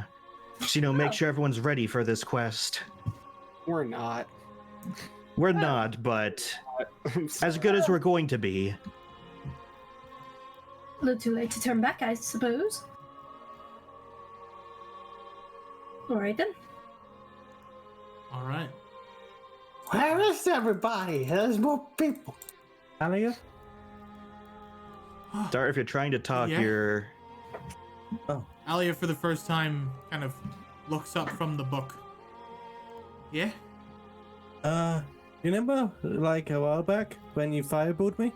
So, make sure everyone's ready for this quest. We're not. We're not, but I'm as good as we're going to be. A little too late to turn back, I suppose. Alright then. All right. Where is everybody? There's more people. Alia? Dart, if you're trying to talk, Yeah? you're. Alia, for the first time, kind of looks up from the book. Yeah? You remember like a while back when you fireballed me?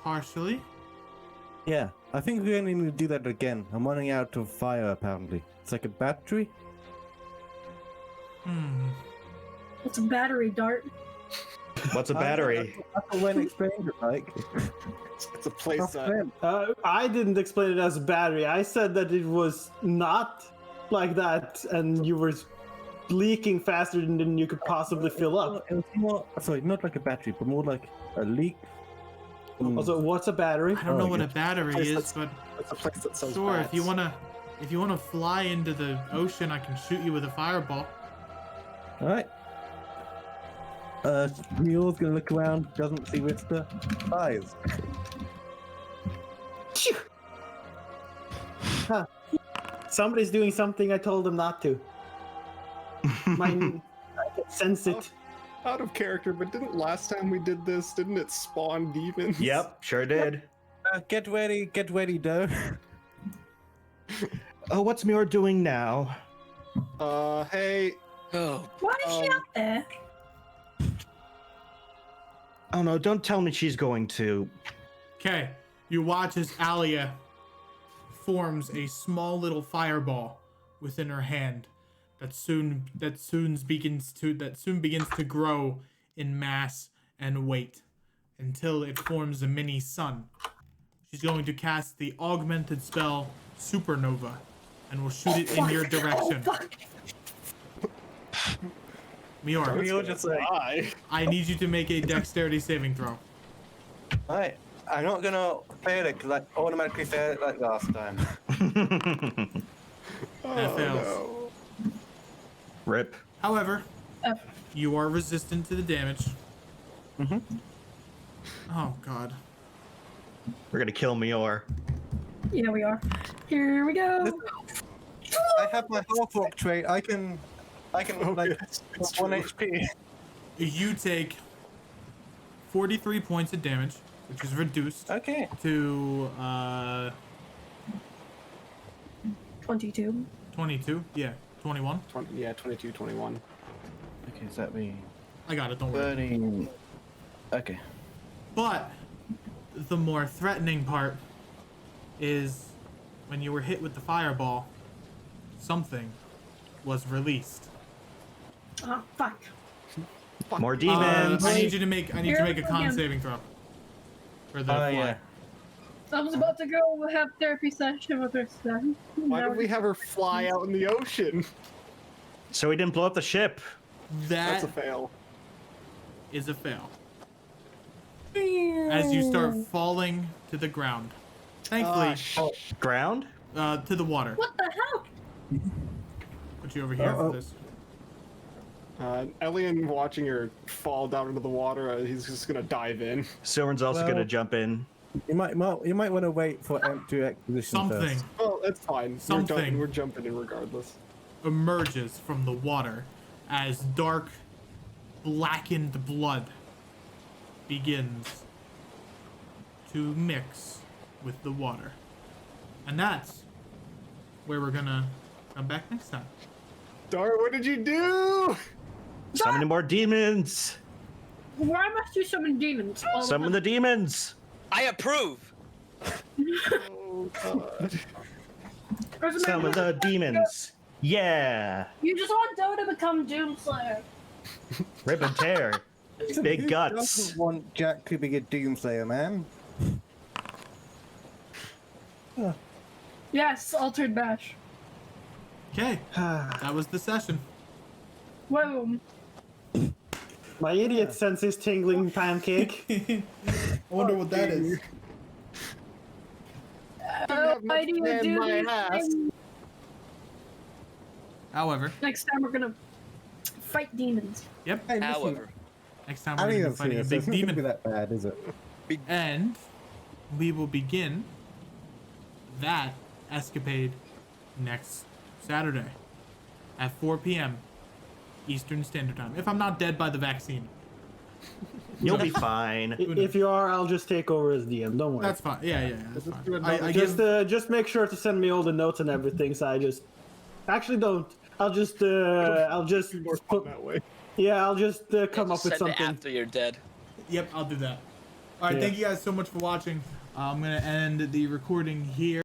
Partially. Yeah, I think we're going to need to do that again. I'm running out of fire apparently. It's like a battery. It's a battery, Dart. What's a battery? That's what Wen explained it like. It's a playset. I didn't explain it as a battery. I said that it was not like that, and you were leaking faster than you could possibly fill up. It was more, sorry, not like a battery, but more like a leak. Also, what's a battery? I don't know Oh, what a yes. battery is, but It's a place that sells sure, bats. if you wanna fly into the ocean, I can shoot you with a fireball. Alright. Mule's gonna look around, doesn't see Rista, flies. Huh. Somebody's doing something I told them not to. I can sense it. Out of character, but didn't last time we did this, didn't it spawn demons? Yep, sure did. Get ready, Doe. Oh, what's Muir doing now? Hey, Oh, Why is she up there? Oh no, don't tell me she's going to. Okay, you watch as Alia forms a small little fireball within her hand that soon begins to grow in mass and weight until it forms a mini sun. She's going to cast the augmented spell Supernova and will shoot it in your direction. Mior, Mule just like, hi. I need you to make a dexterity saving throw. alright, I'm not gonna fail it because I automatically failed it like last time. That fails. No. Rip. However, Oh. you are resistant to the damage. Oh god. We're gonna kill Mior. Yeah, we are. Here we go. I have my half orc trait. I can like it's 1 true. HP. You take 43 points of damage, which is reduced Okay. to 22. 22. Yeah, 21. 22, 21. Okay, does that mean I got it, don't worry. 30? Okay. But the more threatening part is when you were hit with the fireball, something was released. Oh, fuck. More demons. I need you to make a Here con again. saving throw. For the Oh fly. yeah. I was about to go have therapy session with her son. Why did we have her fly out in the ocean? So we didn't blow up the ship. That That's a fail. is a fail. As you start falling to the ground. Thankfully, Ground? to the water. What the hell? Put you over here for this. Elian watching her fall down into the water, he's just gonna dive in. Silver's also Well- gonna jump in. You might want to wait for empty exposition Something first. Well, that's fine. Something. We're jumping in regardless. emerges from the water as dark, blackened blood begins to mix with the water. And that's where we're gonna come back next time. Dart, what did you do? Summon more demons. Why must you summon demons? All of Summon the them? demons. I approve. Oh god. Doesn't Summon matter. the demons. Yeah. You just want Doe to become Doomslayer. Rip and tear. Big Who guts. doesn't want Jack to be a Doomslayer, man? Yes, Altered Bash. Okay, that was the session. Whoa. My idiot senses tingling pancake. I wonder what that is. Why do you man do my these ass. things? However, Next time we're gonna fight demons. yep. Hey, listen, However, Next time I we're think gonna be that's fighting a serious. big It's not gonna be demon, that bad, is it? and we will begin that escapade next Saturday at 4 p.m. Eastern Standard Time. If I'm not dead by the vaccine, You'll be fine. If you are, I'll just take over as DM. Don't worry. that's fine. Yeah, that's Just fine. do it I Just make sure to send me all the notes and everything. So I just actually don't. I'll just More fun put, that way. yeah. I'll just come up just with send it something. after you're dead. Yep, I'll do that. All right, Yeah. thank you guys so much for watching. I'm gonna end the recording here.